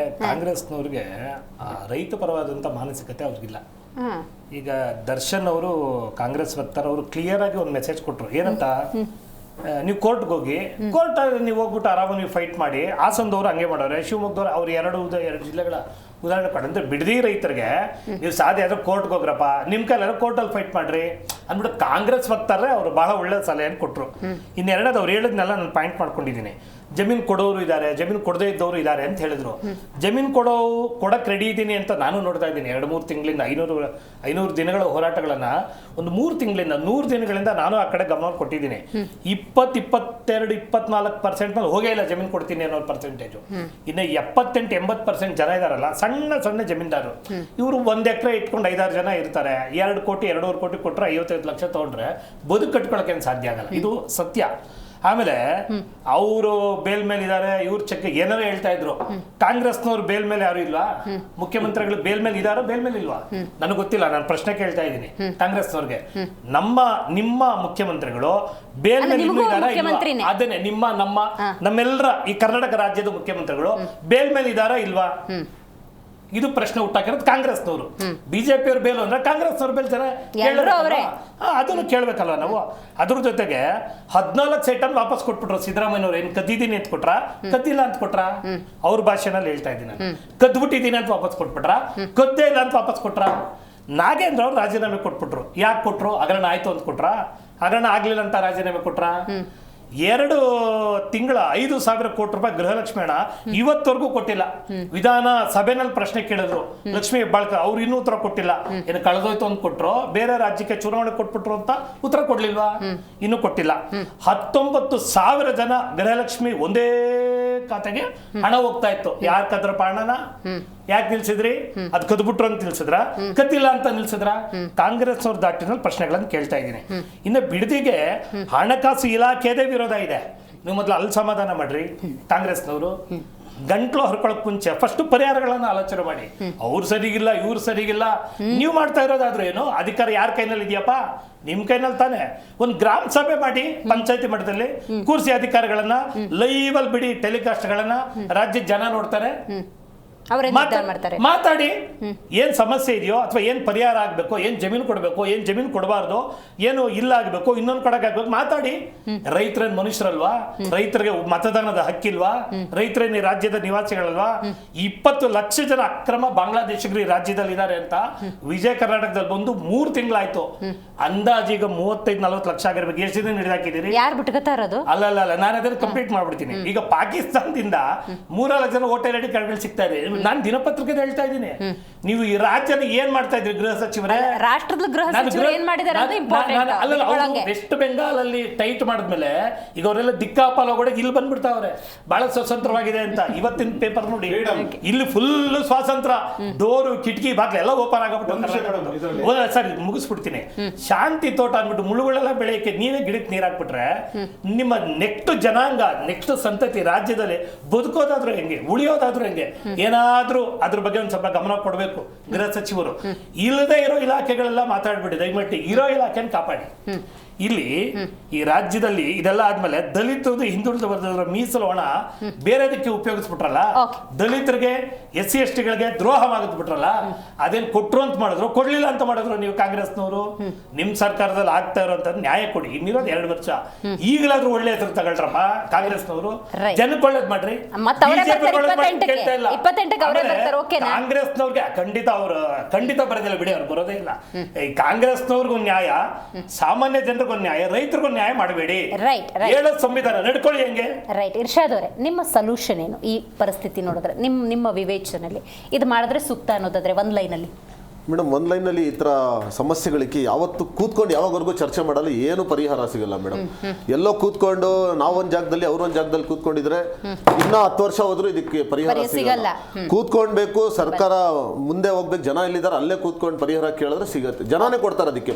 ಕಾಂಗ್ರೆಸ್ನವ್ರಿಗೆ ರೈತ ಪರವಾದಂಥ ಮಾನಸಿಕತೆ ಅವ್ರಿಗಿಲ್ಲ. ಈಗ ದರ್ಶನ್ ಅವರು, ಕಾಂಗ್ರೆಸ್ ವಕ್ತಾರ ಅವರು ಕ್ಲಿಯರ್ ಆಗಿ ಒಂದು ಮೆಸೇಜ್ ಕೊಟ್ಟರು, ಏನಂತ, ನೀವು ಕೋರ್ಟ್ಗೆ ಹೋಗಿ, ಕೋರ್ಟ್ ನೀವು ಹೋಗ್ಬಿಟ್ಟು ಆರಾಮಾಗಿ ನೀವು ಫೈಟ್ ಮಾಡಿ. ಹಾಸನದವ್ರು ಹಂಗೆ ಮಾಡೋರೆ, ಶಿವಮೊಗ್ಗದವ್ರು ಅವ್ರು ಎರಡು ಜಿಲ್ಲೆಗಳ ಉದಾಹರಣೆ ಕೊಟ್ಟಂದ್ರೆ ಬಿಡದಿ ರೈತರಿಗೆ ನೀವು ಸಾಧ್ಯ ಆದ್ರೆ ಕೋರ್ಟ್ಗೆ ಹೋಗ್ರಪ್ಪ, ನಿಮ್ಮ ಕೈಲಾದ್ರೆ ಕೋರ್ಟಲ್ಲಿ ಫೈಟ್ ಮಾಡ್ರಿ ಅಂದ್ಬಿಟ್ಟು ಕಾಂಗ್ರೆಸ್ ವಕ್ತಾರೆ ಅವರು ಬಹಳ ಒಳ್ಳೆ ಸಲಹೆಯನ್ನು ಕೊಟ್ಟರು. ಇನ್ನೆರಡನೇದು ಅವ್ರು ಹೇಳಿದ್ನೆಲ್ಲ ನಾನು ಪಾಯಿಂಟ್ ಮಾಡ್ಕೊಂಡಿದ್ದೀನಿ. ಜಮೀನು ಕೊಡೋರು ಇದ್ದಾರೆ, ಜಮೀನು ಕೊಡದೇ ಇದ್ದವರು ಇದ್ದಾರೆ ಅಂತ ಹೇಳಿದ್ರು. ಜಮೀನು ಕೊಡಕ್ಕೆ ರೆಡಿ ಇದ್ದೀನಿ ಅಂತ ನಾನು ನೋಡ್ತಾ ಇದ್ದೀನಿ. 2-3 ತಿಂಗಳಿಂದ 500 ದಿನಗಳ ಹೋರಾಟಗಳನ್ನು ಒಂದು 3 ತಿಂಗಳಿಂದ 100 ದಿನಗಳಿಂದ ನಾನು ಆ ಕಡೆ ಗಮನ ಕೊಟ್ಟಿದ್ದೀನಿ. 20-22-24% ಮೇಲೆ ಹೋಗೇ ಇಲ್ಲ ಜಮೀನು ಕೊಡ್ತೀನಿ ಅನ್ನೋ ಪರ್ಸೆಂಟೇಜು. ಇನ್ನು 78-80% ಜನ ಇದಾರಲ್ಲ, ಸಣ್ಣ ಜಮೀನ್ದಾರರು, ಇವರು 1 ಎಕರೆ ಇಟ್ಕೊಂಡು 5-6 ಜನ ಇರ್ತಾರೆ. 2 ಕೋಟಿ 2.5 ಕೋಟಿ ಕೊಟ್ಟರೆ 55 ಲಕ್ಷ ತಗೊಂಡ್ರೆ ಬದುಕು ಕಟ್ಕೊಳಕ್ಕೆ ಸಾಧ್ಯ ಆಗಲ್ಲ. ಇದು ಸತ್ಯ. ಆಮೇಲೆ ಅವರು ಬೇಲ್ ಮೇಲೆ ಇದ್ದಾರೆ, ಇವ್ರ ಚೆಕ್ ಏನಾರು ಹೇಳ್ತಾ ಇದ್ರು. ಕಾಂಗ್ರೆಸ್ನವ್ರು ಬೇಲ್ ಮೇಲೆ ಯಾರು ಇಲ್ವಾ? ಮುಖ್ಯಮಂತ್ರಿಗಳು ಬೇಲ್ ಮೇಲೆ ಇದಾರೋ ಬೇಲ್ ಮೇಲೆ ಇಲ್ವಾ ನನಗೆ ಗೊತ್ತಿಲ್ಲ. ನಾನು ಪ್ರಶ್ನೆ ಕೇಳ್ತಾ ಇದ್ದೀನಿ ಕಾಂಗ್ರೆಸ್ನವ್ರಿಗೆ. ನಿಮ್ಮ ಮುಖ್ಯಮಂತ್ರಿಗಳು ಬೇಲ್ ಮೇಲೆ ಇದಾರಾ? ಅದನ್ನೇ ನಮ್ಮೆಲ್ಲರ ಈ ಕರ್ನಾಟಕ ರಾಜ್ಯದ ಮುಖ್ಯಮಂತ್ರಿಗಳು ಬೇಲ್ ಮೇಲೆ ಇದಾರಾ ಇಲ್ವಾ? ಇದು ಪ್ರಶ್ನೆ ಹುಟ್ಟಾಕಿರೋದು ಕಾಂಗ್ರೆಸ್ನವರು. BJP ಅವ್ರ ಬೇಲು ಅಂದ್ರೆ ಕಾಂಗ್ರೆಸ್ನವ್ರ ಬೇಲ್ ಜನ ಅದನ್ನು ಕೇಳ್ಬೇಕಲ್ವ ನಾವು. ಅದ್ರ ಜೊತೆಗೆ 14 ಸೈಟನ್ನು ವಾಪಸ್ ಕೊಟ್ಬಿಟ್ರು ಸಿದ್ದರಾಮಯ್ಯವ್ರು. ಏನ್ ಕದ್ದಿದ್ದೀನಿ ಅಂತ ಕೊಟ್ರ, ಕದ್ದಿಲ್ಲ ಅಂತ ಕೊಟ್ರ? ಅವ್ರ ಭಾಷೆನಲ್ಲಿ ಹೇಳ್ತಾ ಇದ್ದೀನಿ, ಕದ್ಬಿಟ್ಟಿದ್ದೀನಿ ಅಂತ ವಾಪಸ್ ಕೊಟ್ಬಿಟ್ರ, ಕದ್ದೇ ಇಲ್ಲ ಅಂತ ವಾಪಸ್ ಕೊಟ್ರ? ನಾಗೇಂದ್ರ ಅವ್ರು ರಾಜೀನಾಮೆ ಕೊಟ್ಬಿಟ್ರು. ಯಾಕೆ ಕೊಟ್ರು? ಹಗರಣ ಆಯ್ತು ಅಂತ ಕೊಟ್ರ? ಹಗರಣ ಆಗ್ಲಿಲ್ಲ ಅಂತ ರಾಜೀನಾಮೆ ಕೊಟ್ರ? 2 ತಿಂಗಳ 5,000 ಕೋಟಿ ರೂಪಾಯಿ ಗೃಹಲಕ್ಷ್ಮಿ ಹಣ ಇವತ್ತವರೆಗೂ ಕೊಟ್ಟಿಲ್ಲ. ವಿಧಾನ ಸಭೆನಲ್ಲಿ ಪ್ರಶ್ನೆ ಕೇಳಿದ್ರು ಲಕ್ಷ್ಮೀ ಹೆಬ್ಬಾಳ್ಕರ್, ಅವ್ರು ಇನ್ನೂ ಉತ್ತರ ಕೊಟ್ಟಿಲ್ಲ. ಏನು ಕಳೆದೋಯ್ತು ಅಂತ ಕೊಟ್ರು, ಬೇರೆ ರಾಜ್ಯಕ್ಕೆ ಚುನಾವಣೆ ಕೊಟ್ಬಿಟ್ರು ಅಂತ ಉತ್ತರ ಕೊಡ್ಲಿಲ್ವಾ? ಇನ್ನೂ ಕೊಟ್ಟಿಲ್ಲ. 19,000 ಜನ ಗೃಹಲಕ್ಷ್ಮಿ ಒಂದೇ ಖಾತೆಗೆ ಹಣ ಹೋಗ್ತಾ ಇತ್ತು. ಯಾರು ಕದ್ರಪ್ಪ ಹಣನ? ಯಾಕೆ ನಿಲ್ಸಿದ್ರಿ? ಅದ್ ಕದ್ಬಿಟ್ರು ಅಂತ ನಿಲ್ಸಿದ್ರ, ಕದ್ದಿಲ್ಲ ಅಂತ ನಿಲ್ಸಿದ್ರ? ಕಾಂಗ್ರೆಸ್ ಅವ್ರ ದಾಟಿನಲ್ಲಿ ಪ್ರಶ್ನೆಗಳನ್ನು ಕೇಳ್ತಾ ಇದ್ದೀನಿ. ಇನ್ನು ಬಿಡದಿಗೆ ಹಣಕಾಸು ಇಲಾಖೆದೇ ವಿರೋಧ ಇದೆ. ನೀವು ಮೊದಲು ಅಲ್ಲಿ ಸಮಾಧಾನ ಮಾಡ್ರಿ ಕಾಂಗ್ರೆಸ್ನವರು. ಗಂಟ್ಲು ಹರ್ಕೊಳಕ್ ಮುಂಚೆ ಫಸ್ಟ್ ಪರಿಹಾರಗಳನ್ನ ಆಲೋಚನೆ ಮಾಡಿ. ಅವ್ರು ಸರಿಗಿಲ್ಲ, ಇವ್ರು ಸರಿಗಿಲ್ಲ. ನೀವು ಮಾಡ್ತಾ ಇರೋದಾದ್ರೂ ಏನು? ಅಧಿಕಾರ ಯಾರ ಕೈನಲ್ಲಿ ಇದೆಯಪ್ಪ? ನಿಮ್ ಕೈನಲ್ಲಿ ತಾನೆ. ಒಂದು ಗ್ರಾಮ ಸಭೆ ಮಾಡಿ ಪಂಚಾಯತಿ ಮಟ್ಟದಲ್ಲಿ ಕೂರಿಸಿ ಅಧಿಕಾರಿಗಳನ್ನ, ಲೈವ್ ಅಲ್ಲಿ ಬಿಡಿ ಟೆಲಿಕಾಸ್ಟ್ಗಳನ್ನ, ರಾಜ್ಯದ ಜನ ನೋಡ್ತಾರೆ. ಮಾತಾಡಿ, ಏನ್ ಸಮಸ್ಯೆ ಇದೆಯೋ ಅಥವಾ ಏನ್ ಪರಿಹಾರ ಆಗ್ಬೇಕು, ಏನ್ ಜಮೀನು ಕೊಡ್ಬೇಕು, ಏನ್ ಜಮೀನು ಕೊಡಬಾರ್ದು, ಏನು ಇಲ್ಲ ಆಗ್ಬೇಕು, ಇನ್ನೊಂದು ಕಡೆಗೆ ಆಗ್ಬೇಕು, ಮಾತಾಡಿ. ರೈತರೇನ್ ಮನುಷ್ಯರಲ್ವಾ? ರೈತರಿಗೆ ಮತದಾನದ ಹಕ್ಕಿಲ್ವಾ? ರೈತರೇನ್ ಈ ರಾಜ್ಯದ ನಿವಾಸಿಗಳಲ್ವಾ? 20 ಲಕ್ಷ ಜನ ಅಕ್ರಮ ಬಾಂಗ್ಲಾದೇಶಿಗರು ಈ ರಾಜ್ಯದಲ್ಲಿ ಇದ್ದಾರೆ ಅಂತ ವಿಜಯ ಕರ್ನಾಟಕದಲ್ಲಿ ಬಂದು 3 ತಿಂಗಳಾಯ್ತು. ಅಂದಾಜೀಗ 35-40 ಲಕ್ಷ ಆಗಿರ್ಬೇಕು. ಎಷ್ಟು ದಿನ ಹಿಡಿದಾಕಿದ್ದೀರಿ? ಯಾರು ಬಿಟ್ಕೋತಾ ಇರೋದು? ಅಲ್ಲ, ನಾನು ಅದನ್ನ ಕಂಪ್ಲೀಟ್ ಮಾಡ್ಬಿಡ್ತೀನಿ. ಈಗ ಪಾಕಿಸ್ತಾನದಿಂದ 3 ಜನ ವೋಟರ್ ಐಡಿ ಕಾರ್ಡ್ಗಳು ಸಿಗ್ತಾ ಇದೆ. ನಾನು ದಿನಪತ್ರಿಕೆದ ಹೇಳ್ತಾ ಇದ್ದೀನಿ. ನೀವು ಈ ರಾಜ್ಯದ ಏನ್ ಮಾಡ್ತಾ ಇದ್ರಿ ಗೃಹ ಸಚಿವರೇ? ರಾಷ್ಟ್ರದ ಗೃಹ ಸಚಿವರು ಏನ್ ಮಾಡಿದ್ದಾರೆ ಅಂತ ಇಂಪಾರ್ಟೆಂಟ್. ವೆಸ್ಟ್ ಬೆಂಗಾಲ್ ಅಲ್ಲಿ ಟೈಟ್ ಮಾಡಿದ್ಮೇಲೆ ಈಗ ಅವರೆಲ್ಲ ದಿಕ್ಕಾಪಾಲೋಗಡೆ ಇಲ್ಲಿ ಬಂದ್ಬಿಡ್ತಾವ್ರೆ ಬಹಳ ಸ್ವತಂತ್ರವಾಗಿದೆ ಅಂತ. ಇವತ್ತಿನ ಪೇಪರ್ ನೋಡಿ, ಇಲ್ಲಿ ಫುಲ್ ಸ್ವಾತಂತ್ರ್ಯ, ಡೋರು ಕಿಟಕಿ ಬಾಗ್ಲ ಎಲ್ಲ ಓಪನ್ ಆಗಬಿಟ್ಟು. ಸರಿ ಮುಗಿಸ್ಬಿಡ್ತೀನಿ. ಶಾಂತಿ ತೋಟ ಅಂದ್ಬಿಟ್ಟು ಮುಳುಗಳೆಲ್ಲ ಬೆಳೆಯಕ್ಕೆ ನೀವೇ ಗಿಡಕ್ಕೆ ನೀರ್ ಹಾಕ್ಬಿಟ್ರೆ ನಿಮ್ಮ ನೆಕ್ಸ್ಟ್ ಜನಾಂಗ, ನೆಕ್ಸ್ಟ್ ಸಂತತಿ ರಾಜ್ಯದಲ್ಲಿ ಬದುಕೋದಾದ್ರೂ ಹೆಂಗೆ, ಉಳಿಯೋದಾದ್ರೂ ಹೆಂಗೆ? ಏನಾದ್ರೂ ಅದ್ರ ಬಗ್ಗೆ ಒಂದ್ ಸ್ವಲ್ಪ ಗಮನ ಕೊಡ್ಬೇಕು ಗೃಹ ಸಚಿವರು. ಇಲ್ಲದೆ ಇರೋ ಇಲಾಖೆಗಳೆಲ್ಲ ಮಾತಾಡ್ಬಿಡಿ, ದಯವಿಟ್ಟು ಇರೋ ಇಲಾಖೆನ ಕಾಪಾಡಿ. ಇಲ್ಲಿ ಈ ರಾಜ್ಯದಲ್ಲಿ ಇದೆಲ್ಲ ಆದ್ಮೇಲೆ ದಲಿತರದು ಹಿಂದುಳಿದ ವರ್ಗದವರ ಮೀಸಲು ಹಣ ಬೇರೆದಕ್ಕೆ ಉಪಯೋಗಿಸ್ಬಿಟ್ರಲ್ಲ, ದಲಿತರಿಗೆ SC/ST ಗಳಿಗೆ ದ್ರೋಹ ಮಾಡಿದ್ಬಿಟ್ರಲ್ಲ, ಅದೇನ್ ಕೊಟ್ರು ಅಂತ ಮಾಡಿದ್ರು, ಕೊಡ್ಲಿಲ್ಲ ಅಂತ ಮಾಡಿದ್ರು ನೀವು ಕಾಂಗ್ರೆಸ್ನವರು. ನಿಮ್ ಸರ್ಕಾರದಲ್ಲಿ ಆಗ್ತಾ ಇರೋಂಥದ್ದು ನ್ಯಾಯ ಕೊಡಿ. ಇನ್ನಿರೋದು 2 ವರ್ಷ, ಈಗಲಾದ್ರೂ ಒಳ್ಳೆ ಹೆಸರು ತಗೊಳ್ರಪ್ಪ ಕಾಂಗ್ರೆಸ್ನವರು. ಜನಕ್ಕೆ ಒಳ್ಳೇದ್ ಮಾಡ್ರಿ. ಕಾಂಗ್ರೆಸ್ನವ್ರಿಗೆ ಖಂಡಿತ ಬರೋದಿಲ್ಲ ಬಿಡಿ, ಅವ್ರು ಬರೋದೇ ಇಲ್ಲ. ಈ ಕಾಂಗ್ರೆಸ್ನವ್ರಿಗೂ ನ್ಯಾಯ, ಸಾಮಾನ್ಯ ಜನರಿಗೂ ನ್ಯಾಯ, ರೈತರಿಗೂ ನ್ಯಾಯ ಮಾಡಬೇಡಿ. ಹೇಳೋ ಸಂವಿಧಾನ ನಡ್ಕೊಳ್ಳಿ ಹೆಂಗೆ. ರೈಟ್. ಇರ್ಷಾದ್ ಅವರೇ, ನಿಮ್ಮ ಸೊಲ್ಯೂಷನ್ ಏನು ಈ ಪರಿಸ್ಥಿತಿ ನೋಡಿದ್ರೆ, ನಿಮ್ಮ ವಿವೇಚನೆಯಲ್ಲಿ ಇದು ಮಾಡಿದ್ರೆ ಸೂಕ್ತ ಅನ್ನೋದಾದ್ರೆ ಒಂದ್ ಲೈನಲ್ಲಿ? ಮೇಡಮ್, ಒಂದು ಲೈನಲ್ಲಿ ಈ ಥರ ಸಮಸ್ಯೆಗಳಿಗೆ ಯಾವತ್ತು ಕೂತ್ಕೊಂಡು ಯಾವಾಗವರೆಗೂ ಚರ್ಚೆ ಮಾಡಲು ಏನು ಪರಿಹಾರ ಸಿಗಲ್ಲ ಮೇಡಮ್. ಎಲ್ಲೋ ಕೂತ್ಕೊಂಡು ನಾವೊಂದು ಜಾಗದಲ್ಲಿ ಅವ್ರೊಂದು ಜಾಗದಲ್ಲಿ ಕೂತ್ಕೊಂಡಿದ್ರೆ ಇನ್ನೂ 10 ವರ್ಷ ಹೋದ್ರೂ ಇದಕ್ಕೆ ಪರಿಹಾರ ಸಿಗಲ್ಲ. ಕೂತ್ಕೊಳ್ಬೇಕು, ಸರ್ಕಾರ ಮುಂದೆ ಹೋಗ್ಬೇಕು, ಜನ ಎಲ್ಲಿದ್ದಾರೆ ಅಲ್ಲೇ ಕೂತ್ಕೊಂಡು ಪರಿಹಾರ ಕೇಳಿದ್ರೆ ಸಿಗತ್ತೆ, ಜನನೇ ಕೊಡ್ತಾರೆ ಅದಕ್ಕೆ.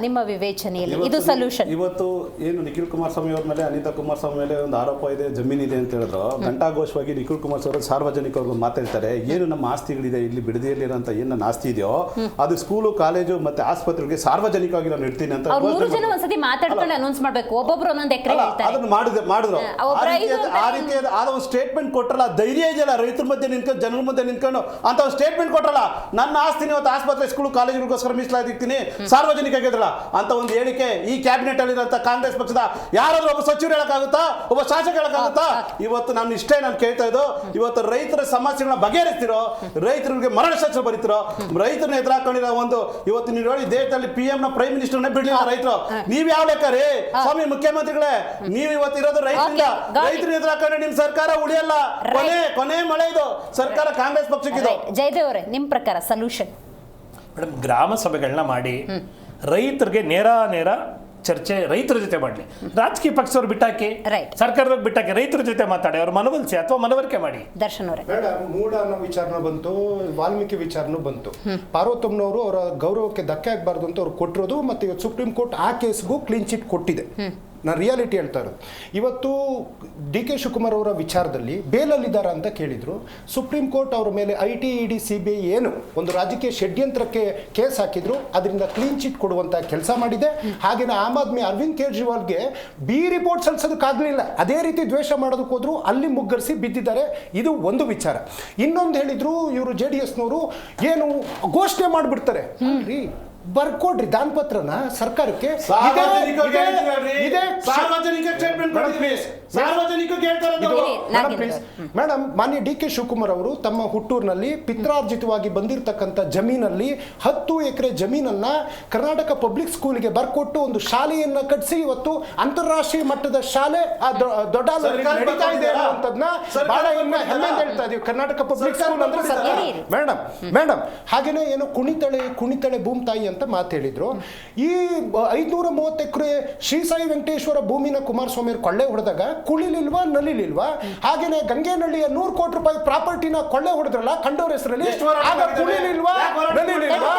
ನಿಮ್ಮ ವಿವೇಚನೆಯಲ್ಲಿ ಇದು ಸೊಲ್ಯೂಷನ್? ಇವತ್ತು ಏನು ನಿಖಿಲ್ ಕುಮಾರಸ್ವಾಮಿ ಅವ್ರ ಮೇಲೆ, ಅನಿತಾ ಕುಮಾರಸ್ವಾಮಿ ಮೇಲೆ ಒಂದು ಆರೋಪ ಇದೆ, ಜಮೀನಿದೆ ಅಂತ ಹೇಳಿದ್ರು. ಘಂಟಾಘೋಷವಾಗಿ ನಿಖಿಲ್ ಕುಮಾರಸ್ವಾಮಿ ಅವರು ಸಾರ್ವಜನಿಕರಿಗೂ ಮಾತಾಡ್ತಾರೆ, ಏನು ನಮ್ಮ ಆಸ್ತಿಗಳಿದೆ ಇಲ್ಲಿ ಬಿಡದಿಯಲ್ಲಿರೋಂಥ ಏನು ನನ್ನ ಆಸ್ತಿ ಇದೆಯೋ ಅದು ಸ್ಕೂಲು, ಕಾಲೇಜು ಮತ್ತೆ ಆಸ್ಪತ್ರೆಗೆ ಸಾರ್ವಜನಿಕವಾಗಿ ನಾನು ಇಡ್ತೀನಿ ಅಂತ 3 ಜನ ಒಂದ್ಸತಿ ಮಾತಾಡ್ಕೊಂಡು ಅನೌನ್ಸ್ ಮಾಡ್ಬೇಕು, ಒಬ್ಬೊಬ್ರು ಒಂದೊಂದು ಎಕರೆ ಹೇಳ್ತಾರೆ. ಅದನ್ನ ಮಾಡಿದ್ರು. ಆ ರೀತಿಯಾದ ಒಂದು ಸ್ಟೇಟ್ಮೆಂಟ್ ಕೊಟ್ರಲ್ಲ, ಧೈರ್ಯ ಇದೆಯಲ್ಲ ರೈತರ ಮಧ್ಯೆ ನಿಂತ್ಕೊಂಡು, ಜನರ ಮಧ್ಯೆ ನಿಂತ್ಕೊಂಡು ಅಂತ ಒಂದು ಸ್ಟೇಟ್ಮೆಂಟ್ ಕೊಟ್ರಲ್ಲ, ನನ್ನ ಆಸ್ತಿನಿ ಇವತ್ತು ಆಸ್ಪತ್ರೆ, ಸ್ಕೂಲು, ಕಾಲೇಜುಗಳಿಗೋಸ್ಕರ ಮೀಸಲಾಗಿರ್ತೀನಿ, ಸಾರ್ವಜನಿಕ ಆಗಿದ್ರಲ್ಲ ಅಂತ ಒಂದು ಹೇಳಿಕೆ ಈ ಕ್ಯಾಬಿನೆಟ್ ಅಲ್ಲಿರೋಂಥ ಕಾಂಗ್ರೆಸ್ ಪಕ್ಷದ ಯಾರಾದ್ರೂ ಒಬ್ಬ ಸಚಿವರು ಹೇಳಕ್ಕಾಗುತ್ತಾ, ಒಬ್ಬ ಶಾಸಕ ಹೇಳಕ್ಕಾಗುತ್ತಾ? ಇವತ್ತು ನಾನು ಇಷ್ಟೇ ನಾನು ಕೇಳ್ತಾ ಇದ್ದು, ಇವತ್ತು ರೈತರ ಸಮಸ್ಯೆಗಳನ್ನ ಬಗೆಹರಿಸ್ತಿರೋ, ರೈತರಿಗೆ ಮರಣ ಶಾಸ್ತ್ರ ಬರೀತಿರೋ, ರೈತರನ್ನ ಎದುರಾಕೊಂಡಿರೋ ಒಂದು ಇವತ್ತು ನೀವು ನೋಡಿ ದೇಶದಲ್ಲಿ PM ನ ಪ್ರೈಮ್ ಮಿನಿಸ್ಟರ್ನೇ ಬಿಡ್ಲಿಲ್ಲ ರೈತರು. ನೀವ್ ಯಾವ ಲೆಕ್ಕ ರೀ ಸ್ವಾಮಿ ಮುಖ್ಯಮಂತ್ರಿಗಳೇ? ನೀವು ಇವತ್ತು ಇರೋದು ರೈತರಿಂದ, ರೈತರು ಎದುರಾಕೊಂಡ್ರೆ ನಿಮ್ ಸರ್ಕಾರ ಉಳಿಯಲ್ಲ. ಕೊನೆ ಮಳೆ ಇದು ಸರ್ಕಾರ ಕಾಂಗ್ರೆಸ್ ಪಕ್ಷಕ್ಕಿದೆ. ಜಯದೇವ್ ಅವರೇ, ನಿಮ್ ಪ್ರಕಾರ ಸೊಲ್ಯೂಷನ್? ಮೇಡಮ್, ಗ್ರಾಮ ಸಭೆಗಳನ್ನ ಮಾಡಿ ರೈತರಿಗೆ ನೇರ ಚರ್ಚೆ ರೈತರ ಜೊತೆ ಮಾಡಲಿ. ರಾಜಕೀಯ ಪಕ್ಷದವ್ರು ಬಿಟ್ಟಾಕಿ, ಸರ್ಕಾರದವ್ರು ಬಿಟ್ಟಾಕಿ, ರೈತರ ಜೊತೆ ಮಾತಾಡಿ, ಅವ್ರು ಮನವೊಲಿಸಿ ಅಥವಾ ಮನವರಿಕೆ ಮಾಡಿ. ದರ್ಶನ್ ಅವರೇ, ಮೂಡ ಅನ್ನೋ ವಿಚಾರನೂ ಬಂತು, ವಾಲ್ಮೀಕಿ ವಿಚಾರನೂ ಬಂತು. ಪಾರ್ವತಮ್ಮನವರು ಅವರ ಗೌರವಕ್ಕೆ ಧಕ್ಕೆ ಆಗಬಾರ್ದು ಅಂತ ಅವ್ರು ಕೊಟ್ಟಿರೋದು, ಮತ್ತು ಇವತ್ತು ಸುಪ್ರೀಂ ಕೋರ್ಟ್ ಆ ಕೇಸ್ಗೂ ಕ್ಲೀನ್ ಚಿಟ್ ಕೊಟ್ಟಿದೆ. ನಾನು ರಿಯಾಲಿಟಿ ಹೇಳ್ತಾ ಇರೋದು. ಇವತ್ತು DK ಶಿವಕುಮಾರ್ ಅವರ ವಿಚಾರದಲ್ಲಿ ಬೇಲಲ್ಲಿದ್ದಾರ ಅಂತ ಕೇಳಿದರು. ಸುಪ್ರೀಂ ಕೋರ್ಟ್ ಅವರ ಮೇಲೆ IT, ED, CBI ಏನು ಒಂದು ರಾಜಕೀಯ ಷಡ್ಯಂತ್ರಕ್ಕೆ ಕೇಸ್ ಹಾಕಿದ್ರು, ಅದರಿಂದ ಕ್ಲೀನ್ ಚಿಟ್ ಕೊಡುವಂಥ ಕೆಲಸ ಮಾಡಿದೆ. ಹಾಗೆಯೇ ಆಮ್ ಆದ್ಮಿ ಅರವಿಂದ್ ಕೇಜ್ರಿವಾಲ್ಗೆ B ರಿಪೋರ್ಟ್ ಸಲ್ಲಿಸೋದಕ್ಕಾಗಲಿಲ್ಲ, ಅದೇ ರೀತಿ ದ್ವೇಷ ಮಾಡೋದಕ್ಕೆ ಹೋದ್ರು, ಅಲ್ಲಿ ಮುಗ್ಗರಿಸಿ ಬಿದ್ದಿದ್ದಾರೆ. ಇದು ಒಂದು ವಿಚಾರ. ಇನ್ನೊಂದು ಹೇಳಿದ್ರು ಇವರು JDSನವರು ಏನು ಘೋಷಣೆ ಮಾಡಿಬಿಡ್ತಾರೆ, ಬರ್ಕೊಡ್ರಿ ದಾನಪತ್ರನ ಸರ್ಕಾರಕ್ಕೆ. ಮೇಡಮ್, ಮಾನ್ಯ DK ಶಿವಕುಮಾರ್ ಅವರು ತಮ್ಮ ಹುಟ್ಟೂರಿನಲ್ಲಿ ಪಿತ್ರಾರ್ಜಿತವಾಗಿ ಬಂದಿರತಕ್ಕಂಥ ಜಮೀನಲ್ಲಿ 10 ಎಕರೆ ಜಮೀನನ್ನ ಕರ್ನಾಟಕ ಪಬ್ಲಿಕ್ ಸ್ಕೂಲ್ಗೆ ಬರ್ಕೊಟ್ಟು ಒಂದು ಶಾಲೆಯನ್ನ ಕಟ್ಟಿಸಿ ಇವತ್ತು ಅಂತಾರಾಷ್ಟ್ರೀಯ ಮಟ್ಟದ ಶಾಲೆ ದೊಡ್ಡ ನಡೀತಾ ಇದೆ ಅನ್ನೋದನ್ನ ಬಹಳ ಹೆಮ್ಮೆ ಹೇಳ್ತಾ ಇದೀವಿ. ಕರ್ನಾಟಕ ಪಬ್ಲಿಕ್ ಸ್ಕೂಲ್ ಅಂದ್ರೆ ಸರ್ಕಾರ. ಮೇಡಮ್ ಹಾಗೇನೆ ಏನು ಕುಣಿತಳೆ ಭೂಮಿ ತಾಯಿ ಅಂತ ಮಾತು ಹೇಳಿದ್ರು. ಈ 530 ಎಕರೆ ಶ್ರೀ ಸಾಯಿ ವೆಂಕಟೇಶ್ವರ ಭೂಮಿನ ಕುಮಾರಸ್ವಾಮಿ ಅವರು ಕೊಳ್ಳೆ ಹೊಡೆದಾಗ ಕುಳಿಲಿಲ್ವಾ, ನಲಿಲಿಲ್ವಾ? ಹಾಗೇನೆ ಗಂಗೇನಹಳ್ಳಿಯ 100 ಕೋಟಿ ರೂಪಾಯಿ ಪ್ರಾಪರ್ಟಿನ ಕೊಳ್ಳೆ ಹೊಡೆದ್ರಲ್ಲ ಕಂಡೋರ್ ಹೆಸರಲ್ಲಿ, ಆಗ ಕುಳಿಲಿಲ್ವಾ, ನಲಿಲಿಲ್ವಾ?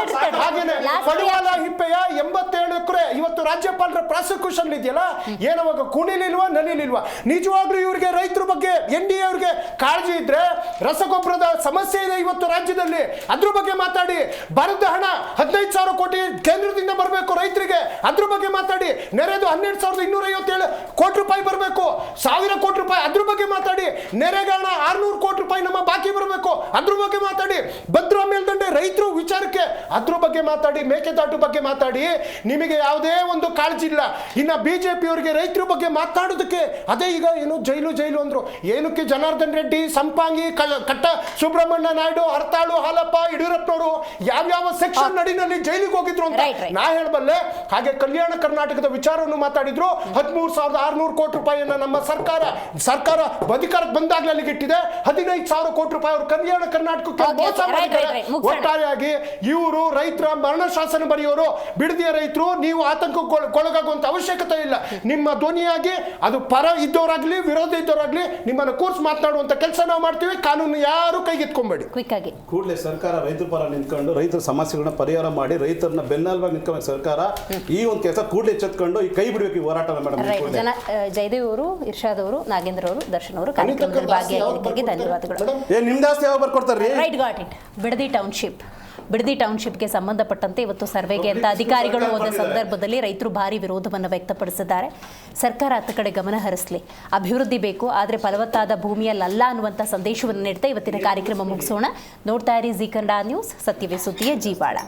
ಹಾಗೇನೆ ಪಡಿವಾಲ ಹಿಪ್ಪೆಯ 87 ಎಕರೆ ಇವತ್ತು ರಾಜ್ಯಪಾಲರ ಪ್ರಾಸಿಕ್ಯೂಷನ್ ಇದೆಯಲ್ಲ, ಏನವಾಗ ಕುಣಿಲಿಲ್ವಾ, ನಲಿಲಿಲ್ವಾ? ನಿಜವಾಗ್ಲೂ ಇವರಿಗೆ ರೈತರ ಬಗ್ಗೆ NDA ಅವರಿಗೆ ಕಾಳಜಿ ಇದ್ರೆ, ರಸಗೊಬ್ಬರದ ಸಮಸ್ಯೆ ಇದೆ ಇವತ್ತು ರಾಜ್ಯದಲ್ಲಿ, ಅದ್ರ ಬಗ್ಗೆ ಮಾತಾಡಿ. ಬರದ ಹಣ 15,000 ಕೋಟಿ ಕೇಂದ್ರದಿಂದ ಬರಬೇಕು ರೈತರಿಗೆ, ಅದ್ರ ಬಗ್ಗೆ ಮಾತಾಡಿ. ನೆರೆದು 12,257 ಕೋಟಿ ರೂಪಾಯಿ ಬರಬೇಕು, 1,000 ಕೋಟಿ ರೂಪಾಯಿ, ಅದ್ರ ಬಗ್ಗೆ ಮಾತಾಡಿ. ನೆರೆಗಾಣ 600 ಕೋಟಿ ರೂಪಾಯಿ ನಮ್ಮ ಬಾಕಿ ಬರಬೇಕು, ಅದ್ರ ಬಗ್ಗೆ ಮಾತಾಡಿ. ಭದ್ರಾ ಮೇಲ್ದಂಡೆ ರೈತರು ವಿಚಾರಕ್ಕೆ ಅದ್ರ ಬಗ್ಗೆ ಮಾತಾಡಿ. ಮೇಕೆದಾಟು ಬಗ್ಗೆ ಮಾತಾಡಿ. ನಿಮಗೆ ಯಾವುದೇ ಒಂದು ಕಾಳಜಿ ಇಲ್ಲ. ಇನ್ನ BJP ಅವರಿಗೆ ರೈತರ ಬಗ್ಗೆ ಮಾತಾಡೋದಕ್ಕೆ ಅದೇ ಈಗ ಏನು ಜೈಲು ಅಂದ್ರು. ಏನಕ್ಕೆ ಜನಾರ್ದನ್ ರೆಡ್ಡಿ, ಸಂಪಾಂಗಿ, ಕಟ್ಟ ಸುಬ್ರಹ್ಮಣ್ಯ ನಾಯ್ಡು, ಹರತಾಳು ಹಾಲಪ್ಪ, ಯಡಿಯೂರಪ್ಪನವರು ಯಾವ್ಯಾವ ಸೆಕ್ಷನ್ ನಡಿನಲ್ಲಿ ಜೈಲಿಗೆ ಎಲ್ಲಿಗೆ ಹೋಗಿದ್ರು ಅಂತ Right. ನಾ ಹೇಳಬಲ್ಲೆ. ಹಾಗೆ ಕಲ್ಯಾಣ ಕರ್ನಾಟಕದ ವಿಚಾರವನ್ನು ಮಾತಾಡಿದ್ರು. 13,600 ಕೋಟಿ ರೂಪಾಯಿಯನ್ನ ನಮ್ಮ ಸರ್ಕಾರ ಅಧಿಕಾರಕ್ಕೆ ಬಂದಾಗಲೇ ಅಲ್ಲಿಗೆ ಇಟ್ಟಿದೆ. 15,000 ಕೋಟಿ ರೂಪಾಯಿ ಅವರು ಕಲ್ಯಾಣ ಕರ್ನಾಟಕಕ್ಕೆ ಮೋಸ ಮಾಡಿದ್ದಾರೆ. ಒಟ್ಟಾರೆಯಾಗಿ ಇವರು ರೈತರ ಮರಣ ಶಾಸನ ಬರೆಯೋರು, ಬಿಡದಿಯ ರೈತರು ನೀವು ಆತಂಕಕ್ಕೊಳಗಾಗುವಂತ ಅವಶ್ಯಕತೆ ಇಲ್ಲ. ನಿಮ್ಮ ಧ್ವನಿಯಾಗಿ ಅದು ಪರ ಇದ್ದವರಾಗ್ಲಿ ವಿರೋಧ ಇದ್ದವರಾಗ್ಲಿ ನಿಮ್ಮನ್ನು ಕೂರ್ಸ್ ಮಾತನಾಡುವಂತ ಕೆಲಸ ನಾವು ಮಾಡ್ತೀವಿ. ಕಾನೂನು ಯಾರು ಕೈಗೆತ್ಕೊಂಬೇಡಿ. ಕ್ವಿಕ್ ಆಗಿ ಕೂಡಲೇ ಸರ್ಕಾರ ರೈತರ ಪರ ನಿಂತ್ಕೊಂಡು ರೈತರ ಸಮಸ್ಯೆಗಳನ್ನ ಪರಿಹಾರ ಮಾಡಿ ರೈತರನ್ನ ಬೆನ್ನೆಲುಬಾಗಿ ನಿಂತ್ಕೊಂಡು ಸರ್ಕಾರ ಈ ಒಂದು ಕೆಲಸ ಕೂಡಲೇ ಎಚ್ಚೆತ್ಕೊಂಡು ಈ ಕೈ ಬಿಡಬೇಕು ಈ ಹೋರಾಟ ಮೇಡಮ್. ಜಯದೇವ್ ಅವರು, ಇರ್ಷಾದ್ ಅವರು, ನಾಗೇಂದ್ರ ಅವರು, ದರ್ಶನ್ ಅವರು ಕಾರ್ಯಕ್ರಮದಲ್ಲಿ ಭಾಗಿಯಾಗಿದ್ದಕ್ಕೆ ಧನ್ಯವಾದಗಳು. ನಿಮ್ ಜಾಸ್ತಿ ಯಾವಾಗ ಬರ್ಕೊಡ್ತಾರ್ರಿ? Right, got it. ಬಿಡದಿ ಟೌನ್ಶಿಪ್ಗೆ ಸಂಬಂಧಪಟ್ಟಂತೆ ಇವತ್ತು ಸರ್ವೆಗೆ ಅಂತ ಅಧಿಕಾರಿಗಳು ಹೋದ ಸಂದರ್ಭದಲ್ಲಿ ರೈತರು ಭಾರಿ ವಿರೋಧವನ್ನು ವ್ಯಕ್ತಪಡಿಸಿದ್ದಾರೆ. ಸರ್ಕಾರ ಅತ್ತ ಕಡೆ ಗಮನ ಹರಿಸಲಿ, ಅಭಿವೃದ್ಧಿ ಬೇಕು, ಆದರೆ ಫಲವತ್ತಾದ ಭೂಮಿಯಲ್ಲ ಅನ್ನುವಂಥ ಸಂದೇಶವನ್ನು ನೀಡ್ತಾ ಇವತ್ತಿನ ಕಾರ್ಯಕ್ರಮ ಮುಗಿಸೋಣ. ನೋಡ್ತಾ ಇರಿ ಜೀ ಕನ್ನಡ ನ್ಯೂಸ್, ಸತ್ಯವೇ ಸುದ್ದಿಯ ಜೀವಾಳ.